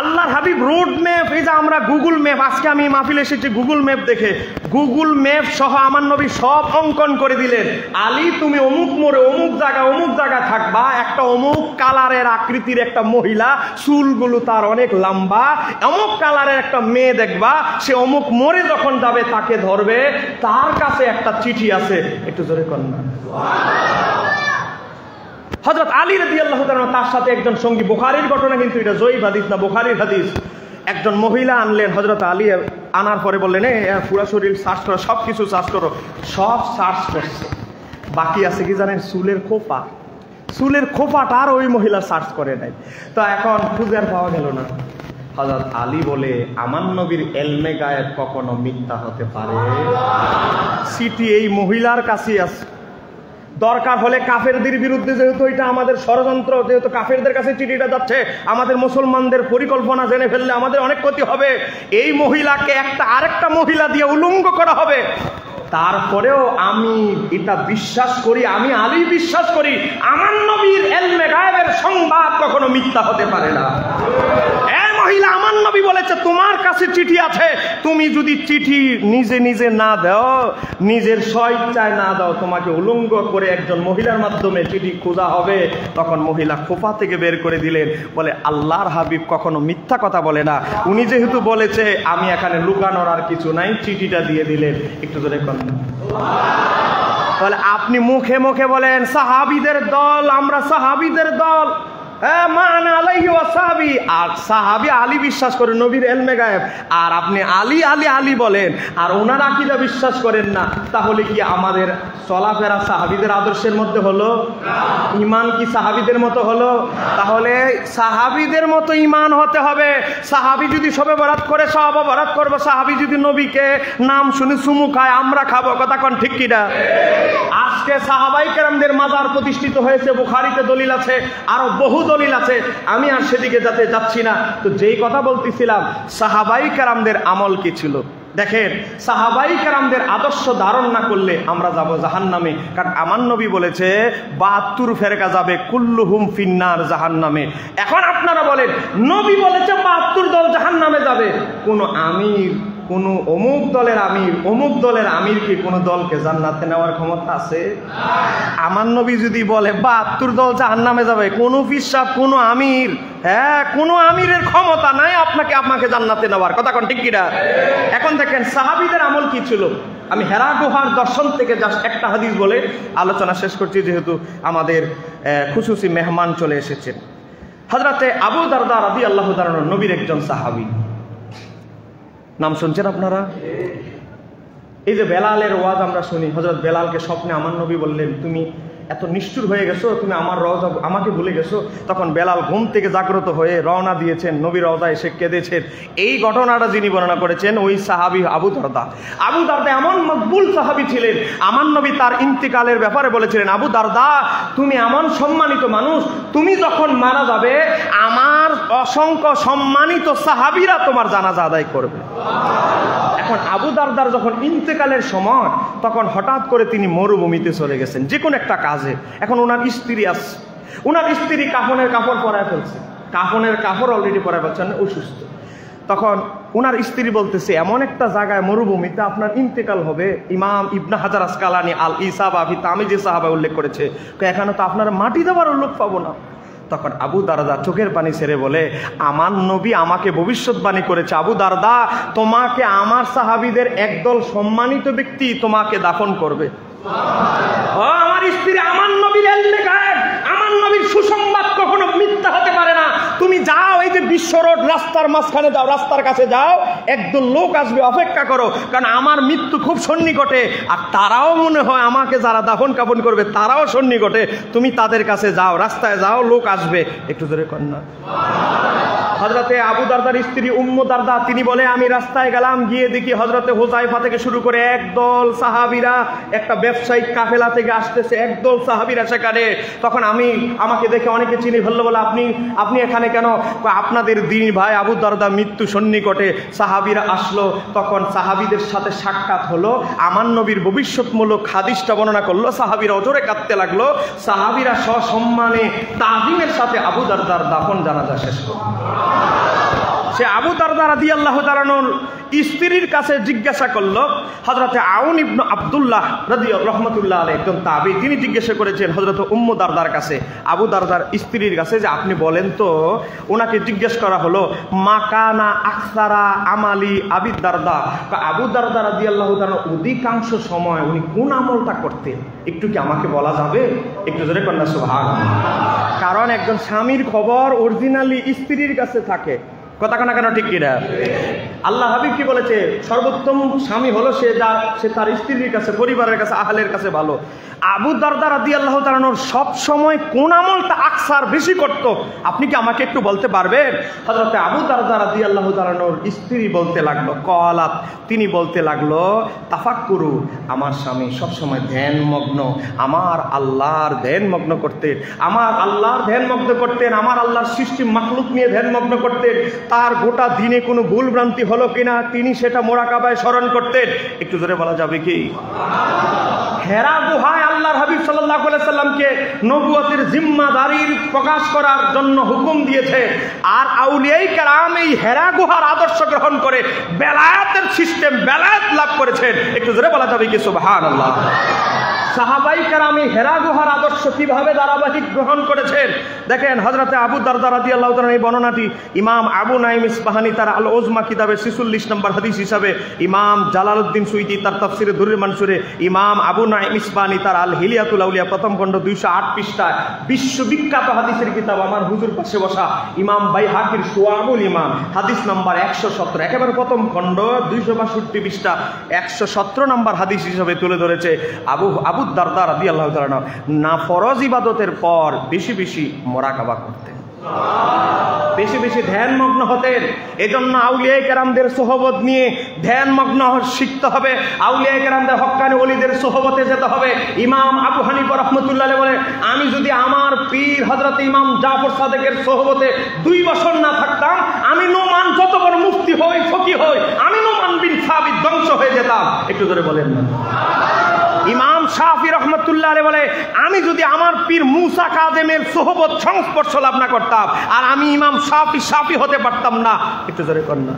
আল্লাহর হাবিব রোড ম্যাপ, এই যে আমরা গুগল ম্যাপ, আজকে আমি মাহফিলে এসেছি গুগল ম্যাপ দেখে, গুগল ম্যাপ সহ আমার নবী সব অঙ্কন করে দিলেন। আলী তুমি অমুক মোড়ে অমুক জায়গায় থাকবা, একটা অমুক কালারের আকৃতির একটা মহিলা, চুলগুলো তার অনেক লম্বা, অমুক কালারের একটা মেয়ে দেখবা, সে অমুক মোড়ে যখন যাবে তাকে ধরবে, তার কাছে একটা চিঠি আছে। একটু জোরে কর না। হযরত আলী রাদিয়াল্লাহু তাআলা তার সাথে একজন সঙ্গী, বুখারীর ঘটনা কিন্তু এটা জয়ীফ হাদিস না, বুখারীর হাদিস। একজন মহিলা আনলেন, হযরত আলী আনার পরে বললেন, পুরা শরীর সার্চ করো, সব কিছু সার্চ করো। সব সার্চ করছে, বাকি আছে কি জানেন? চুলের খোপাটা আর ওই মহিলা সার্চ করে নাই। তো এখন খুঁজে আর পাওয়া গেল না। হযরত আলী বলে, আমার নবীর ইলমে গায়েব কখনো মিথ্যা হতে পারে? চিঠি এই মহিলার কাছেই আছে। দরকার হলে কাফেরদের বিরুদ্ধে, যেহেতু এটা আমাদের ষড়যন্ত্র, যেহেতু কাফেরদের কাছে চিঠিটা যাচ্ছে, আমাদের মুসলমানদের পরিকল্পনা জেনে ফেললে আমাদের অনেক ক্ষতি হবে। এই মহিলাকে আরেকটা মহিলা দিয়ে উলঙ্গ করা হবে। তারপরেও আমি এটা বিশ্বাস করি, আমি আলী বিশ্বাস করি, আমার নবীর ইলমে গায়েবের সংবাদ কখনো মিথ্যা হতে পারে না। মহিলা, আমার নবী বলেছে তোমার কাছে চিঠি আছে, তুমি যদি চিঠি নিজে না দাও, নিজের স্বইচ্ছায় না দাও, তোমাকে উলঙ্গ করে একজন মহিলার মাধ্যমে চিঠি খোঁজা হবে। তখন মহিলা খোপা থেকে বের করে দিলেন, বলে আল্লাহর হাবিব কখনো মিথ্যা কথা বলে না, উনি যেহেতু বলেছে আমি এখানে লুকানোর আর কিছু নাই, চিঠিটা দিয়ে দিলেন। একটু ধরে করেন। তাহলে আপনি মুখে মুখে বলেন সাহাবীদের দল, আমরা সাহাবীদের দল, আর সাহাবী আলী বিশ্বাস করেন নবীর ইলমে গায়েব, আর আপনি আলী বলেন আর ওনার আকীদা বিশ্বাস করেন না, তাহলে কি আমাদের চলাফেরা সাহাবীদের আদর্শের মধ্যে হলো? ঈমান কি সাহাবীদের মতো হলো? তাহলে সাহাবীদের মতো ঈমান হতে হবে। সাহাবী যদি শবে বরাত করে, সব বরাত করবো। সাহাবী যদি নবীকে নাম শুনে চুমু খায়, আমরা খাবো। কথা কোন ঠিক কিনা? আজকে সাহাবায়ে কেরামদের মাজার প্রতিষ্ঠিত হয়েছে, বুখারীতে দলিল আছে, আরো বহু দলিল আছে, আমি আর সেদিকে যাচ্ছি না। তো যেই কথা বলতেছিলাম, সাহাবায়ে কেরামদের আমল কি ছিল দেখেন। সাহাবায়ে কেরামদের আদর্শ ধারণ না করলে আমরা যাব জাহান্নামে। কারণ আমার নবী বলেছে 72 ফেরকা যাবে, কুল্লুহুম ফিন্নার, জাহান্নামে। এখন আপনারা বলেন, নবী বলেছে 72 দল জাহান্নামে যাবে, কোন আমির, কোন অমুক দলের আমির কি কোন দলকে জান্নাতে নেওয়ার ক্ষমতা আছে? আমার নবী যদি বলে 72 দল জাহান্নামে যাবে, কোন পিসাব, কোন আমির, কোন আমিরের ক্ষমতা নাই আপনাকে জান্নাতে নেওয়ার। কথা কোন ঠিক কিনা? এখন দেখেন সাহাবীদের আমল কি ছিল। আমি হেরা গুহার দর্শন থেকে জাস্ট একটা হাদিস বলে আলোচনা শেষ করছি, যেহেতু আমাদের খুশুসি মেহমান চলে এসেছেন। হযরতে আবু দারদা রাদিয়াল্লাহু তাআলা নবীর একজন সাহাবী, নাম শুনছেন আপনারা? এই যে বেলালের ওয়াজ আমরা শুনি, হযরত বেলালকে স্বপ্নে আমার নবী বললেন, তুমি এত নিষ্ঠুর হয়ে গেছো, তুমি আমার রওজা আমাকে ভুলে গেছো। তখন বেলাল ঘুম থেকে জাগ্রত হয়ে রওনা দিয়েছেন, নবীর রওজা এসে কেঁদেছেন। এই ঘটনাটা যিনি বর্ণনা করেছেন ওই সাহাবী আবু দারদা। আবু দারদা এমন মকবুল সাহাবী ছিলেন, আমার নবী তার ইন্তিকালের ব্যাপারে বলেছিলেন, আবু দারদা তুমি এমন সম্মানিত মানুষ, তুমি যখন মারা যাবে আমার অসংখ্য সম্মানিত সাহাবীরা তোমার জানাজা আদায় করবে। এখন আবু দারদার যখন ইন্তেকালের সময়, তখন হঠাৎ করে তিনি মরুভূমিতে চলে গেছেন যে কোনো একটা কাজে। এখন ওনার স্ত্রী আসছে, ওনার স্ত্রী কাফনের কাপড় পরায় ফেলছে, কাফনের কাপড় অলরেডি পরায় ফেলছেন, অসুস্থ। তখন উনার স্ত্রী বলতেছে, এমন একটা জায়গায় মরুভূমিতে আপনার ইন্তেকাল হবে, ইমাম ইবনে হাজার আসকালানি আল ইসাবা ফি তামিজি সাহাবা উল্লেখ করেছে, এখানে তো আপনার মাটি দেওয়ার উল্লেখ পাবো না। তখন আবু দারদা চোখের পানি ছেড়ে বলে, আমার নবী আমাকে ভবিষ্যৎবাণী করেছে, আবু দারদা তোমাকে আমার সাহাবীদের একদল সম্মানিত ব্যক্তি তোমাকে দাফন করবে। আমার স্ত্রী, আমার নবীর আমার নবীর সুসংবাদ কখনো মিথ্যা হতে পারে না। তুমি যাও, এই যে বিশ্ব রোড রাস্তার মাঝখানে যাও, রাস্তার কাছে যাও, একদল লোক আসবে, অপেক্ষা করো, কারণ আমার মৃত্যু খুব সন্নিকটে, আর তারাও মনে হয় আমাকে যারা দাফন কাফন করবে তারাও সন্নিকটে, তুমি তাদের কাছে যাও, রাস্তায় যাও, লোক আসবে। একটু জোরে কন্যা। হযরতে আবু দারদার স্ত্রী উম্মু দারদা তিনি বলে, আমি রাস্তায় গেলাম, গিয়ে দেখি হযরতে হুযায়ফা থেকে শুরু করে একদল সাহাবীরা একটা ব্যবসায়িক কাফেলা থেকে আসতেছে, একদল সাহাবীরা সেখানে। তখন আমাকে দেখে অনেকে চিনি ফেললো, বলে আপনি এখানে কেন? আপনাদের দিন ভাই আবু দারদা মৃত্যু সন্নিকটে। সাহাবীরা আসলো, তখন সাহাবীদের সাথে সাক্ষাৎ হলো, আমার নবীর ভবিষ্যৎমূলক হাদিসটা বর্ণনা করলো, সাহাবীরা অজরে কাঁদতে লাগলো। সাহাবীরা সসম্মানে তাজিমের সাথে আবু দারদার দাফন জানাজা শেষ করলো। সে আবু দারদা রাদিয়াল্লাহু তাআলা আনহুর স্ত্রীর কাছে জিজ্ঞাসা করলো, হযরতে আউন ইবনে আব্দুল্লাহ রাহমাতুল্লাহ আলাইহি একজন তাবী, তিনি জিজ্ঞাসা করেছেন হযরতে উম্মু দারদার কাছে, আবু দারদার স্ত্রীর কাছে, যে আপনি বলেন তো, ওনাকে জিজ্ঞেস করা হলো, মাকানা আকসারা আমালি আবি দারদা, আবু দারদা রাদিয়াল্লাহু তাআলা অধিকাংশ সময় উনি কোন আমলটা করতেন, একটু কি আমাকে বলা যাবে? একটু জোরে কন্যা সুবহানাল্লাহ। কারণ একজন স্বামীর খবর অরিজিনালি স্ত্রীর কাছে থাকে, কথা কেন কেন ঠিক কিনা? আল্লাহ হাবিব কি বলেছে? সর্বোত্তম স্বামী হলো সে তার স্ত্রীর কাছে, পরিবারের কাছে, আহলের কাছে ভালো। আবু দারদা রাদিয়াল্লাহু তাআলা সব সময় কোন আমলটা আকসার বেশি করত, আপনি কি আমাকে একটু বলতে পারবেন? হযরতে আবু দারদা রাদিয়াল্লাহু তাআলা স্ত্রী বলতে লাগলো, কলাত তিনি বলতে লাগলো, তাফাক্কুরু, আমার স্বামী সব সময় ধ্যানমগ্ন, আমার আল্লাহর ধ্যানমগ্ন করতেন, আমার আল্লাহর ধ্যানমগ্ন করতেন, আমার আল্লাহর সৃষ্টি মাখলুক নিয়ে ধ্যানমগ্ন করতেন। তার গোটা দিনে কোনো ভুল ভ্রান্তি হলো কিনা তিনি সেটা মোরাকাবায় স্মরণ করতেন। একটু জোরে বলা যাবে কি? হেরা গুহায় আল্লাহর হাবিব সাল্লাল্লাহু আলাইহি সাল্লামকে নবুয়তের জিম্মাদারির প্রকাশ করার জন্য হুকুম দিয়েছে, আর আউলিয়ায়ে কেরাম এই হেরা গুহার আদর্শ গ্রহণ করে বেলায়েতের সিস্টেম, বেলায়েত লাভ করেছেন। একটু জোরে বলা যাবে কি? সুবহানাল্লাহ। সাহাবায়ে কেরাম এই হেরা গুহার আদর্শ কিভাবে ধারাবাহিক গ্রহণ করেছেন দেখেন। হযরতে আবু দারদা রাদিয়াল্লাহু তাআলা এই বর্ণনাটি ইমাম আবু নাঈম ইসবাহানি তার আল ওজমা কিতাবে 46 নম্বর হাদিস হিসাবে, ইমাম জালালউদ্দিন সুয়ুতী তার তাফসিরে দুরুল মানসুরে, ইমাম আবু নাঈম ইসবাহানি তার আল হিলিয়াতুল আউলিয়া প্রথম খণ্ড 208 পৃষ্ঠায়, বিশ্ববিখ্যাত হাদিসের কিতাব আমার হুজুর পাশে বসা ইমাম বাইহাকির শুআবুল ইমান হাদিস নাম্বার 117, একেবারে প্রথম খণ্ড 262 পৃষ্ঠা 117 নম্বর হাদিস হিসাবে তুলে ধরেছে। আবু দারদা রাদিয়াল্লাহু তাআলা না ফরজ ইবাদতের পর বেশি বেশি মুরাকাবা করতেন, বেশি বেশি ধ্যানমগ্ন হতেন। এজন্য আউলিয়ায়ে কেরামদের সোহবত নিয়ে ধ্যানমগ্ন শিখতে হবে, আউলিয়ায়ে কেরামদের হক্কানি ওলিদের সোহবতে যেতে হবে। ইমাম আবু হানিফা রাহমাতুল্লাহ আলাইহি বলে, আমি যদি আমার পীর হযরত ইমাম জাফর সাদেকের সোহবতে 2 বছর না থাকতাম, আমি নোমান যত বড় মুফতি হই, ফকিহ হই, আমি নোমান বিন সাবিত ধ্বংস হয়ে যেতাম। একটু জোরে বলেন না। ইমাম শাফি রহমতুল্লাহ আলাইহি বলে, আমি যদি আমার পীর মুসা কাযেমের সোহবত সংস্পর্শ লাভ না করতাম, আর আমি ইমাম শাফি হতে পারতাম না। একটু জোরে কর না।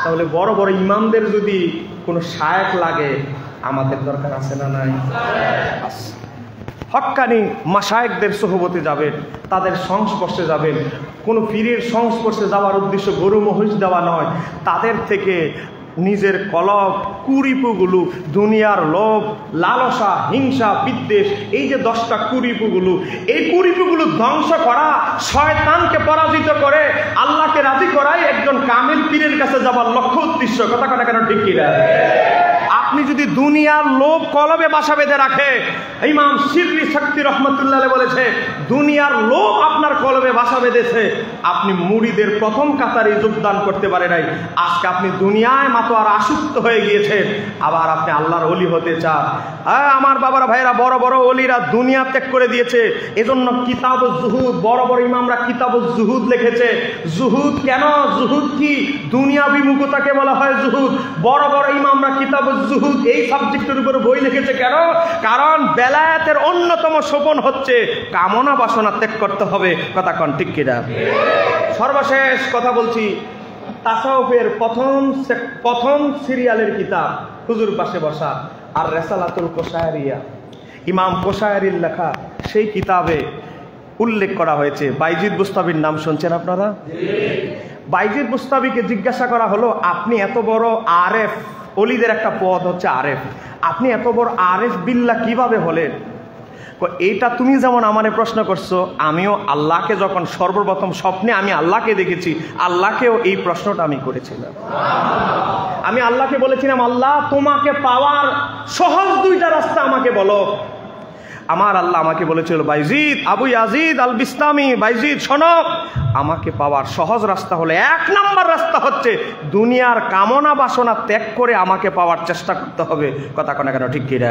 তাহলে বড় বড় ইমামদের যদি কোনো শায়েখ লাগে, আমাদের দরকার আছে না নাই? হক্কানি মাশায়েখদের সোহবতে যাবেন, তাদের সংস্পর্শে যাবেন। কোনো পীরের সংস্পর্শে যাওয়ার উদ্দেশ্য গরু মহিষ দেওয়া নয়, তাদের থেকে নিজের কলব কুরিপুগুলো, দুনিয়ার লোভ, লালসা, হিংসা, বিদ্বেষ, এই যে 10টা কুরিপুগুলো, এই কুরিপুগুলো ধ্বংস করা, শয়তানকে পরাজিত করে আল্লাহকে রাজি করাই একজন কামিল পীরের কাছে যাবার লক্ষ্য উদ্দেশ্য। কথা কেন ঠিক কিনা? আপনি আপনি যদি দুনিয়ার লোভ কলবে বাসা বেঁধে রাখে, ইমাম সিররি শক্তি রহমতুল্লাহ আলাইহি বলেছে দুনিয়ার লোভ আপনার কলবে বাসা বেঁধেছে, আপনি মুরিদের প্রথম কাতারে যোগদান করতে পারে নাই। আজকে আপনি দুনিয়ায় মাতোয়ার আসক্ত হয়ে গিয়েছেন, আবার আপনি আল্লাহর ওলি হতে চান। আমার বাবারা ভাইরা, বড় বড় ওলিরা দুনিয়া ত্যাগ করে দিয়েছে, এজন্য কিতাব জুহুদ, বড় বড় ইমামরা কিতাব জুহুদ লিখেছে। জুহুদ কেন? জুহুদ কি? দুনিয়া বিমুখতাকে বলা হয় জুহুদ। বড় বড় ইমামরা কিতাব জুহুদ এই সাবজেক্টের উপর বই লিখেছে। কেন? কারণ বেলায়েতের অন্যতম সোপান হচ্ছে কামনা বাসনা ত্যাগ করতে হবে। কথা কন ঠিক কিনা? সর্বশেষ কথা বলছি, তাসাউফের প্রথম সিরিয়ালের কিতাব হুজুর পাশে বসা আর রেসালাতুল কোশায়রিয়া, ইমাম কোশায়রির লেখা, সেই কিতাবে উল্লেখ করা হয়েছে। বাইজিদ বুস্তাবির নাম শুনছেন আপনারা? বাইজিদ বুস্তাবিকে জিজ্ঞাসা করা হলো, আপনি এত বড় আরেফ, অলিদের একটা পদ হচ্ছে আরেফ, আপনি এত বড় আরেফ বিল্লাহ কিভাবে হলেন? এইটা তুমি যেমন আমারে প্রশ্ন করছো, আমিও আল্লাহকে যখন সর্বপ্রথম স্বপ্নে আমি আল্লাহকে দেখেছি, আল্লাহকেও এই প্রশ্নটা আমি করেছিলাম। আমি আল্লাহকে বলেছিলাম, আল্লাহ তোমাকে পাওয়ার সহজ দুইটা রাস্তা আমাকে বলো। আমার আল্লাহ আমাকে বলেছিল, Bayazid, Abu Yazid al Bistami, Bayazid শোনো, আমাকে পাওয়ার সহজ রাস্তা হলে, এক নাম্বার রাস্তা হচ্ছে দুনিয়ার কামনা বাসনা ত্যাগ করে আমাকে পাওয়ার চেষ্টা করতে হবে। কথা কোনা কেন ঠিক কিনা?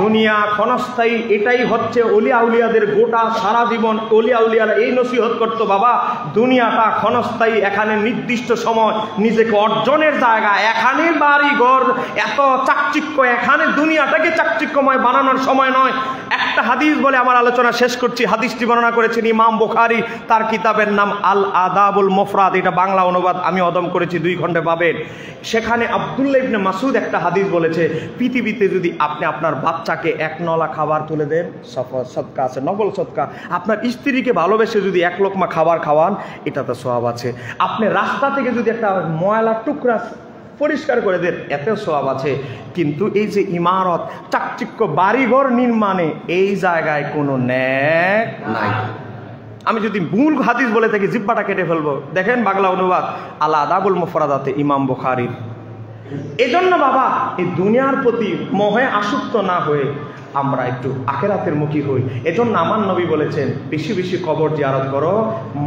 দুনিয়া ক্ষণস্থায়ী, এটাই হচ্ছে অলিয়া উলিয়াদের গোটা সারা জীবন। অলিয়া উলিয়ারা এই নসিহত করতো, বাবা দুনিয়াটা ক্ষণস্থায়ী, এখানে নির্দিষ্ট সময় নিজেকে অর্জনের জায়গা, এখানে বাড়ি ঘর, এত চাকচিক্য, এখানে দুনিয়াটাকে চাকচিক্যময় বানানোর সময় নয়। একটা হাদিস বলে আমার আলোচনা শেষ করছি। হাদিসটি বর্ণনা করেছেন ইমাম বুখারী, তার কিতাবের নাম আল আদাবুল মুফরাদ, এটা বাংলা অনুবাদ আমি অদম করেছি, 2 খণ্ডে পাবেন। সেখানে আব্দুল্লাহ ইবনে মাসউদ একটা হাদিস বলেছে, পৃথিবীতে যদি আপনি আপনার বাচ্চাকে 1 নলা খাবার তুলে দেন, সদকা আছে, নফল সদকা। আপনার স্ত্রীকে ভালোবেসে যদি 1 লোকমা খাবার খাওয়ান, এটাতে সওয়াব আছে। আপনি রাস্তা থেকে যদি একটা ময়লার টুকরা পরিষ্কার করে দেন, এতেও সওয়াব আছে। কিন্তু এই যে ইমারত, চাকচিক্য বাড়িঘর নির্মাণে, এই জায়গায় কোনো ন্যাক নাই। আমি যদি মূল হাদিস বলে থাকি জিব্বাটা কেটে ফেলবো। দেখেন বাংলা অনুবাদ আল আদাবুল মুফরাদাতে ইমাম বুখারীর। এজন্য বাবা, এই দুনিয়ার প্রতি মোহে আসক্ত না হয়ে আমরা একটু আখিরাতের মুখী হই। এজন্য আমার নবী বলেছেন, বেশি বেশি কবর জিয়ারত করো,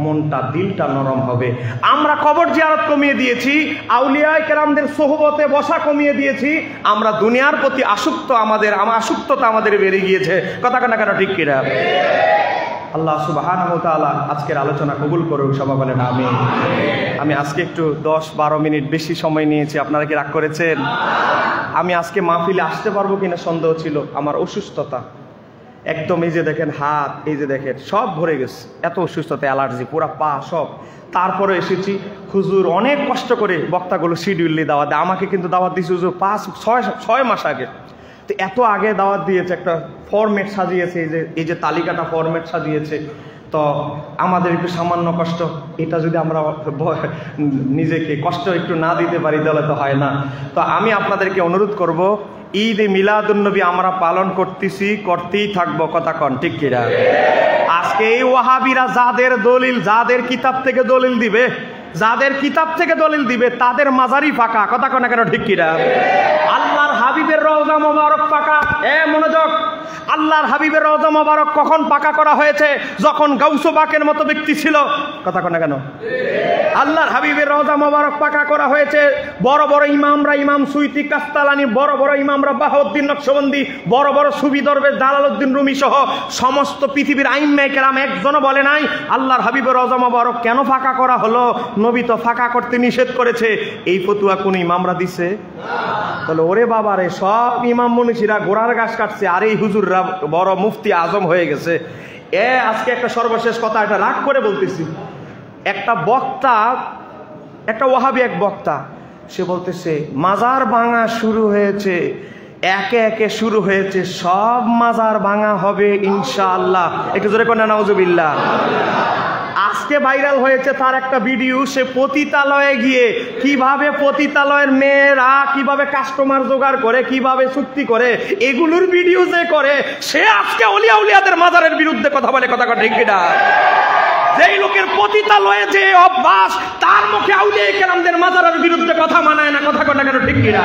মনটা দিলটা নরম হবে। আমরা কবর জিয়ারত কমিয়ে দিয়েছি, আউলিয়ায়ে কেরামদের সোহবতে বসা কমিয়ে দিয়েছি, আমরা দুনিয়ার প্রতি আসক্ত, আসক্ততা আমাদের বেড়ে গিয়েছে। কথা কেন কেন ঠিক কিনা? আল্লাহ সুবহানাহু ওয়া তাআলা আজকের আলোচনা কবুল করুন। সবাই বলেন আমিন। আমি আজকে একটু 10-12 মিনিট বেশি সময় নিয়েছি, আপনারা কি রাগ করেছেন? আমি আজকে মাহফিলে আসতে পারবো কিনা সন্দেহ ছিল। আমার অসুস্থতা একদম, এই যে দেখেন হাত, এই যে দেখেন সব ভরে গেছে, এত অসুস্থতা, অ্যালার্জি, পুরা পা সব। তারপরে এসেছি, হুজুর অনেক কষ্ট করে বক্তাগুলো শিডিউল নিয়ে দাওয়াত দেয়। আমাকে কিন্তু দাওয়াত দিয়েছে হুজুর 5-6 মাস আগে। তো এত আগে দাওয়াত দিয়েছে, একটা ফরম্যাট সাজিয়েছে, এই যে তালিকাটা ফরম্যাট সাজিয়েছে। তো আমাদের একটু সামান্য কষ্ট, এটা যদি আমরা নিজেকে কষ্ট একটু না দিতে পারি তাহলে তো হয় না। তো আমি আপনাদেরকে অনুরোধ করব, ঈদে মিলাদুন্নবী আমরা পালন করতেছি, করতেই থাকবো। কথা কন ঠিক কিনা? আজকে এই ওয়াহাবিরা যাদের কিতাব থেকে দলিল দিবে, তাদের মাজারই ফাঁকা। কথা কন কেন ঠিক কিনা? আল্লাহর হাবিবের রওজা মোবারক পাকা। মনোযোগ, আল্লাহর হাবিবের রওজা মোবারক কখন পাকা করা হয়েছে? যখন গাউস পাকের মতো ব্যক্তি ছিল। কথা কন কেন? আল্লাহর হাবিবের রওজা মোবারক পাকা করা হয়েছে বড় বড় ইমামরা, ইমাম সুয়ুতি, কাস্তালানি, বড় বড় ইমামরা, বাহাউদ্দিন নকশবন্দি, বড় বড় সুফি দরবেশ জালালউদ্দিন রুমি সহ সমস্ত পৃথিবীর আইম্মায়ে কেরাম একজনও বলে নাই আল্লাহর হাবিবের রওজা মোবারক কেন ফাঁকা করা হলো। নবী তো ফাঁকা করতে নিষেধ করেছে। এই ফতুয়া কোন ইমামরা দিছে? তাহলে ওরে বাবারে, সব ইমাম মনীষীরা গোড়ার গাছ কাটছে, আর এই হুজুররা বড় মুফতি আজম হয়ে গেছে। আজকে একটা সর্বশেষ কথা, এটা রাগ করে বলতেছি। একটা ওয়াহাবি এক বক্তা, সে বলতেছে মাজার ভাঙা শুরু হয়েছে, একে একে শুরু হয়েছে, সব মাজার ভাঙা হবে ইনশাআল্লাহ। একটু জোরে কোন নাউজুবিল্লাহ। আজকে ভাইরাল হয়েছে তার একটা ভিডিও, সে পতিতালয়ে গিয়ে কিভাবে পতিতালয়ের মেয়েরা কিভাবে কাস্টমার জোগাড় করে, কিভাবে চুক্তি করে, এগুলোর ভিডিও যে করে, সে আজকে অলিয়া উলিয়াদের মাজারের বিরুদ্ধে কথা বলে। কথা ঠিক কিনা? যেই লোকের পতিতালয়ে যে অভ্যাস, তার মুখে আউলিয়া কেরামদের মাজারের বিরুদ্ধে কথা মানায় না। কথা কেন ঠিক কিনা?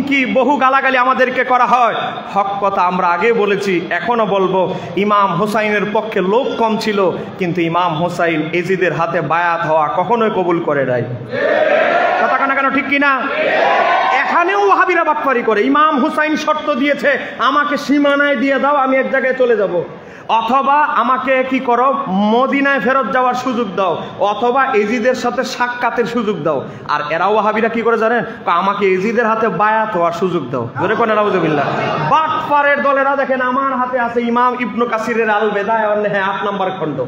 হুমকি, বহু গালাগালি আমাদেরকে করা হয়। হক কথা আমরা আগে বলেছি, এখনো বলবো, ইমাম হোসাইনের পক্ষে লোক কম ছিল, কিন্তু ইমাম হোসাইন এজিদের হাতে বায়াত হওয়া কখনোই কবুল করে নাই। কথা কানা কেন, ঠিক কিনা? এখানেও ওয়াহাবিরা বাটপারি করে। ইমাম হুসাইন শর্ত দিয়েছে, আমাকে সীমানায় দিয়ে দাও, আমি এক জায়গায় চলে যাব, অথবা আমাকে কি করো, মদিনায় ফেরত যাওয়ার সুযোগ দাও, অথবা এজিদের সাথে সাক্ষাতের সুযোগ দাও। আর এরা ওয়াহাবিরা কি করে জানেন? আমাকে এজিদের হাতে বায়াত হওয়ার সুযোগ দাও। জোরে কোন নাউজুবিল্লাহ। বাটপারের দলেরা দেখেন, আমার হাতে আছে ইমাম ইবনু কাসিরের আল বেদায়া ওয়ান নিহায়া 8 নম্বর খণ্ড।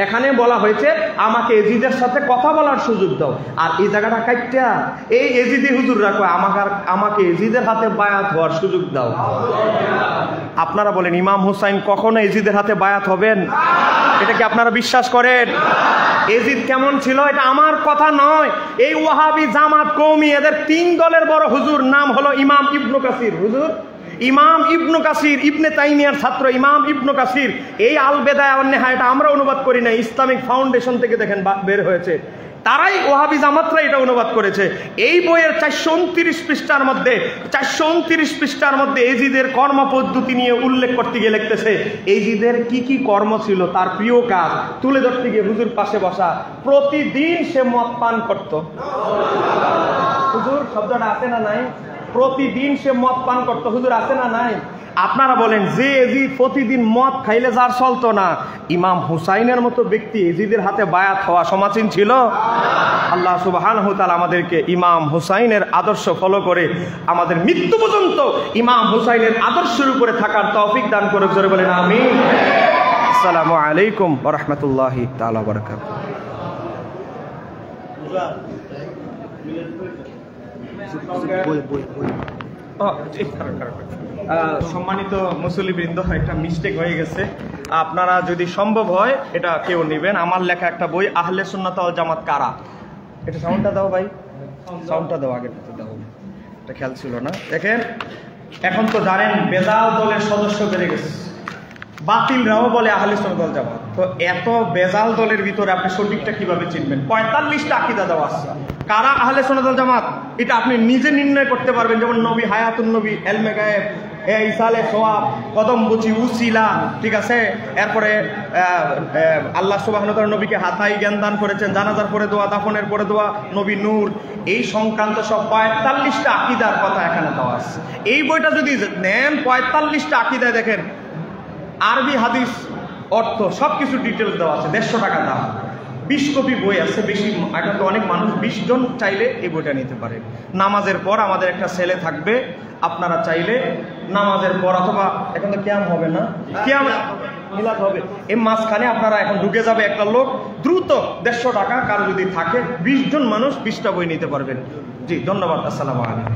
এখানে বলা হয়েছে আমাকে এজিদের সাথে কথা বলার সুযোগ দাও। আর এই জায়গাটা কাইটা এই এজিদি হুজুর রাখো, আমাকে এজিদের হাতে বায়াত হওয়ার সুযোগ দাও। আপনারা বলেন, ইমাম হুসাইন কখনো এজিদের হাতে বায়াত হবেন? এটা কি আপনারা বিশ্বাস করেন? এজিদ কেমন ছিল এটা আমার কথা নয়, এই ওয়াহাবি জামাত কওমি এদের 3 দলের বড় হুজুর, নাম হলো ইমাম ইবনু কাসির। হুজুর ইমাম ইবনু কাসির, ইবনে তাইমিয়ার ছাত্র ইমাম ইবনু কাসির। এই আল বেদায়া ওয়ান নিহায়া এটা আমরা অনুবাদ করি না, ইসলামিক ফাউন্ডেশন থেকে দেখেন বের হয়েছে, তারাই ওয়াহাবি জামাতরা এটা অনুবাদ করেছে। এই বইয়ের 429 পৃষ্ঠার মধ্যে এজিদের কর্ম পদ্ধতি নিয়ে উল্লেখ করতে গিয়ে লিখতেছে, এজিদের কি কি কর্ম ছিল, তার প্রিয় কাজ তুলে ধরতে গিয়ে হুজুর পাশে বসা, প্রতিদিন সে মদ পান করত। হুজুর শব্দটা আছে না নাই? প্রতিদিন সে মদ পান করত, হুজুর আছে না নাই? আপনারা বলেন, যে এজিদ প্রতিদিন মদ খাইলে যার চলতো না, ইমাম হুসাইনের মতো ব্যক্তি এজিদের হাতে বায়াত হওয়া সমাচীন ছিল? আল্লাহ সুবহানাহু ওয়া তাআলা আমাদেরকে ইমাম হুসাইনের আদর্শ ফলো করে আমাদের মৃত্যু পর্যন্ত ইমাম হুসাইনের আদর্শের উপরে থাকার তৌফিক দান করুক। জোরে বলেন আমিন। আসসালামু আলাইকুম ওয়া রাহমাতুল্লাহি তাআলা ওয়া বারাকাতুহু। সম্মানিত মুসল্লিবৃন্দ, একটা মিস্টেক হয়ে গেছে, আপনারা যদি সম্ভব হয় এটা কেউ নেবেন। আমার লেখা একটা বই, আহলে সুন্নাত ওয়াল জামাত কারা। এটা সাউন্ডটা দাও ভাই, সাউন্ডটা দাও, আগে দাও, এটা খেয়াল ছিল না। দেখেন, এখন তো জানেন বেজাল দলের সদস্য বেড়ে গেছে, বাতিলরাও বলে আহলে সুন্নাত ওয়াল জামাত। তো এত বেজাল দলের ভিতরে আপনি সঠিকটা কিভাবে চিনবেন? 45টা আকীদা দেওয়া আছে। কারা আহলে সুন্নাত ওয়াল জামাত এটা আপনি নিজে নির্ণয় করতে পারবেন। যেমন নবী, হায়াতুন নবী, ইলমে গায়েব, ইসালে সওয়াব, কদম বুঝি, উসিলা, ঠিক আছে। এরপরে আল্লাহ সুবহানাহু ওয়া তাআলা নবীকে হাতাই জ্ঞান দান করেছেন, জানাজার পরে দোয়া, দাফনের পরে দোয়া, নবী নূর, এই সংক্রান্ত সব 45টা আকীদার কথা এখানে দেওয়া আছে। এই বইটা যদি নেন, 45টা আকীদায় দেখেন আরবি হাদিস অর্থ সবকিছু ডিটেলস দেওয়া আছে। 150 টাকা দাম। 20 কপি বই আছে। বেশি এখন তো অনেক মানুষ, 20 জন চাইলে এই বইটা নিতে পারে। নামাজের পর আমাদের একটা ছেলে থাকবে, আপনারা চাইলে নামাজের পর, অথবা এখন তো কিয়াম হবে না, কিয়াম মিলাদ হবে, এই মাঝখানে আপনারা এখন ঢুকে যাবে একটা লোক, দ্রুত 150 টাকা, কারো যদি থাকে 20 জন মানুষ 20টা বই নিতে পারবেন। জি ধন্যবাদ। আসসালামু আলাইকুম।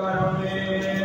المكرمين